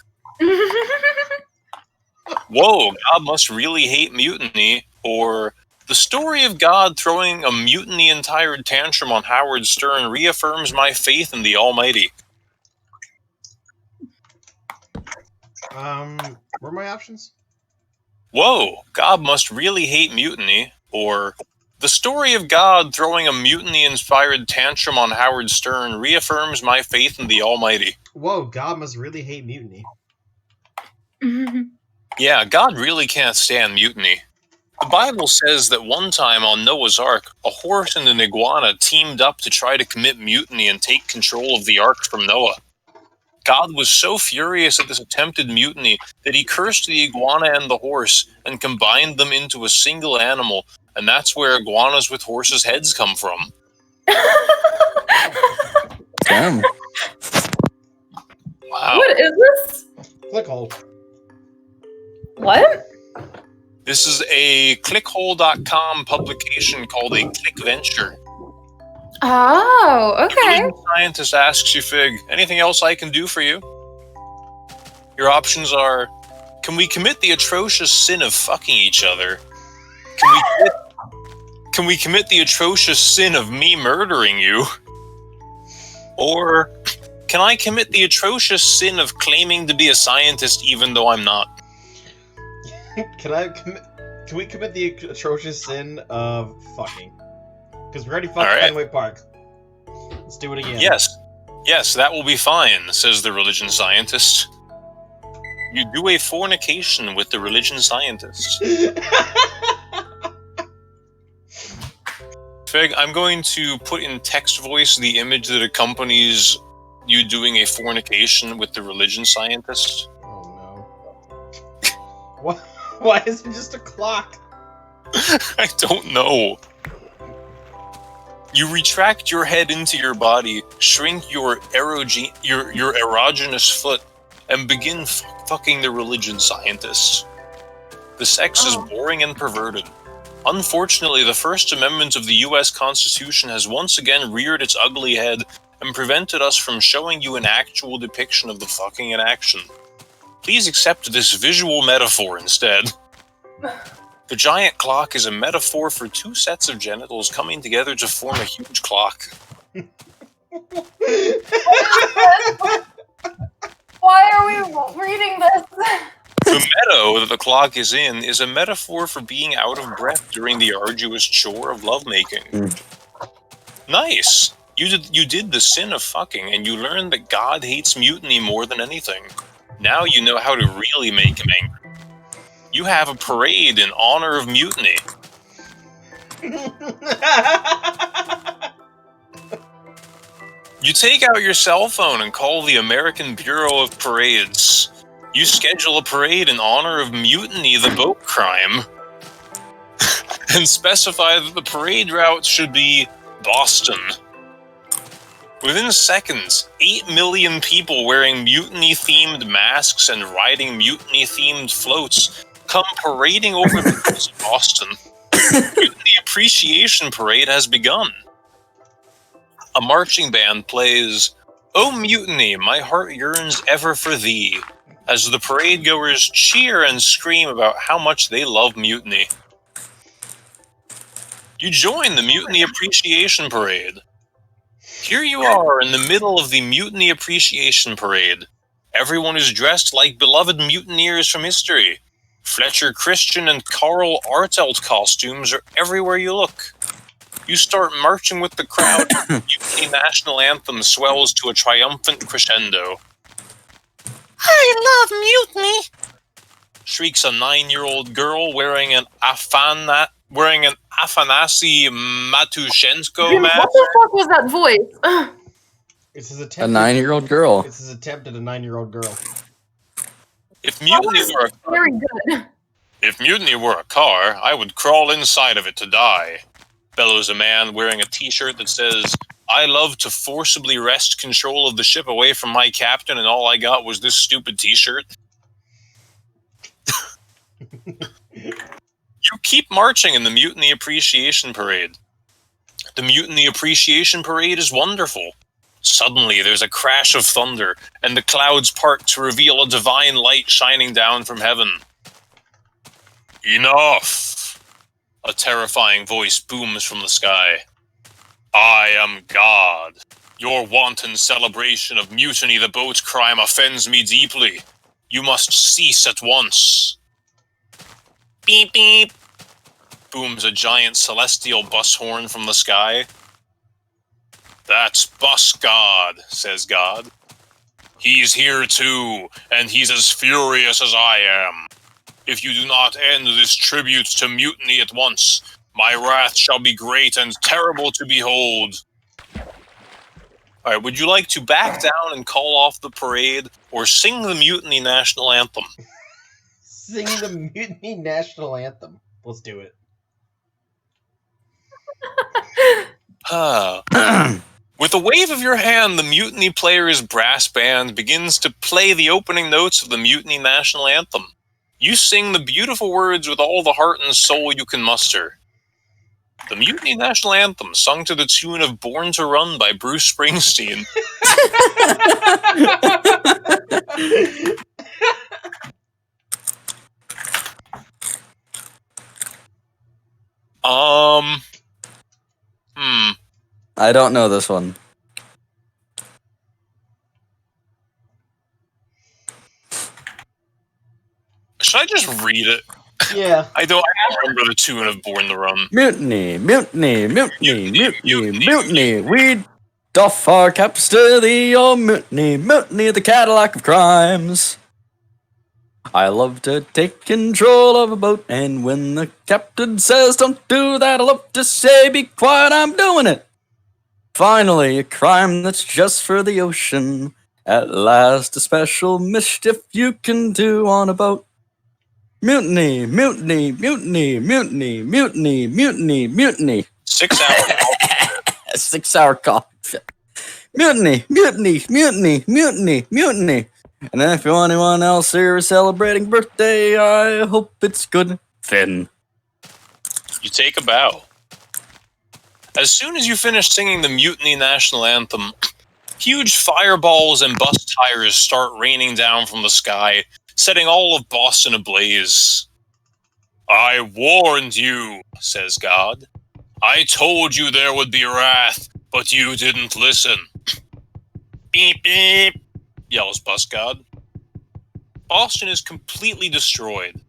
Whoa, God must really hate mutiny, or the story of God throwing a mutiny-inspired tantrum on Howard Stern reaffirms my faith in the Almighty. What are my options? Whoa, God must really hate mutiny, or the story of God throwing a mutiny-inspired tantrum on Howard Stern reaffirms my faith in the Almighty. Whoa, God must really hate mutiny. Yeah, God really can't stand mutiny. The Bible says that one time on Noah's Ark, a horse and an iguana teamed up to try to commit mutiny and take control of the Ark from Noah. God was so furious at this attempted mutiny that he cursed the iguana and the horse and combined them into a single animal, and that's where iguanas with horses' heads come from. Damn. Wow. What is this? Clickhole. What? This is a clickhole.com publication called a click venture. Oh, okay. The scientist asks you, Fig, anything else I can do for you? Your options are, can we commit the atrocious sin of fucking each other? Can we commit the atrocious sin of me murdering you? Or, can I commit the atrocious sin of claiming to be a scientist even though I'm not? Can we commit the atrocious sin of fucking? Because we already fucked All right. Fenway Park. Let's do it again. Yes, that will be fine, says the religion scientist. You do a fornication with the religion scientist. Fig, I'm going to put in text voice the image that accompanies you doing a fornication with the religion scientist. Oh no. Why is it just a clock? I don't know. You retract your head into your body, shrink your erogenous foot, and begin fucking the religion scientists. The sex is boring and perverted. Unfortunately, the First Amendment of the U.S. Constitution has once again reared its ugly head and prevented us from showing you an actual depiction of the fucking in action. Please accept this visual metaphor instead. The giant clock is a metaphor for two sets of genitals coming together to form a huge clock. Why are we reading this? The meadow that the clock is in is a metaphor for being out of breath during the arduous chore of lovemaking. Nice! You did the sin of fucking, and you learned that God hates mutiny more than anything. Now you know how to really make him angry. You have a parade in honor of mutiny. You take out your cell phone and call the American Bureau of Parades. You schedule a parade in honor of mutiny, the boat crime, and specify that the parade route should be Boston. Within seconds, 8 million people wearing mutiny-themed masks and riding mutiny-themed floats come parading over the hills of Boston. The Mutiny Appreciation Parade has begun. A marching band plays "O Mutiny, my heart yearns ever for thee," as the parade goers cheer and scream about how much they love mutiny. You join the Mutiny Appreciation Parade. Here you are in the middle of the Mutiny Appreciation Parade. Everyone is dressed like beloved mutineers from history. Fletcher Christian and Carl Artelt costumes are everywhere you look. You start marching with the crowd. The Mutiny National Anthem swells to a triumphant crescendo. "I love mutiny!" shrieks a 9-year-old girl wearing an Afanasy Matushenko Jim, mask. what the fuck was that voice? It's his A attempt. 9-year-old girl. It's his attempt at a 9-year-old girl. If mutiny were Very good. If mutiny were a car, I would crawl inside of it to die, bellows a man wearing a t-shirt that says, "I love to forcibly wrest control of the ship away from my captain, and all I got was this stupid t-shirt." You keep marching in the Mutiny Appreciation Parade. The Mutiny Appreciation Parade is wonderful. Suddenly, there's a crash of thunder, and the clouds part to reveal a divine light shining down from heaven. "Enough!" A terrifying voice booms from the sky. "I am God. Your wanton celebration of mutiny the boat crime offends me deeply. You must cease at once." Beep beep, booms a giant celestial bus horn from the sky. "That's Bus God," says God. "He's here too, and he's as furious as I am. If you do not end this tribute to mutiny at once, my wrath shall be great and terrible to behold." Alright, would you like to back down and call off the parade, or sing the Mutiny National Anthem? Sing the Mutiny National Anthem. Let's do it. With a wave of your hand, the Mutiny Players Brass Band begins to play the opening notes of the Mutiny National Anthem. You sing the beautiful words with all the heart and soul you can muster. The Mutiny National Anthem, sung to the tune of "Born to Run" by Bruce Springsteen. I don't know this one. Should I just read it? Yeah. I don't remember the tune of "Born to Run." Mutiny, mutiny, mutiny, mutiny, mutiny. We doff our caps to the old mutiny, mutiny, the Cadillac of crimes. I love to take control of a boat, and when the captain says don't do that, I love to say be quiet, I'm doing it. Finally, a crime that's just for the ocean. At last, a special mischief you can do on a boat. Mutiny, mutiny, mutiny, mutiny, mutiny, mutiny, mutiny. 6 hours. 6 hour coffee. Mutiny, mutiny, mutiny, mutiny, mutiny. And if anyone else here is celebrating birthday, I hope it's good. Finn. You take a bow. As soon as you finish singing the Mutiny National Anthem, huge fireballs and bus tires start raining down from the sky, setting all of Boston ablaze. "I warned you," says God. "I told you there would be wrath, but you didn't listen." "Beep beep," yells Bus God. Boston is completely destroyed.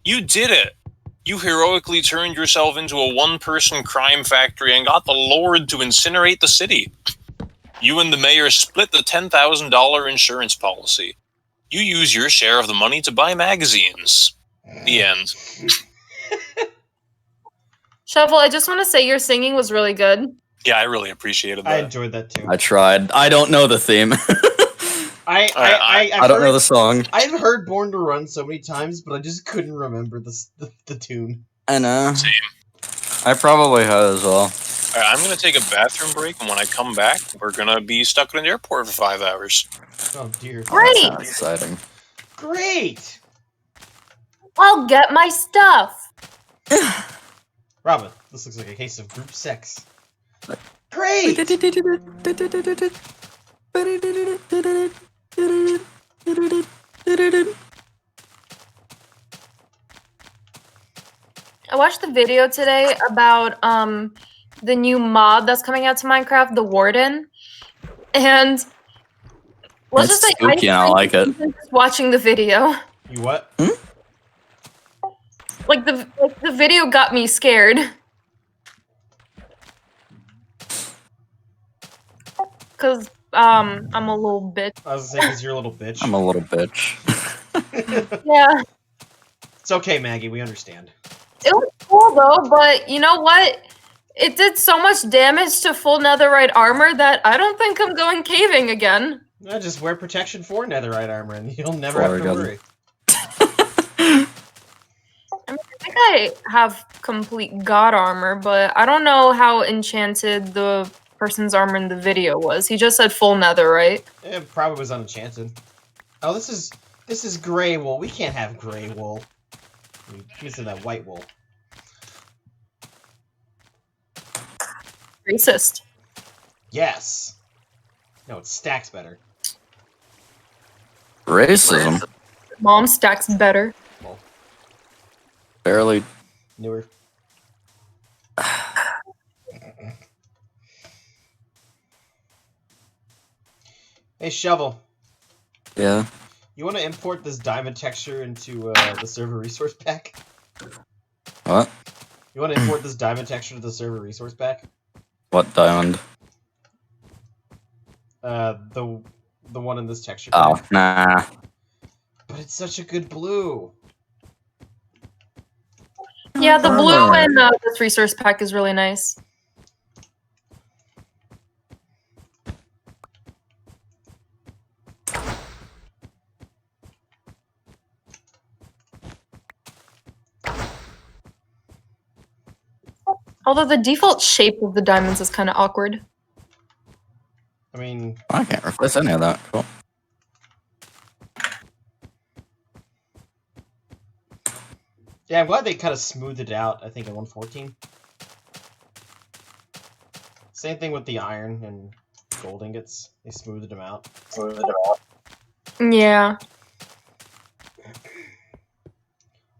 You did it! You heroically turned yourself into a one-person crime factory and got the Lord to incinerate the city. You and the mayor split the $10,000 insurance policy. You use your share of the money to buy magazines. The end. Shovel, I just want to say your singing was really good. Yeah, I really appreciated that. I enjoyed that too. I tried. I don't know the theme. I don't know the song. I've heard "Born to Run" so many times, but I just couldn't remember the tune. I know. Same. I probably have as well. Alright, I'm gonna take a bathroom break, and when I come back, we're gonna be stuck in an airport for 5 hours. Oh dear. Great! Sounds exciting. Great! I'll get my stuff. Robin, this looks like a case of group sex. Great! I watched the video today about the new mod that's coming out to Minecraft, the Warden, and let's That's just say spooky and I like it. just watching the video. You what? Like the video got me scared. Cause I'm a little bitch. I was gonna say, because you're a little bitch. I'm a little bitch. Yeah. It's okay, Maggie, we understand. It was cool though, but you know what? It did so much damage to full netherite armor that I don't think I'm going caving again. No, just wear protection for netherite armor and you'll never Sorry, have to God. worry. I mean, I think I have complete god armor, but I don't know how enchanted the person's armor in the video was. He just said full netherite. It probably was unenchanted. Oh, this is gray wool. We can't have gray wool. We're missing that white wool. Racist. Yes. No, it stacks better. Racism. Mom stacks better. Well, Barely. newer. Hey, Shovel. Yeah. You want to import this diamond texture into the server resource pack? What? You want to import this diamond texture to the server resource pack? What diamond? The one in this texture pack. Oh, nah. But it's such a good blue. Yeah, the blue in this resource pack is really nice. Although the default shape of the diamonds is kind of awkward. I mean, I can't replace any of that. Cool. yeah, I'm glad they kind of smoothed it out, I think, in 114. Same thing with the iron and gold ingots. They smoothed them out. Yeah.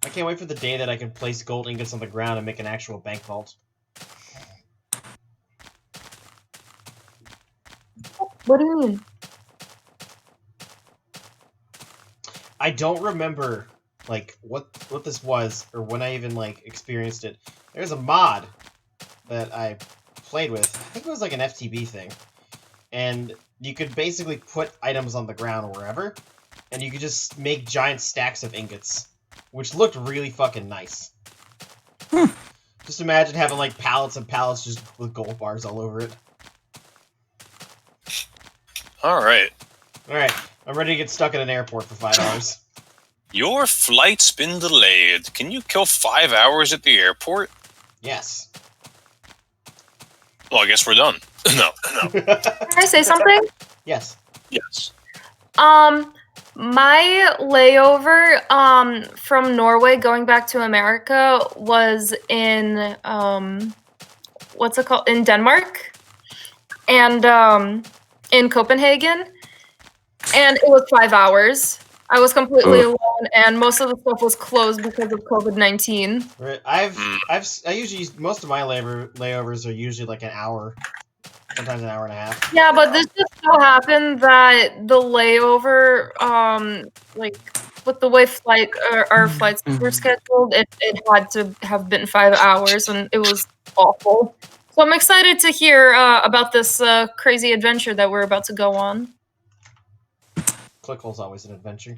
I can't wait for the day that I can place gold ingots on the ground and make an actual bank vault. What do you mean? I don't remember, like, what this was, or when I even, like, experienced it. There's a mod that I played with. I think it was, like, an FTB thing. And you could basically put items on the ground wherever, and you could just make giant stacks of ingots, which looked really fucking nice. Just imagine having, like, pallets and pallets just with gold bars all over it. Alright. Alright, I'm ready to get stuck in an airport for 5 hours. Your flight's been delayed. Can you kill 5 hours at the airport? Yes. Well, I guess we're done. No. Can I say something? Yes. Yes. My layover from Norway going back to America was in what's it called? In Denmark. And in Copenhagen. And it was 5 hours. I was completely alone, and most of the stuff was closed because of COVID-19. Right. I usually, most of my layovers are usually like an hour, sometimes an hour and a half. Yeah, but this just so happened that the layover, like with the way our flights were scheduled, it had to have been 5 hours, and it was awful. So I'm excited to hear about this crazy adventure that we're about to go on. Clickhole's always an adventure.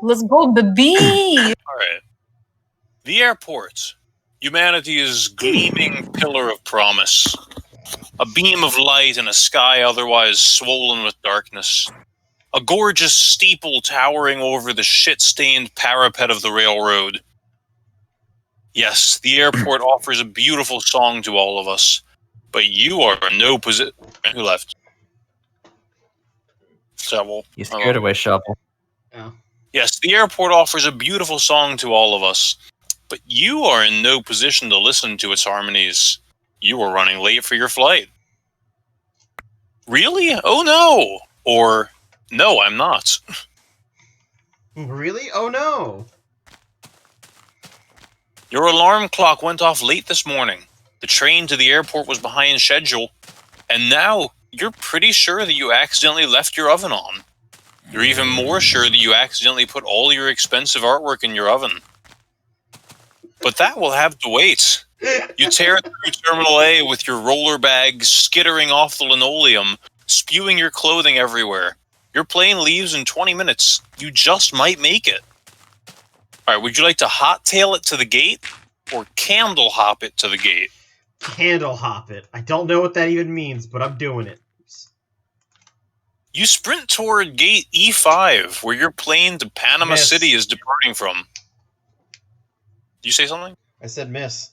Let's go, baby! Alright. The airport. Humanity's gleaming pillar of promise. A beam of light in a sky otherwise swollen with darkness. A gorgeous steeple towering over the shit-stained parapet of the railroad. Yes, the airport offers a beautiful song to all of us, but you are in no position. Who left? Shovel. You scared away Shovel. Oh. Yes, the airport offers a beautiful song to all of us, but you are in no position to listen to its harmonies. You are running late for your flight. Really? Oh no! Or, no, I'm not. Really? Oh no! Your alarm clock went off late this morning. The train to the airport was behind schedule, and now you're pretty sure that you accidentally left your oven on. You're even more sure that you accidentally put all your expensive artwork in your oven. But that will have to wait. You tear through Terminal A with your roller bag skittering off the linoleum, spewing your clothing everywhere. Your plane leaves in 20 minutes. You just might make it. Alright, would you like to hot tail it to the gate, or candle hop it to the gate? Candle hop it. I don't know what that even means, but I'm doing it. You sprint toward gate E5, where your plane to Panama Miss. City is departing from. Did you say something? I said miss.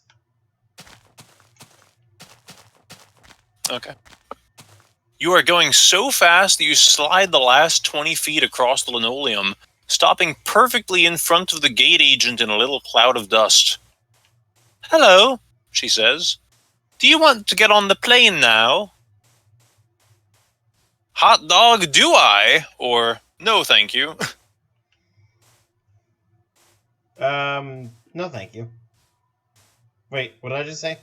Okay. You are going so fast that you slide the last 20 feet across the linoleum, stopping perfectly in front of the gate agent in a little cloud of dust. Hello, she says. Do you want to get on the plane now? Hot dog, do I? Or, no thank you. No thank you. Wait, what did I just say?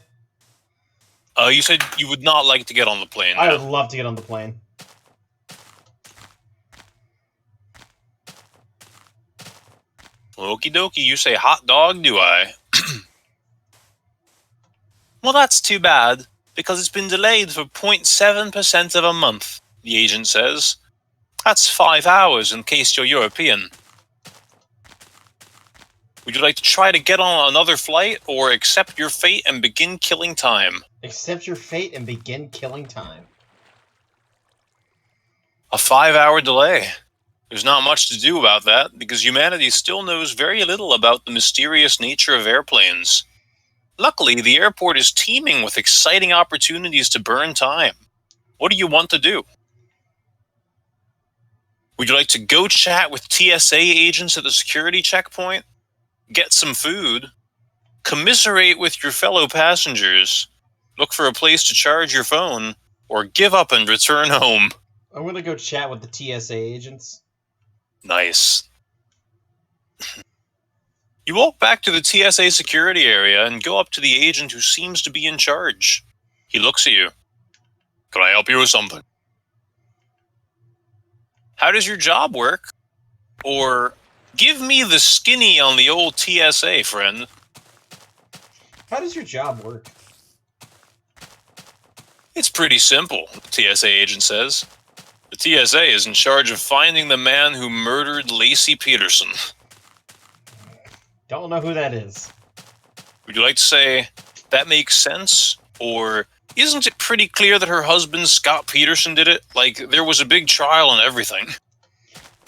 You said you would not like to get on the plane. I now. would love to get on the plane. Okie dokie, you say hot dog, do I? Well, that's too bad, because it's been delayed for 0.7% of a month, the agent says. That's 5 hours in case you're European. Would you like to try to get on another flight, or accept your fate and begin killing time? Accept your fate and begin killing time. A 5-hour delay. There's not much to do about that, because humanity still knows very little about the mysterious nature of airplanes. Luckily, the airport is teeming with exciting opportunities to burn time. What do you want to do? Would you like to go chat with TSA agents at the security checkpoint? Get some food? Commiserate with your fellow passengers? Look for a place to charge your phone? Or give up and return home? I'm gonna go chat with the TSA agents. Nice. You walk back to the TSA security area and go up to the agent who seems to be in charge. He looks at you. Can I help you with something? How does your job work? Or, give me the skinny on the old TSA, friend. How does your job work? It's pretty simple, the TSA agent says. The TSA is in charge of finding the man who murdered Lacey Peterson. Don't know who that is. Would you like to say, that makes sense? Or, isn't it pretty clear that her husband, Scott Peterson, did it? Like, there was a big trial and everything.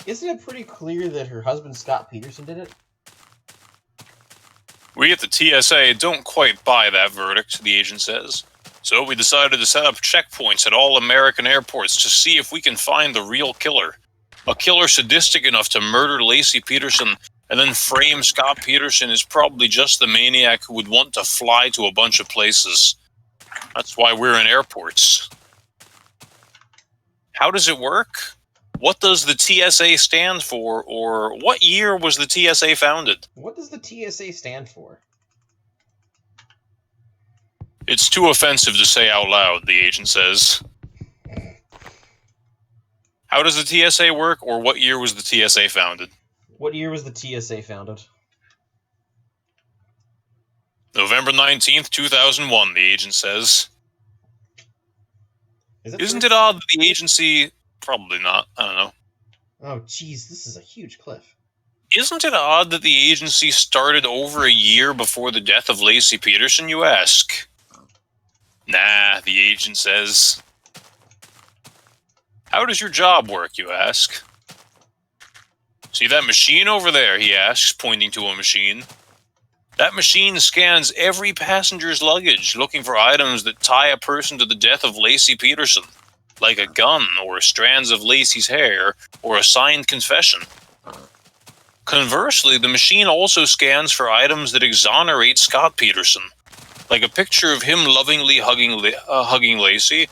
Isn't it pretty clear that her husband, Scott Peterson, did it? We at the TSA don't quite buy that verdict, the agent says. So we decided to set up checkpoints at all American airports to see if we can find the real killer. A killer sadistic enough to murder Lacey Peterson and then frame Scott Peterson is probably just the maniac who would want to fly to a bunch of places. That's why we're in airports. How does it work? What does the TSA stand for, or what year was the TSA founded? What does the TSA stand for? It's too offensive to say out loud, the agent says. How does the TSA work, or what year was the TSA founded? What year was the TSA founded? November 19th, 2001, the agent says. Isn't it odd that the agency... Probably not, I don't know. Oh, jeez, this is a huge cliff. Isn't it odd that the agency started over a year before the death of Lacey Peterson, you ask? Nah, the agent says. How does your job work, you ask? See that machine over there, he asks, pointing to a machine. That machine scans every passenger's luggage, looking for items that tie a person to the death of Lacey Peterson, like a gun or strands of Lacey's hair or a signed confession. Conversely, the machine also scans for items that exonerate Scott Peterson, like a picture of him lovingly hugging Lacey,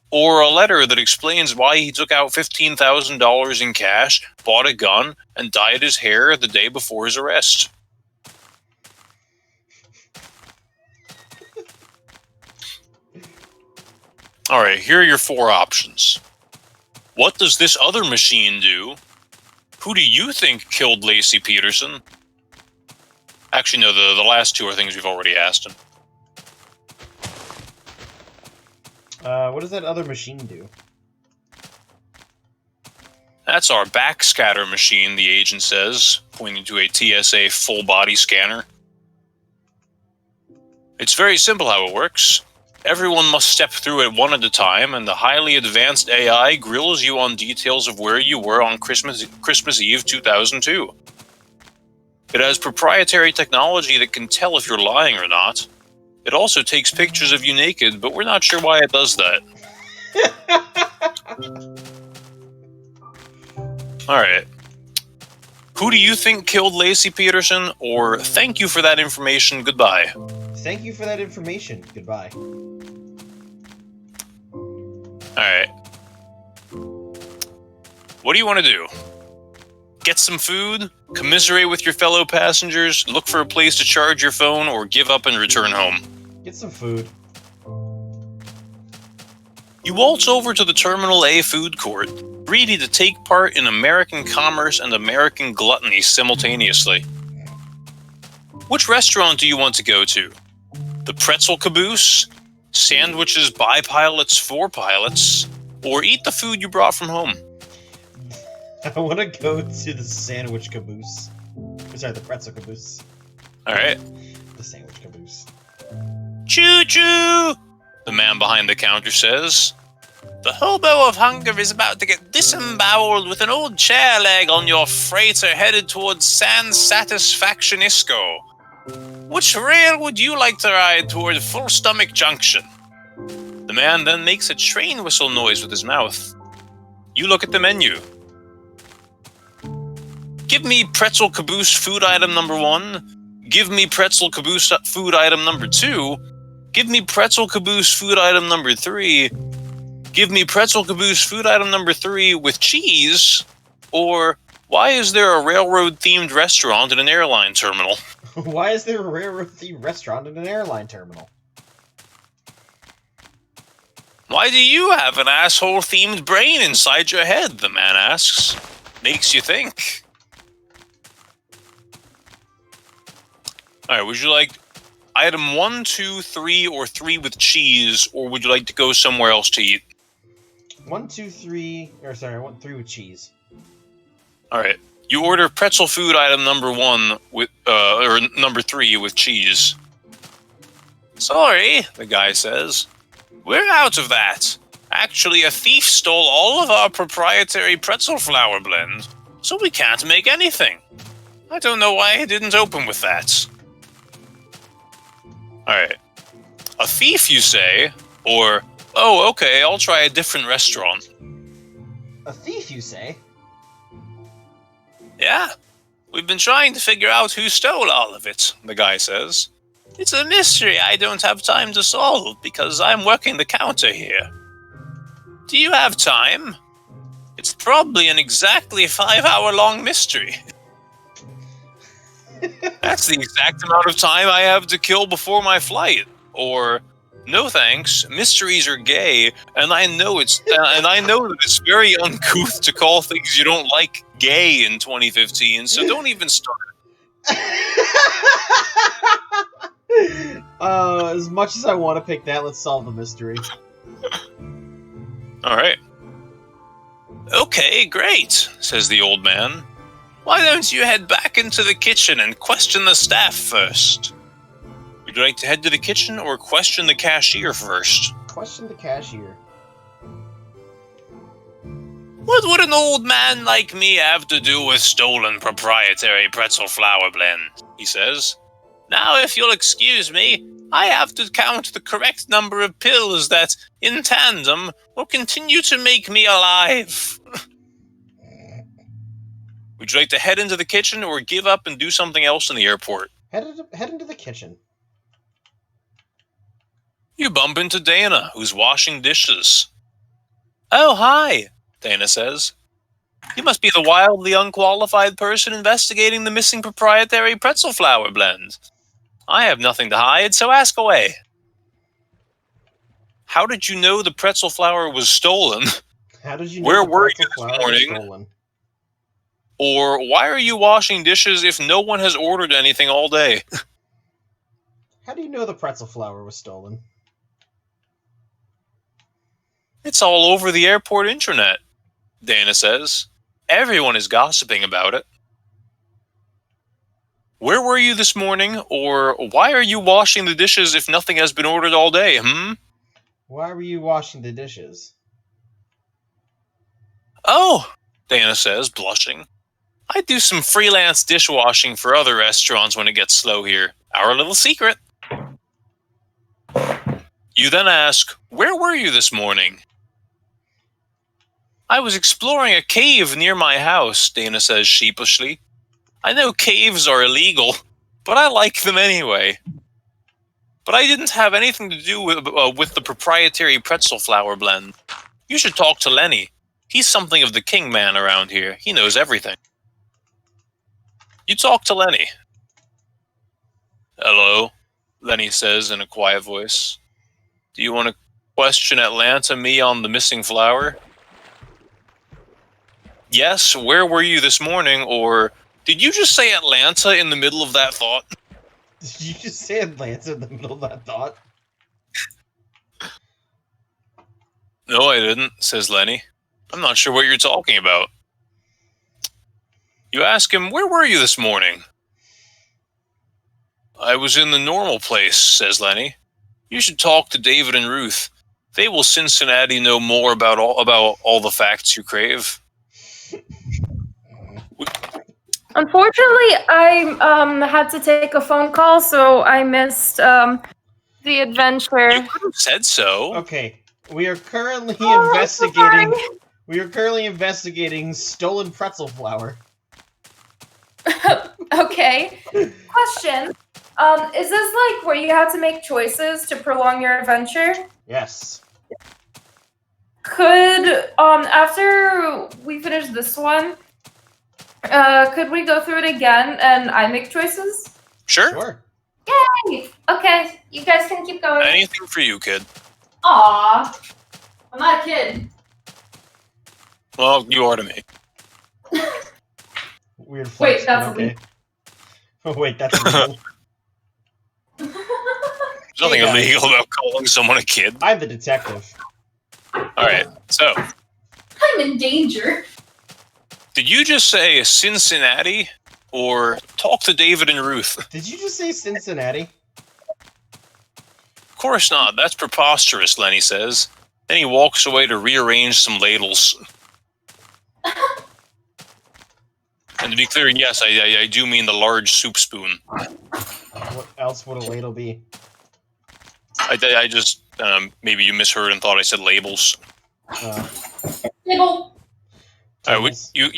or a letter that explains why he took out $15,000 in cash, bought a gun, and dyed his hair the day before his arrest. Alright, here are your 4 options. What does this other machine do? Who do you think killed Lacey Peterson? Actually, no, the last 2 are things we've already asked him. What does that other machine do? That's our backscatter machine, the agent says, pointing to a TSA full-body scanner. It's very simple how it works. Everyone must step through it one at a time, and the highly advanced AI grills you on details of where you were on Christmas Eve 2002. It has proprietary technology that can tell if you're lying or not. It also takes pictures of you naked, but we're not sure why it does that. Alright. Who do you think killed Lacey Peterson? Or thank you for that information, goodbye. Thank you for that information, goodbye. Alright. What do you want to do? Get some food? Commiserate with your fellow passengers? Look for a place to charge your phone? Or give up and return home? Get some food. You waltz over to the Terminal A food court, greedy to take part in American commerce and American gluttony simultaneously. Which restaurant do you want to go to? The Pretzel Caboose? Sandwiches by pilots for pilots? Or eat the food you brought from home? I want to go to the Sandwich Caboose. Sorry, the Pretzel Caboose. Alright. The Sandwich Caboose. Choo-choo! The man behind the counter says. The hobo of hunger is about to get disemboweled with an old chair leg on your freighter headed towards San Satisfactionisco. Which rail would you like to ride toward Full Stomach Junction? The man then makes a train whistle noise with his mouth. You look at the menu. Give me Pretzel Caboose food item number 1. Give me Pretzel Caboose food item number 2. Give me Pretzel Caboose food item number 3. Give me Pretzel Caboose food item number 3 with cheese. Or, why is there a railroad-themed restaurant in an airline terminal? Why is there a railroad-themed restaurant in an airline terminal? Why do you have an asshole-themed brain inside your head, the man asks. Makes you think. Alright, would you like item 1, 2, 3, or 3 with cheese, or would you like to go somewhere else to eat? 1, 2, 3, or sorry, I want 3 with cheese. Alright. You order pretzel food item number 1 with, or number 3 with cheese. Sorry, the guy says. We're out of that. Actually, a thief stole all of our proprietary pretzel flour blend, so we can't make anything. I don't know why he didn't open with that. Alright. A thief, you say? Or, oh, okay, I'll try a different restaurant. A thief, you say? Yeah. We've been trying to figure out who stole all of it, the guy says. It's a mystery I don't have time to solve because I'm working the counter here. Do you have time? It's probably an exactly 5-hour-long mystery. That's the exact amount of time I have to kill before my flight. Or, no thanks, mysteries are gay, and I know that it's very uncouth to call things you don't like gay in 2015, so don't even start. As much as I want to pick that, let's solve the mystery. Alright. Okay, great, says the old man. Why don't you head back into the kitchen and question the staff first? Would you like to head to the kitchen or question the cashier first? Question the cashier. What would an old man like me have to do with stolen proprietary pretzel flour blend? He says. Now, if you'll excuse me, I have to count the correct number of pills that, in tandem, will continue to make me alive. Would you like to head into the kitchen or give up and do something else in the airport? Head into the kitchen. You bump into Dana, who's washing dishes. Oh, hi, Dana says. You must be the wildly unqualified person investigating the missing proprietary pretzel flour blend. I have nothing to hide, so ask away. How did you know the pretzel flour was stolen? How did you know Where the were you pretzel this flour was morning? stolen? Or why are you washing dishes if no one has ordered anything all day? How do you know the pretzel flour was stolen? It's all over the airport intranet, Dana says. Everyone is gossiping about it. Where were you this morning, or why are you washing the dishes if nothing has been ordered all day, Why were you washing the dishes? Oh, Dana says, blushing. I do some freelance dishwashing for other restaurants when it gets slow here. Our little secret. You then ask, where were you this morning? I was exploring a cave near my house, Dana says sheepishly. I know caves are illegal, but I like them anyway. But I didn't have anything to do with the proprietary pretzel flour blend. You should talk to Lenny. He's something of the king man around here. He knows everything. You talk to Lenny. Hello, Lenny says in a quiet voice. Do you want to question Atlanta me on the missing flour? Yes, where were you this morning, or did you just say Atlanta in the middle of that thought? Did you just say Atlanta in the middle of that thought? No, I didn't, says Lenny. I'm not sure what you're talking about. You ask him, where were you this morning? I was in the normal place, says Lenny. You should talk to David and Ruth. They will Cincinnati know more about all the facts you crave. Unfortunately, I had to take a phone call, so I missed the adventure. You could have said so. Okay, we are currently investigating. We are currently investigating stolen pretzel flour. Okay. Question. Is this like where you have to make choices to prolong your adventure? Yes. Could after we finish this one, could we go through it again and I make choices? Sure. Yay! Okay, you guys can keep going. Anything for you, kid. Aw, I'm not a kid. Well, you are to me. Weird flex. Wait, that's okay. Oh wait, that's illegal. There's nothing illegal about calling someone a kid. I'm the detective. Alright, so. I'm in danger. Did you just say Cincinnati? Or talk to David and Ruth? Did you just say Cincinnati? Of course not. That's preposterous, Lenny says. Then he walks away to rearrange some ladles. And to be clear, yes, I do mean the large soup spoon. What else would a ladle be? I just, maybe you misheard and thought I said labels. Label. Would you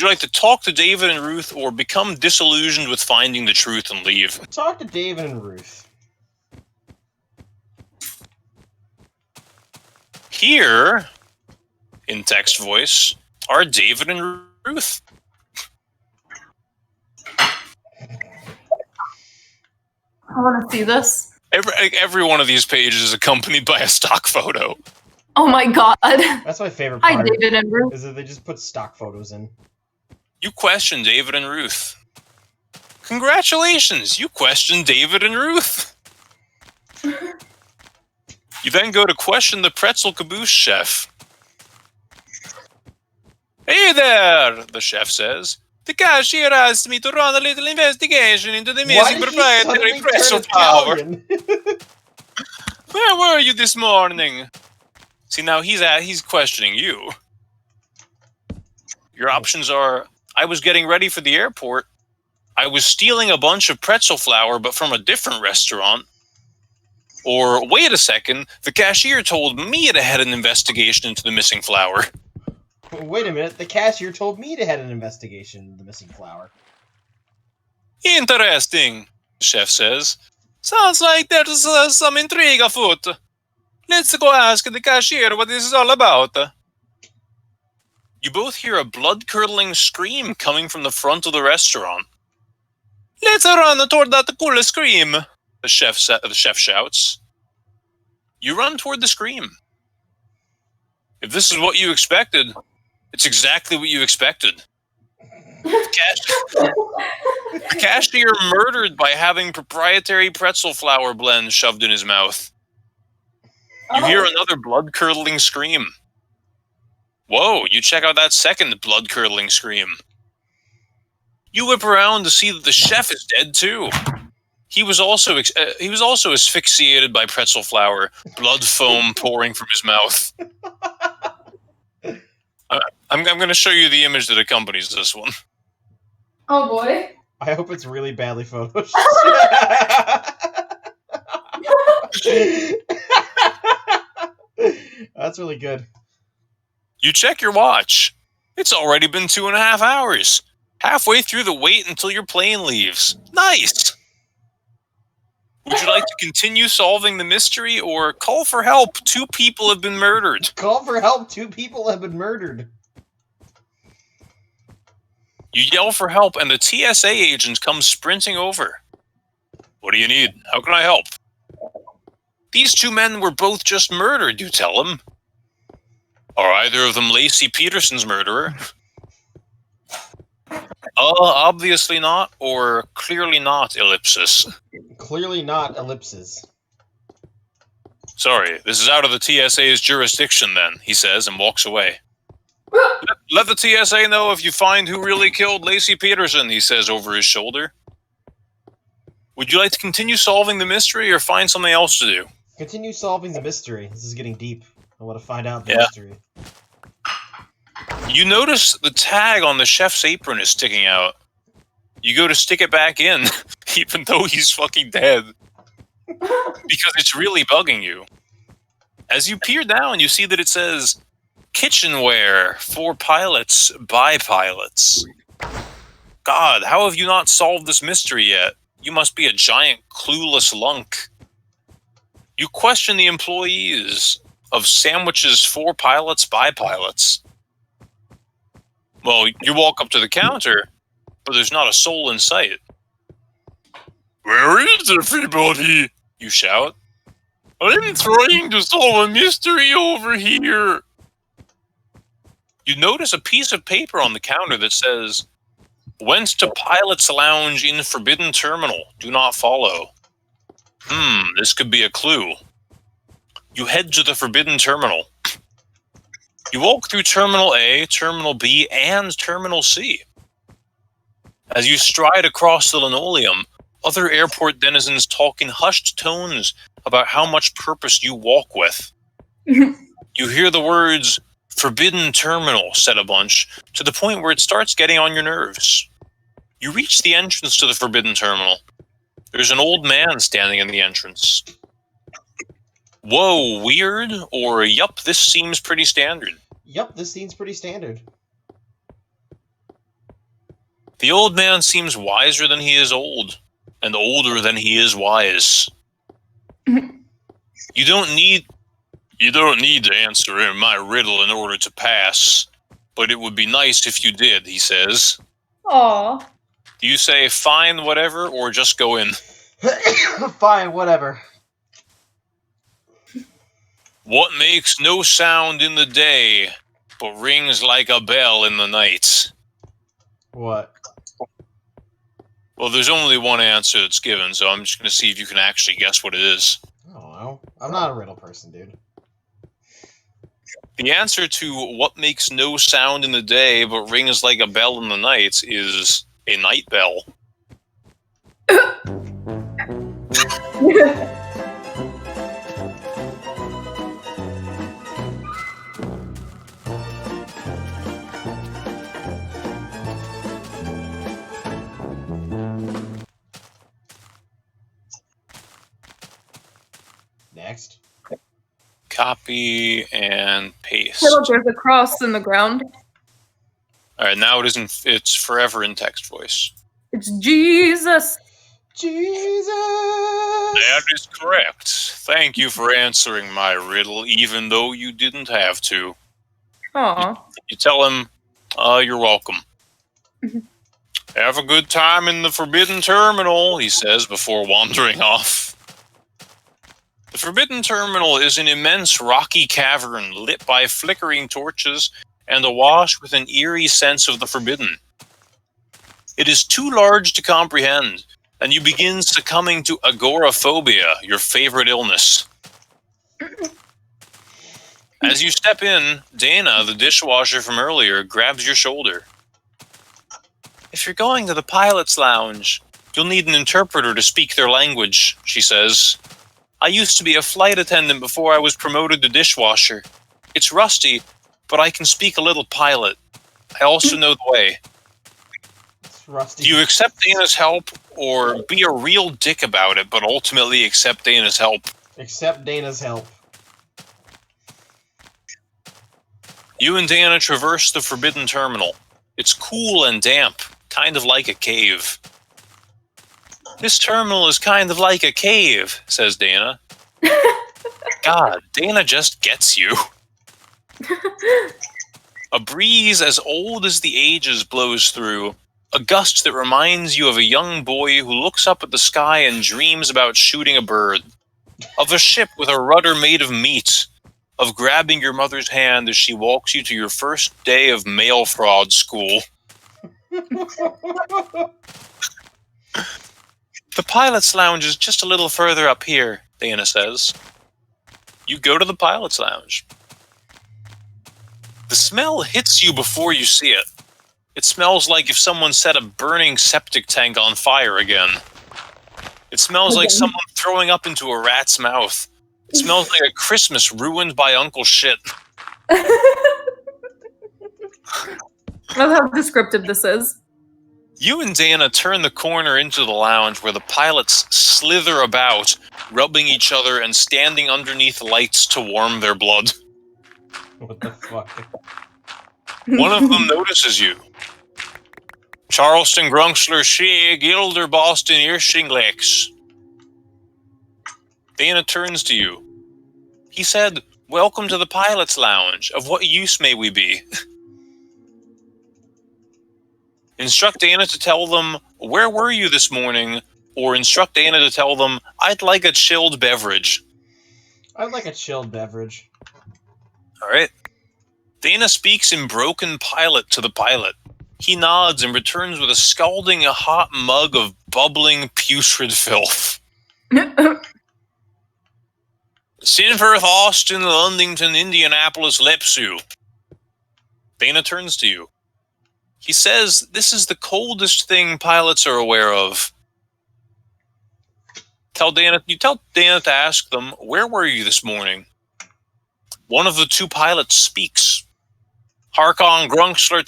like to talk to David and Ruth or become disillusioned with finding the truth and leave? Talk to David and Ruth. Here, in text voice, are David and Ruth. I want to see this. Every one of these pages is accompanied by a stock photo. Oh my god. That's my favorite part. Hi, David and Ruth. Is that they just put stock photos in. You question David and Ruth. Congratulations, you question David and Ruth. You then go to question the pretzel caboose chef. Hey there, the chef says. The cashier asked me to run a little investigation into the missing proprietary pretzel flour. Where were you this morning? See, now he's questioning you. Your options are, I was getting ready for the airport. I was stealing a bunch of pretzel flour, but from a different restaurant. Or, wait a second, the cashier told me to head an investigation into the missing flour. Wait a minute, the cashier told me to head an investigation into the missing flour. Interesting, the chef says. Sounds like there's some intrigue afoot. Let's go ask the cashier what this is all about. You both hear a blood-curdling scream coming from the front of the restaurant. Let's run toward that cool scream, the chef shouts. You run toward the scream. If this is what you expected, it's exactly what you expected. The cashier murdered by having proprietary pretzel flour blend shoved in his mouth. You hear another blood-curdling scream. Whoa, you check out that second blood-curdling scream. You whip around to see that the chef is dead too. He was also asphyxiated by pretzel flour, blood foam pouring from his mouth. I'm going to show you the image that accompanies this one. Oh boy. I hope it's really badly photoshopped. That's really good. You check your watch. It's already been 2.5 hours. Halfway through the wait until your plane leaves. Nice! Would you like to continue solving the mystery or call for help? 2 people have been murdered. Call for help. 2 people have been murdered. You yell for help and the TSA agent comes sprinting over. What do you need? How can I help? These 2 men were both just murdered, you tell him. Are either of them Lacey Peterson's murderer? Obviously not, or clearly not, ellipsis. Clearly not, ellipses. Sorry, this is out of the TSA's jurisdiction then, he says and walks away. Let the TSA know if you find who really killed Lacey Peterson, he says over his shoulder. Would you like to continue solving the mystery or find something else to do? Continue solving the mystery. This is getting deep. I want to find out the mystery. You notice the tag on the chef's apron is sticking out. You go to stick it back in, even though he's fucking dead. Because it's really bugging you. As you peer down, you see that it says, kitchenware for pilots by pilots. God, how have you not solved this mystery yet? You must be a giant clueless lunk. You question the employees of sandwiches for pilots by pilots. Well, you walk up to the counter, but there's not a soul in sight. Where is everybody? You shout. I'm trying to solve a mystery over here. You notice a piece of paper on the counter that says, went to Pilot's Lounge in Forbidden Terminal. Do not follow. This could be a clue. You head to the Forbidden Terminal. You walk through Terminal A, Terminal B, and Terminal C. As you stride across the linoleum, other airport denizens talk in hushed tones about how much purpose you walk with. You hear the words, Forbidden Terminal, said a bunch, to the point where it starts getting on your nerves. You reach the entrance to the Forbidden Terminal. There's an old man standing in the entrance. Whoa, weird? Or, yup, this seems pretty standard. Yup, this seems pretty standard. The old man seems wiser than he is old, and older than he is wise. You don't need to answer my riddle in order to pass, but it would be nice if you did, he says. Aww. Do you say, fine, whatever, or just go in? Fine, whatever. What makes no sound in the day, but rings like a bell in the night? What? Well, there's only one answer that's given, so I'm just going to see if you can actually guess what it is. I don't know. I'm not a riddle person, dude. The answer to what makes no sound in the day, but rings like a bell in the night is a night bell. Copy and paste. Look, there's a cross in the ground. All right, now it's forever in text voice. It's Jesus. Jesus! That is correct. Thank you for answering my riddle, even though you didn't have to. Aw. You tell him, you're welcome. Have a good time in the Forbidden Terminal, he says before wandering off. The Forbidden Terminal is an immense rocky cavern lit by flickering torches and awash with an eerie sense of the forbidden. It is too large to comprehend, and you begin succumbing to agoraphobia, your favorite illness. As you step in, Dana, the dishwasher from earlier, grabs your shoulder. If you're going to the pilot's lounge, you'll need an interpreter to speak their language, she says. I used to be a flight attendant before I was promoted to dishwasher. It's rusty, but I can speak a little pilot. I also know the way. It's rusty. Do you accept Dana's help, or be a real dick about it, but ultimately accept Dana's help? Accept Dana's help. You and Dana traverse the Forbidden Terminal. It's cool and damp, kind of like a cave. This terminal is kind of like a cave, says Dana. God, Dana just gets you. A breeze as old as the ages blows through, a gust that reminds you of a young boy who looks up at the sky and dreams about shooting a bird, of a ship with a rudder made of meat, of grabbing your mother's hand as she walks you to your first day of mail fraud school. The pilot's lounge is just a little further up here, Dana says. You go to the pilot's lounge. The smell hits you before you see it. It smells like if someone set a burning septic tank on fire again. It smells like someone throwing up into a rat's mouth. It smells like a Christmas ruined by Uncle Shit. I love how descriptive this is. You and Dana turn the corner into the lounge where the pilots slither about, rubbing each other and standing underneath lights to warm their blood. What the fuck? One of them notices you. Charleston Grunxler Shea Gilder Boston Irshinglex. Dana turns to you. He said, "Welcome to the pilot's lounge. Of what use may we be?" Instruct Dana to tell them, "Where were you this morning?" Or instruct Dana to tell them, "I'd like a chilled beverage." I'd like a chilled beverage. All right. Dana speaks in broken pilot to the pilot. He nods and returns with a scalding hot mug of bubbling putrid filth. Sinforth, Austin, Londington, Indianapolis, Lepsu. Dana turns to you. He says this is the coldest thing pilots are aware of. You tell Dana to ask them, "Where were you this morning?" One of the two pilots speaks. Harkon Grunxler